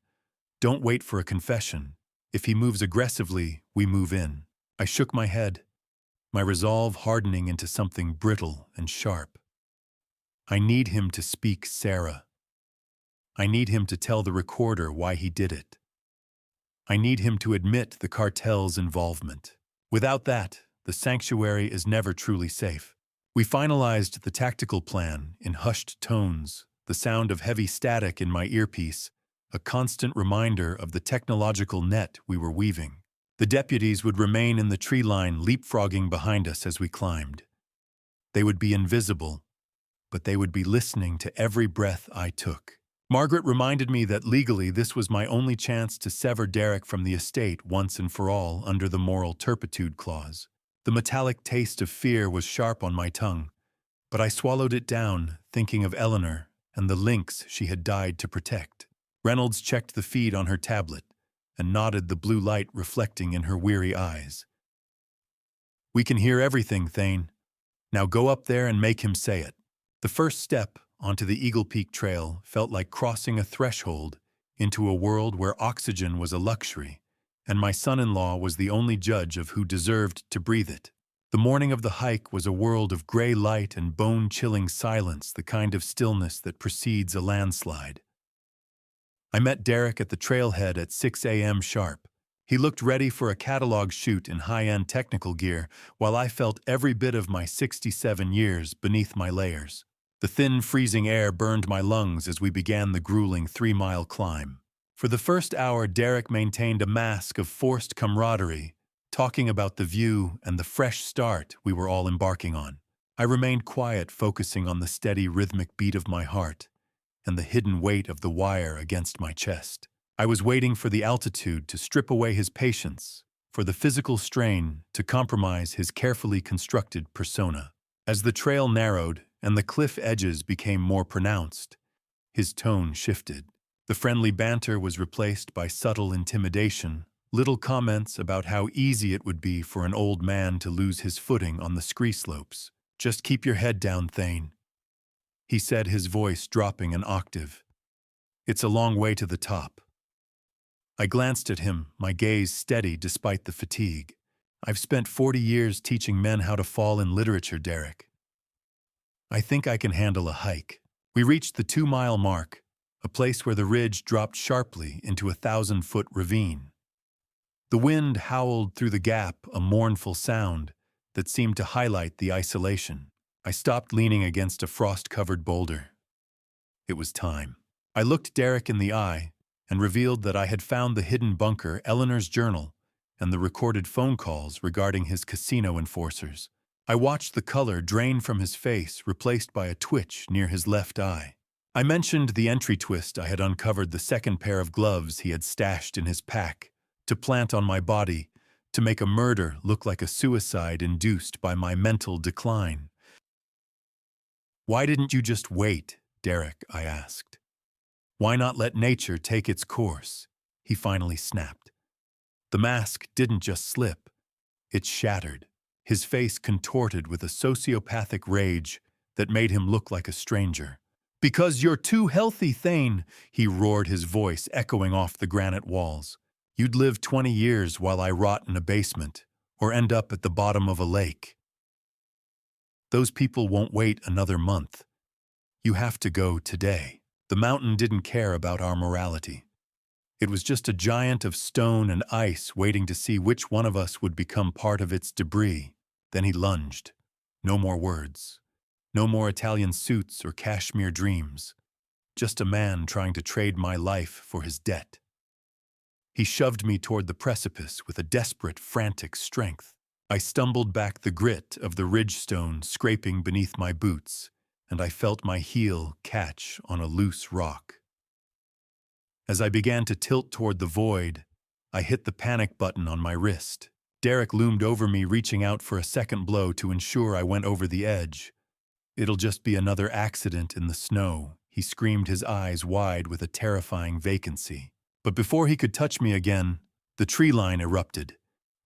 "Don't wait for a confession. If he moves aggressively, we move in." I shook my head, my resolve hardening into something brittle and sharp. "I need him to speak, Sarah. I need him to tell the recorder why he did it. I need him to admit the cartel's involvement. Without that, the sanctuary is never truly safe." We finalized the tactical plan in hushed tones, the sound of heavy static in my earpiece, a constant reminder of the technological net we were weaving. The deputies would remain in the tree line, leapfrogging behind us as we climbed. They would be invisible, but they would be listening to every breath I took. Margaret reminded me that legally this was my only chance to sever Derek from the estate once and for all under the moral turpitude clause. The metallic taste of fear was sharp on my tongue, but I swallowed it down, thinking of Eleanor and the lynx she had died to protect. Reynolds checked the feed on her tablet and nodded, the blue light reflecting in her weary eyes. "We can hear everything, Thane. Now go up there and make him say it." The first step onto the Eagle Peak Trail felt like crossing a threshold into a world where oxygen was a luxury, and my son-in-law was the only judge of who deserved to breathe it. The morning of the hike was a world of gray light and bone-chilling silence, the kind of stillness that precedes a landslide. I met Derek at the trailhead at 6 a.m. sharp. He looked ready for a catalog shoot in high-end technical gear, while I felt every bit of my 67 years beneath my layers. The thin, freezing air burned my lungs as we began the grueling 3-mile climb. For the first hour, Derek maintained a mask of forced camaraderie, talking about the view and the fresh start we were all embarking on. I remained quiet, focusing on the steady, rhythmic beat of my heart and the hidden weight of the wire against my chest. I was waiting for the altitude to strip away his patience, for the physical strain to compromise his carefully constructed persona. As the trail narrowed and the cliff edges became more pronounced, his tone shifted. The friendly banter was replaced by subtle intimidation, little comments about how easy it would be for an old man to lose his footing on the scree slopes. "Just keep your head down, Thane," he said, his voice dropping an octave. "It's a long way to the top." I glanced at him, my gaze steady despite the fatigue. "I've spent 40 years teaching men how to fall in literature, Derek. I think I can handle a hike." We reached the 2-mile mark, a place where the ridge dropped sharply into a 1,000-foot ravine. The wind howled through the gap, a mournful sound that seemed to highlight the isolation. I stopped, leaning against a frost-covered boulder. It was time. I looked Derek in the eye, and revealed that I had found the hidden bunker, Eleanor's journal, and the recorded phone calls regarding his casino enforcers. I watched the color drain from his face, replaced by a twitch near his left eye. I mentioned the entry twist I had uncovered the second pair of gloves he had stashed in his pack to plant on my body to make a murder look like a suicide induced by my mental decline. "Why didn't you just wait, Derek?" I asked. "Why not let nature take its course?" he finally snapped. The mask didn't just slip, it shattered, his face contorted with a sociopathic rage that made him look like a stranger. "Because you're too healthy, Thane," he roared, his voice echoing off the granite walls. "You'd live 20 years while I rot in a basement, or end up at the bottom of a lake. Those people won't wait another month. You have to go today." The mountain didn't care about our morality. It was just a giant of stone and ice waiting to see which one of us would become part of its debris. Then he lunged. No more words. No more Italian suits or cashmere dreams. Just a man trying to trade my life for his debt. He shoved me toward the precipice with a desperate, frantic strength. I stumbled back, the grit of the ridgestone scraping beneath my boots, and I felt my heel catch on a loose rock. As I began to tilt toward the void, I hit the panic button on my wrist. Derek loomed over me, reaching out for a second blow to ensure I went over the edge. "It'll just be another accident in the snow," he screamed, his eyes wide with a terrifying vacancy. But before he could touch me again, the tree line erupted.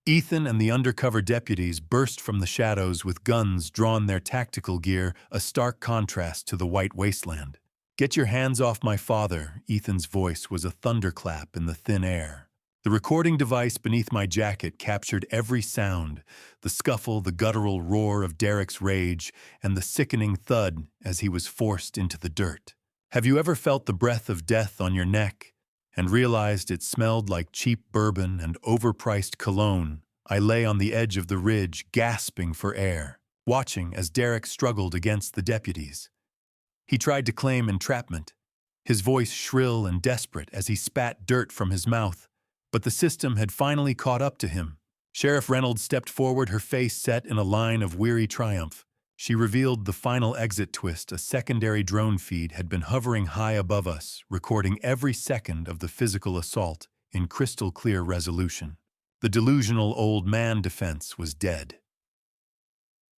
Ethan and the undercover deputies burst from the shadows with guns drawn, their tactical gear a stark contrast to the white wasteland. "Get your hands off my father," Ethan's voice was a thunderclap in the thin air. The recording device beneath my jacket captured every sound, the scuffle, the guttural roar of Derek's rage, and the sickening thud as he was forced into the dirt. Have you ever felt the breath of death on your neck and realized it smelled like cheap bourbon and overpriced cologne? I lay on the edge of the ridge, gasping for air, watching as Derek struggled against the deputies. He tried to claim entrapment, his voice shrill and desperate as he spat dirt from his mouth. But the system had finally caught up to him. Sheriff Reynolds stepped forward, her face set in a line of weary triumph. She revealed the final exit twist. A secondary drone feed had been hovering high above us, recording every second of the physical assault in crystal clear resolution. The delusional old man defense was dead.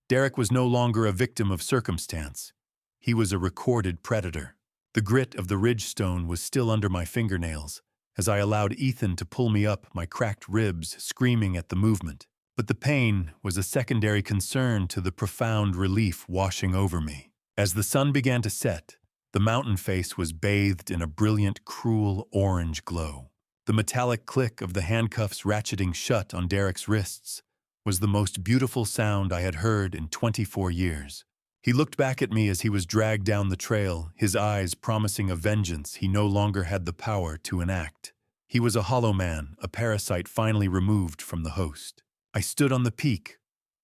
Derek was no longer a victim of circumstance. He was a recorded predator. The grit of the ridgestone was still under my fingernails, as I allowed Ethan to pull me up, my cracked ribs screaming at the movement. But the pain was a secondary concern to the profound relief washing over me. As the sun began to set, the mountain face was bathed in a brilliant, cruel orange glow. The metallic click of the handcuffs ratcheting shut on Derek's wrists was the most beautiful sound I had heard in 24 years. He looked back at me as he was dragged down the trail, his eyes promising a vengeance he no longer had the power to enact. He was a hollow man, a parasite finally removed from the host. I stood on the peak,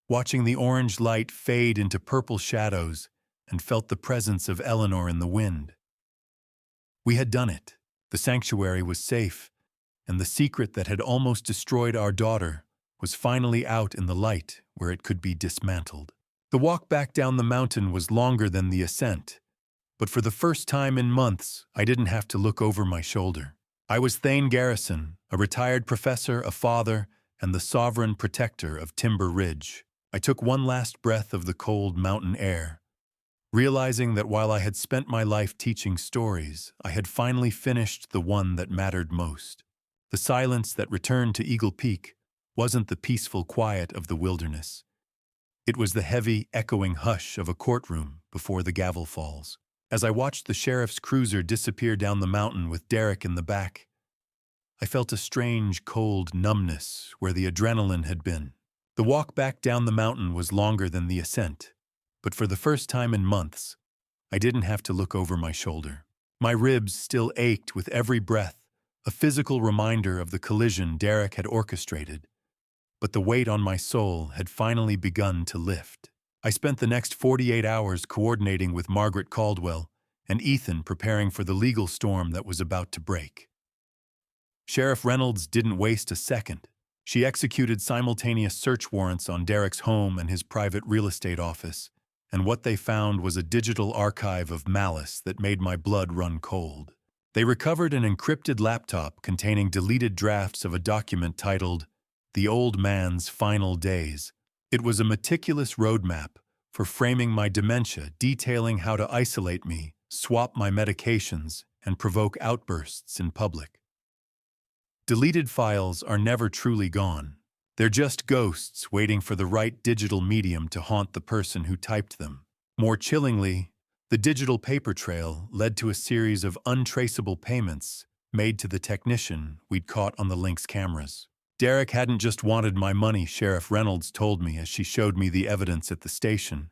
watching the orange light fade into purple shadows, and felt the presence of Eleanor in the wind. We had done it. The sanctuary was safe, and the secret that had almost destroyed our daughter was finally out in the light where it could be dismantled. The walk back down the mountain was longer than the ascent, but for the first time in months, I didn't have to look over my shoulder. I was Thane Garrison, a retired professor, a father, and the sovereign protector of Timber Ridge. I took one last breath of the cold mountain air, realizing that while I had spent my life teaching stories, I had finally finished the one that mattered most. The silence that returned to Eagle Peak wasn't the peaceful quiet of the wilderness. It was the heavy, echoing hush of a courtroom before the gavel falls. As I watched the sheriff's cruiser disappear down the mountain with Derek in the back, I felt a strange, cold numbness where the adrenaline had been. The walk back down the mountain was longer than the ascent, but for the first time in months, I didn't have to look over my shoulder. My ribs still ached with every breath, a physical reminder of the collision Derek had orchestrated. But the weight on my soul had finally begun to lift. I spent the next 48 hours coordinating with Margaret Caldwell and Ethan, preparing for the legal storm that was about to break. Sheriff Reynolds didn't waste a second. She executed simultaneous search warrants on Derek's home and his private real estate office, and what they found was a digital archive of malice that made my blood run cold. They recovered an encrypted laptop containing deleted drafts of a document titled The Old Man's Final Days. It was a meticulous roadmap for framing my dementia, detailing how to isolate me, swap my medications, and provoke outbursts in public. Deleted files are never truly gone. They're just ghosts waiting for the right digital medium to haunt the person who typed them. More chillingly, the digital paper trail led to a series of untraceable payments made to the technician we'd caught on the Lynx cameras. Derek hadn't just wanted my money, Sheriff Reynolds told me as she showed me the evidence at the station.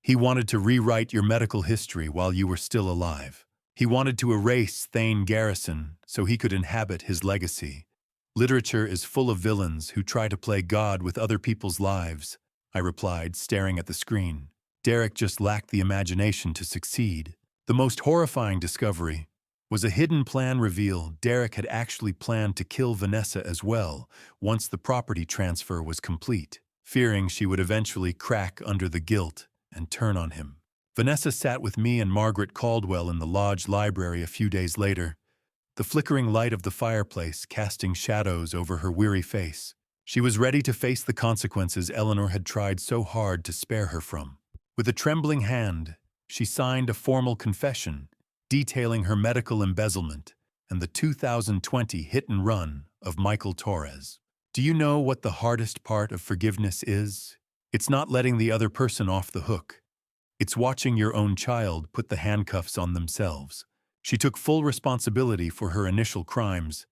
He wanted to rewrite your medical history while you were still alive. He wanted to erase Thane Garrison so he could inhabit his legacy. Literature is full of villains who try to play God with other people's lives, I replied, staring at the screen. Derek just lacked the imagination to succeed. The most horrifying discovery was a hidden plan reveal. Derek had actually planned to kill Vanessa as well once the property transfer was complete, fearing she would eventually crack under the guilt and turn on him. Vanessa sat with me and Margaret Caldwell in the lodge library a few days later, the flickering light of the fireplace casting shadows over her weary face. She was ready to face the consequences Eleanor had tried so hard to spare her from. With a trembling hand, she signed a formal confession detailing her medical embezzlement and the 2020 hit and run of Michael Torres. Do you know what the hardest part of forgiveness is? It's not letting the other person off the hook. It's watching your own child put the handcuffs on themselves. She took full responsibility for her initial crimes,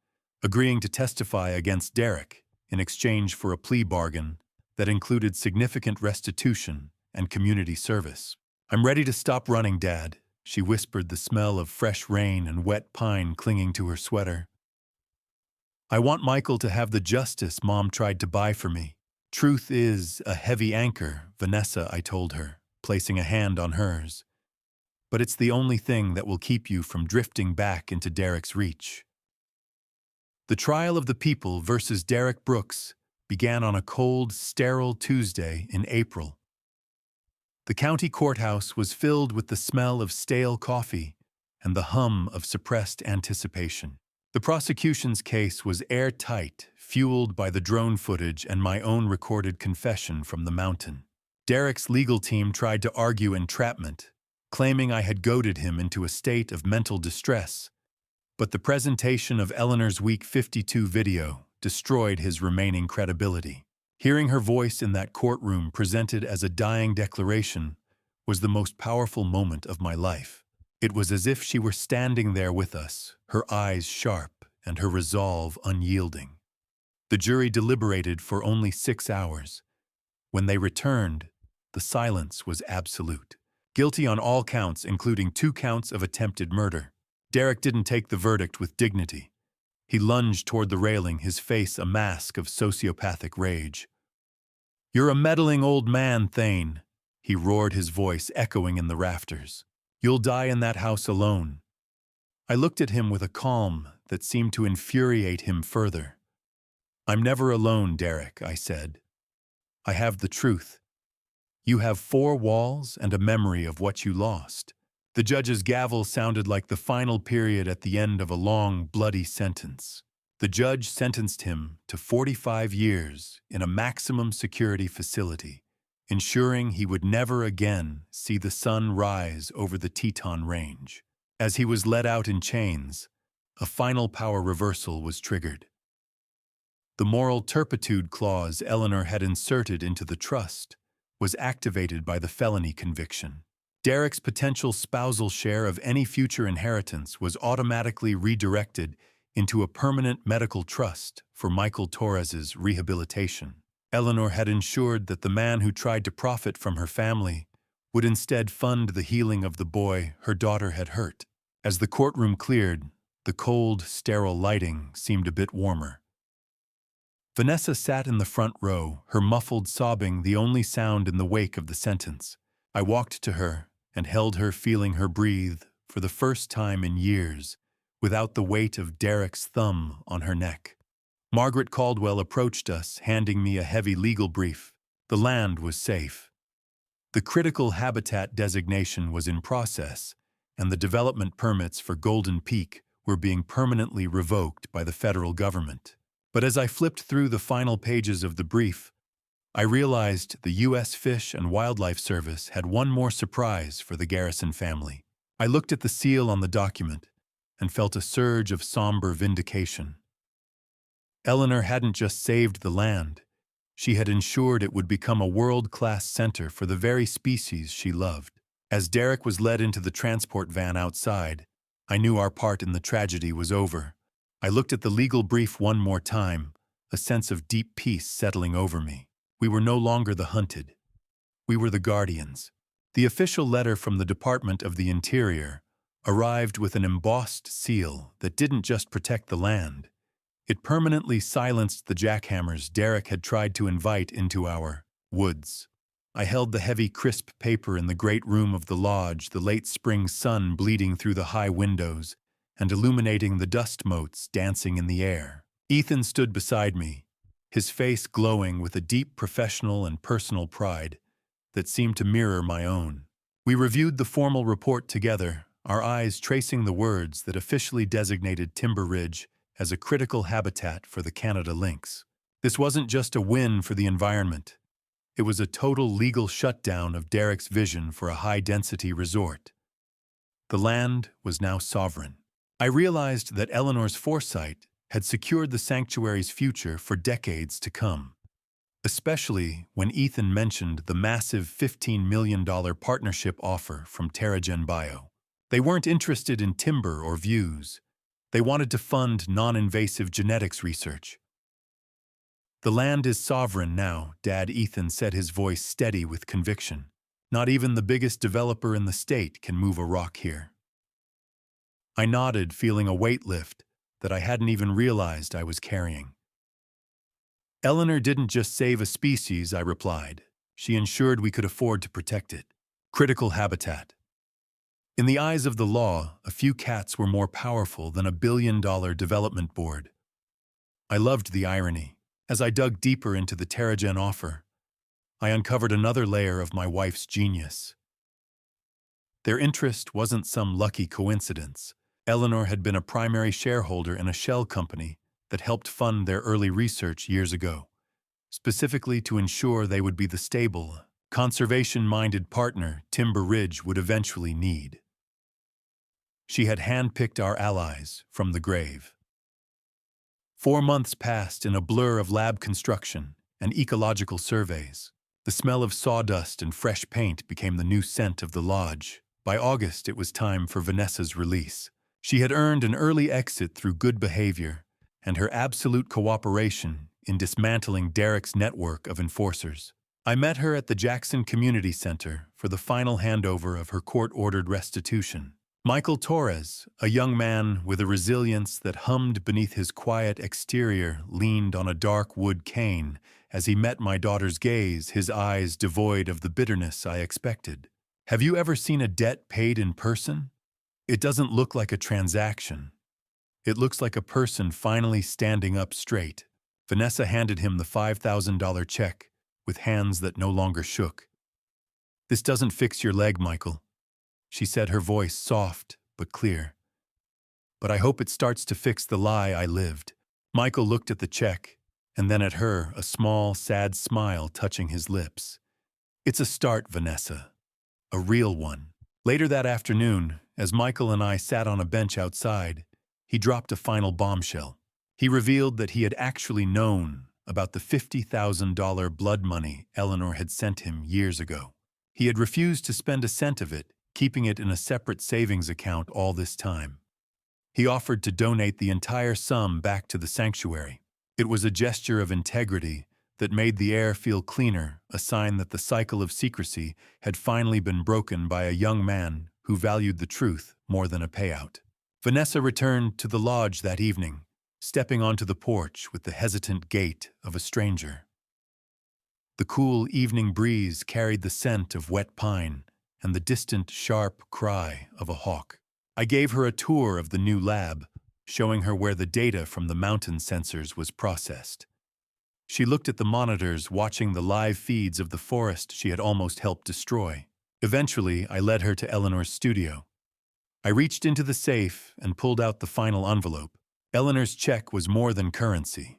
agreeing to testify against Derek in exchange for a plea bargain that included significant restitution and community service. I'm ready to stop running, Dad, she whispered, the smell of fresh rain and wet pine clinging to her sweater. I want Michael to have the justice Mom tried to buy for me. Truth is a heavy anchor, Vanessa, I told her, placing a hand on hers. But it's the only thing that will keep you from drifting back into Derek's reach. The trial of the people versus Derek Brooks began on a cold, sterile Tuesday in April. The county courthouse was filled with the smell of stale coffee and the hum of suppressed anticipation. The prosecution's case was airtight, fueled by the drone footage and my own recorded confession from the mountain. Derek's legal team tried to argue entrapment, claiming I had goaded him into a state of mental distress, but the presentation of Eleanor's Week 52 video destroyed his remaining credibility. Hearing her voice in that courtroom presented as a dying declaration was the most powerful moment of my life. It was as if she were standing there with us, her eyes sharp and her resolve unyielding. The jury deliberated for only 6 hours. When they returned, the silence was absolute. Guilty on all counts, including 2 counts of attempted murder. Derek didn't take the verdict with dignity. He lunged toward the railing, his face a mask of sociopathic rage. "You're a meddling old man, Thane," he roared, his voice echoing in the rafters. "You'll die in that house alone." I looked at him with a calm that seemed to infuriate him further. "I'm never alone, Derek," I said. "I have the truth. You have 4 walls and a memory of what you lost." The judge's gavel sounded like the final period at the end of a long, bloody sentence. The judge sentenced him to 45 years in a maximum security facility, ensuring he would never again see the sun rise over the Teton Range. As he was let out in chains, a final power reversal was triggered. The moral turpitude clause Eleanor had inserted into the trust was activated by the felony conviction. Derek's potential spousal share of any future inheritance was automatically redirected into a permanent medical trust for Michael Torres's rehabilitation. Eleanor had ensured that the man who tried to profit from her family would instead fund the healing of the boy her daughter had hurt. As the courtroom cleared, the cold, sterile lighting seemed a bit warmer. Vanessa sat in the front row, her muffled sobbing the only sound in the wake of the sentence. I walked to her and held her, feeling her breathe for the first time in years, without the weight of Derek's thumb on her neck. Margaret Caldwell approached us, handing me a heavy legal brief. The land was safe. The critical habitat designation was in process, and the development permits for Golden Peak were being permanently revoked by the federal government. But as I flipped through the final pages of the brief, I realized the U.S. Fish and Wildlife Service had one more surprise for the Garrison family. I looked at the seal on the document and felt a surge of somber vindication. Eleanor hadn't just saved the land, she had ensured it would become a world-class center for the very species she loved. As Derek was led into the transport van outside, I knew our part in the tragedy was over. I looked at the legal brief one more time, a sense of deep peace settling over me. We were no longer the hunted. We were the guardians. The official letter from the Department of the Interior arrived with an embossed seal that didn't just protect the land. It permanently silenced the jackhammers Derek had tried to invite into our woods. I held the heavy, crisp paper in the great room of the lodge, the late spring sun bleeding through the high windows and illuminating the dust motes dancing in the air. Ethan stood beside me, his face glowing with a deep professional and personal pride that seemed to mirror my own. We reviewed the formal report together, our eyes tracing the words that officially designated Timber Ridge as a critical habitat for the Canada lynx. This wasn't just a win for the environment. It was a total legal shutdown of Derek's vision for a high-density resort. The land was now sovereign. I realized that Eleanor's foresight had secured the sanctuary's future for decades to come, especially when Ethan mentioned the massive $15 million partnership offer from Terragen Bio. They weren't interested in timber or views. They wanted to fund non-invasive genetics research. "The land is sovereign now," Dad Ethan said, his voice steady with conviction. "Not even the biggest developer in the state can move a rock here." I nodded, feeling a weight lift that I hadn't even realized I was carrying. "Eleanor didn't just save a species," I replied. "She ensured we could afford to protect it. Critical habitat." In the eyes of the law, a few cats were more powerful than a billion-dollar development board. I loved the irony. As I dug deeper into the Terragen offer, I uncovered another layer of my wife's genius. Their interest wasn't some lucky coincidence. Eleanor had been a primary shareholder in a shell company that helped fund their early research years ago, specifically to ensure they would be the stable, conservation-minded partner Timber Ridge would eventually need. She had handpicked our allies from the grave. 4 months passed in a blur of lab construction and ecological surveys. The smell of sawdust and fresh paint became the new scent of the lodge. By August, it was time for Vanessa's release. She had earned an early exit through good behavior and her absolute cooperation in dismantling Derek's network of enforcers. I met her at the Jackson Community Center for the final handover of her court-ordered restitution. Michael Torres, a young man with a resilience that hummed beneath his quiet exterior, leaned on a dark wood cane as he met my daughter's gaze, his eyes devoid of the bitterness I expected. "Have you ever seen a debt paid in person? It doesn't look like a transaction. It looks like a person finally standing up straight." Vanessa handed him the $5,000 check with hands that no longer shook. "This doesn't fix your leg, Michael," she said, her voice soft but clear. "But I hope it starts to fix the lie I lived." Michael looked at the check, and then at her, a small, sad smile touching his lips. "It's a start, Vanessa. A real one." Later that afternoon, as Michael and I sat on a bench outside, he dropped a final bombshell. He revealed that he had actually known about the $50,000 blood money Eleanor had sent him years ago. He had refused to spend a cent of it, keeping it in a separate savings account all this time. He offered to donate the entire sum back to the sanctuary. It was a gesture of integrity that made the air feel cleaner, a sign that the cycle of secrecy had finally been broken by a young man who valued the truth more than a payout. Vanessa returned to the lodge that evening, stepping onto the porch with the hesitant gait of a stranger. The cool evening breeze carried the scent of wet pine and the distant, sharp cry of a hawk. I gave her a tour of the new lab, showing her where the data from the mountain sensors was processed. She looked at the monitors, watching the live feeds of the forest she had almost helped destroy. Eventually, I led her to Eleanor's studio. I reached into the safe and pulled out the final envelope. Eleanor's check was more than currency.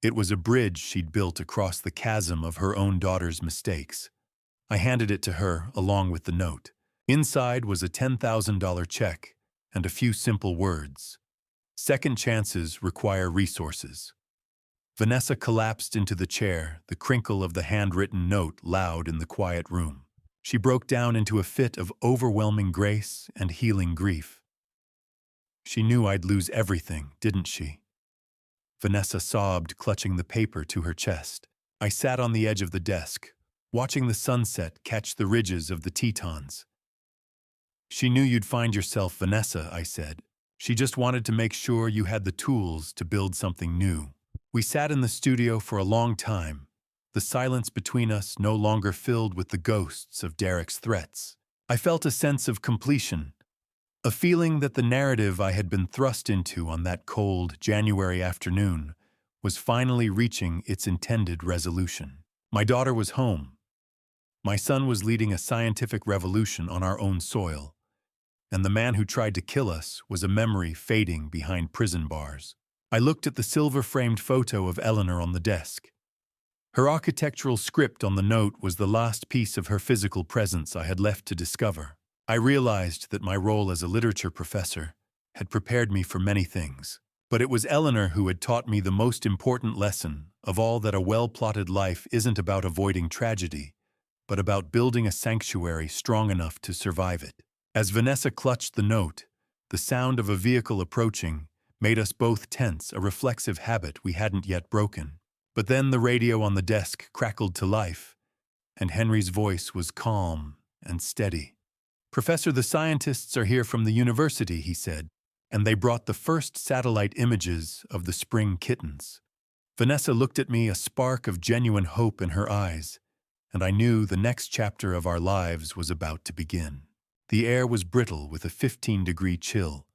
It was a bridge she'd built across the chasm of her own daughter's mistakes. I handed it to her along with the note. Inside was a $10,000 check and a few simple words. Second chances require resources. Vanessa collapsed into the chair, the crinkle of the handwritten note loud in the quiet room. She broke down into a fit of overwhelming grace and healing grief. She knew I'd lose everything, didn't she? Vanessa sobbed, clutching the paper to her chest. I sat on the edge of the desk, watching the sunset catch the ridges of the Tetons. She knew you'd find yourself, Vanessa, I said. She just wanted to make sure you had the tools to build something new. We sat in the studio for a long time, the silence between us no longer filled with the ghosts of Derek's threats. I felt a sense of completion, a feeling that the narrative I had been thrust into on that cold January afternoon was finally reaching its intended resolution. My daughter was home. My son was leading a scientific revolution on our own soil, and the man who tried to kill us was a memory fading behind prison bars. I looked at the silver-framed photo of Eleanor on the desk. Her architectural script on the note was the last piece of her physical presence I had left to discover. I realized that my role as a literature professor had prepared me for many things, but it was Eleanor who had taught me the most important lesson of all, that a well-plotted life isn't about avoiding tragedy, but about building a sanctuary strong enough to survive it. As Vanessa clutched the note, the sound of a vehicle approaching made us both tense, a reflexive habit we hadn't yet broken. But then the radio on the desk crackled to life, and Henry's voice was calm and steady. "Professor, the scientists are here from the university," he said, and they brought the first satellite images of the spring kittens. Vanessa looked at me, a spark of genuine hope in her eyes, and I knew the next chapter of our lives was about to begin. The air was brittle with a 15-degree chill,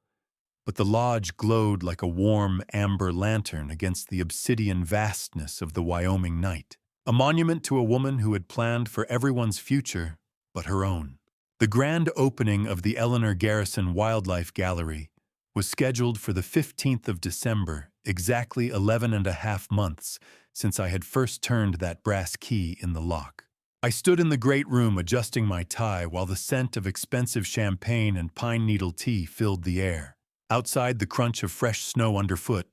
but the lodge glowed like a warm amber lantern against the obsidian vastness of the Wyoming night, a monument to a woman who had planned for everyone's future but her own. The grand opening of the Eleanor Garrison Wildlife Gallery was scheduled for the 15th of December, exactly 11.5 months since I had first turned that brass key in the lock. I stood in the great room adjusting my tie while the scent of expensive champagne and pine needle tea filled the air. Outside, the crunch of fresh snow underfoot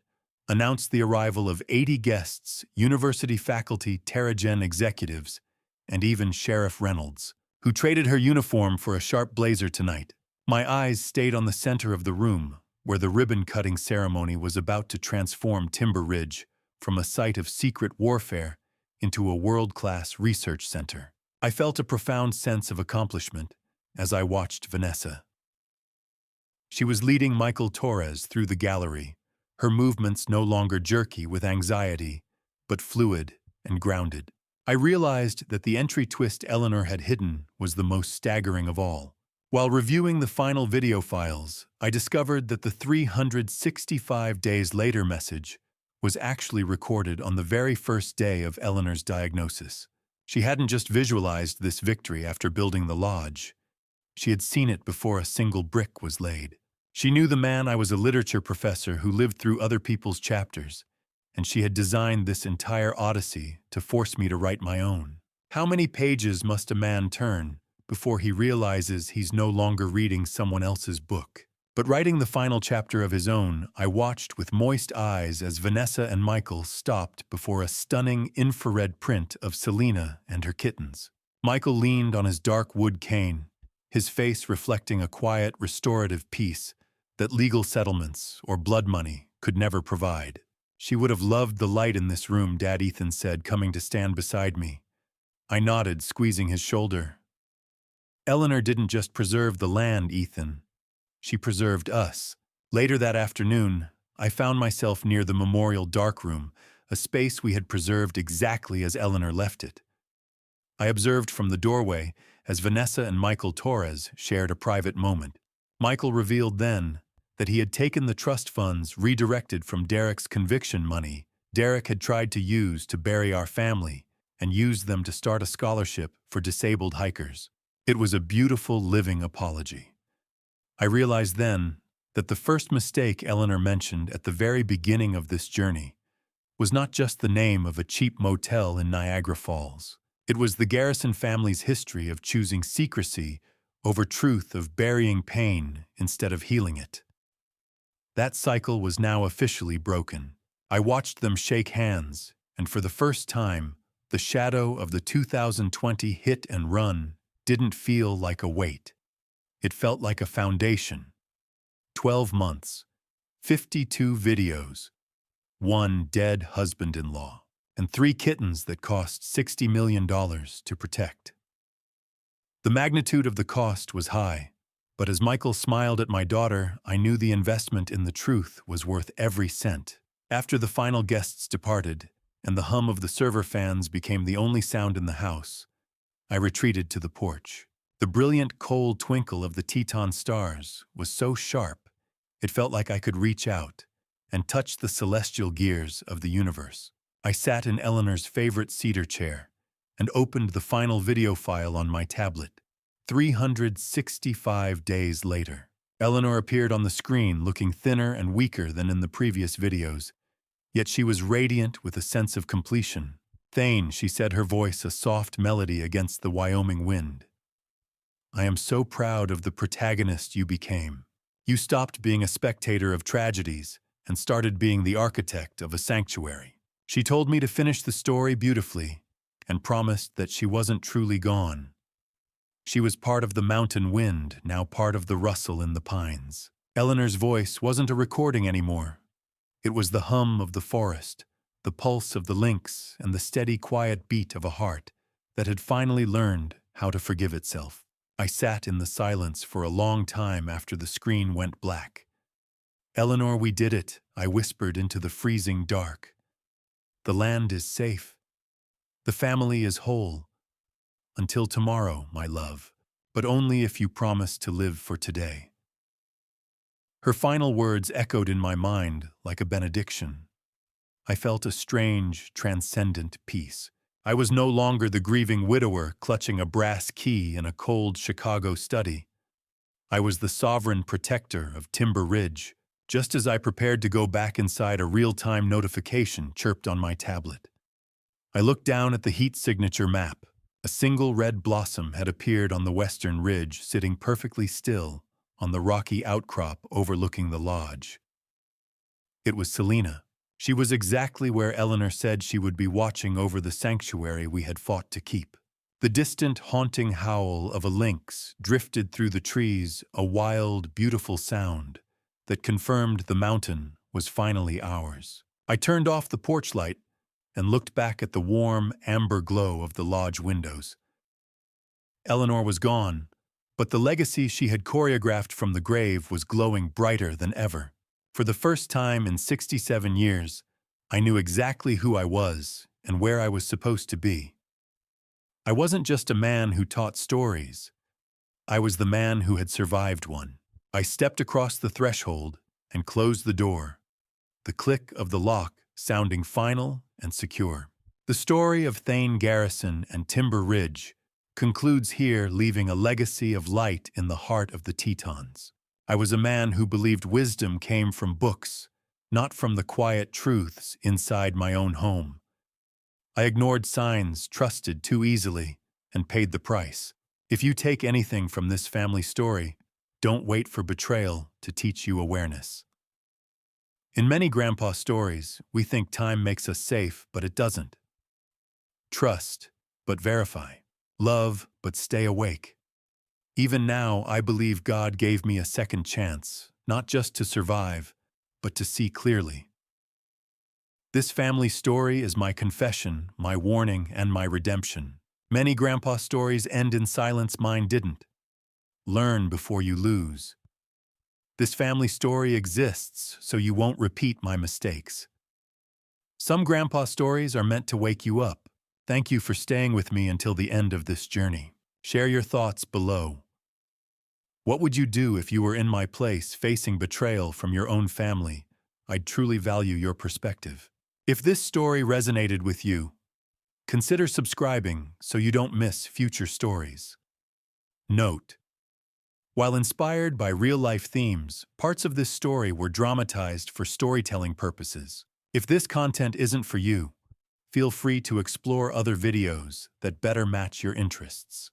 announced the arrival of 80 guests, university faculty, Terrigen executives, and even Sheriff Reynolds, who traded her uniform for a sharp blazer tonight. My eyes stayed on the center of the room, where the ribbon-cutting ceremony was about to transform Timber Ridge from a site of secret warfare into a world-class research center. I felt a profound sense of accomplishment as I watched Vanessa. She was leading Michael Torres through the gallery, her movements no longer jerky with anxiety, but fluid and grounded. I realized that the entry twist Eleanor had hidden was the most staggering of all. While reviewing the final video files, I discovered that the 365 days later message was actually recorded on the very first day of Eleanor's diagnosis. She hadn't just visualized this victory after building the lodge. She had seen it before a single brick was laid. She knew the man I was, a literature professor who lived through other people's chapters, and she had designed this entire odyssey to force me to write my own. How many pages must a man turn before he realizes he's no longer reading someone else's book? But writing the final chapter of his own, I watched with moist eyes as Vanessa and Michael stopped before a stunning infrared print of Selena and her kittens. Michael leaned on his dark wood cane, his face reflecting a quiet, restorative peace that legal settlements or blood money could never provide. "She would have loved the light in this room," Dad Ethan said, coming to stand beside me. I nodded, squeezing his shoulder. "Eleanor didn't just preserve the land, Ethan. She preserved us." Later that afternoon, I found myself near the memorial darkroom, a space we had preserved exactly as Eleanor left it. I observed from the doorway as Vanessa and Michael Torres shared a private moment. Michael revealed then that he had taken the trust funds redirected from Derek's conviction money Derek had tried to use to bury our family and used them to start a scholarship for disabled hikers. It was a beautiful living apology. I realized then that the first mistake Eleanor mentioned at the very beginning of this journey was not just the name of a cheap motel in Niagara Falls. It was the Garrison family's history of choosing secrecy over truth, of burying pain instead of healing it. That cycle was now officially broken. I watched them shake hands, and for the first time, the shadow of the 2020 hit and run didn't feel like a weight. It felt like a foundation. 12 months, 52 videos, one dead husband-in-law, and 3 kittens that cost $60 million to protect. The magnitude of the cost was high, but as Michael smiled at my daughter, I knew the investment in the truth was worth every cent. After the final guests departed, and the hum of the server fans became the only sound in the house, I retreated to the porch. The brilliant cold twinkle of the Teton stars was so sharp, it felt like I could reach out and touch the celestial gears of the universe. I sat in Eleanor's favorite cedar chair and opened the final video file on my tablet. 365 days later, Eleanor appeared on the screen looking thinner and weaker than in the previous videos, yet she was radiant with a sense of completion. Thane, she said, her voice a soft melody against the Wyoming wind. I am so proud of the protagonist you became. You stopped being a spectator of tragedies and started being the architect of a sanctuary. She told me to finish the story beautifully and promised that she wasn't truly gone. She was part of the mountain wind, now part of the rustle in the pines. Eleanor's voice wasn't a recording anymore. It was the hum of the forest, the pulse of the lynx, and the steady, quiet beat of a heart that had finally learned how to forgive itself. I sat in the silence for a long time after the screen went black. Eleanor, we did it, I whispered into the freezing dark. The land is safe. The family is whole. Until tomorrow, my love, but only if you promise to live for today. Her final words echoed in my mind like a benediction. I felt a strange, transcendent peace. I was no longer the grieving widower clutching a brass key in a cold Chicago study. I was the sovereign protector of Timber Ridge. Just as I prepared to go back inside, a real-time notification chirped on my tablet. I looked down at the heat signature map. A single red blossom had appeared on the western ridge, sitting perfectly still on the rocky outcrop overlooking the lodge. It was Selena. She was exactly where Eleanor said she would be, watching over the sanctuary we had fought to keep. The distant, haunting howl of a lynx drifted through the trees, a wild, beautiful sound that confirmed the mountain was finally ours. I turned off the porch light and looked back at the warm, amber glow of the lodge windows. Eleanor was gone, but the legacy she had choreographed from the grave was glowing brighter than ever. For the first time in 67 years, I knew exactly who I was and where I was supposed to be. I wasn't just a man who taught stories. I was the man who had survived one. I stepped across the threshold and closed the door, the click of the lock sounding final and secure. The story of Thane Garrison and Timber Ridge concludes here, leaving a legacy of light in the heart of the Tetons. I was a man who believed wisdom came from books, not from the quiet truths inside my own home. I ignored signs, trusted too easily, and paid the price. If you take anything from this family story, don't wait for betrayal to teach you awareness. In many grandpa stories, we think time makes us safe, but it doesn't. Trust, but verify. Love, but stay awake. Even now, I believe God gave me a second chance, not just to survive, but to see clearly. This family story is my confession, my warning, and my redemption. Many grandpa stories end in silence, mine didn't. Learn before you lose. This family story exists so you won't repeat my mistakes. Some grandpa stories are meant to wake you up. Thank you for staying with me until the end of this journey. Share your thoughts below. What would you do if you were in my place facing betrayal from your own family? I'd truly value your perspective. If this story resonated with you, consider subscribing so you don't miss future stories. Note: while inspired by real-life themes, parts of this story were dramatized for storytelling purposes. If this content isn't for you, feel free to explore other videos that better match your interests.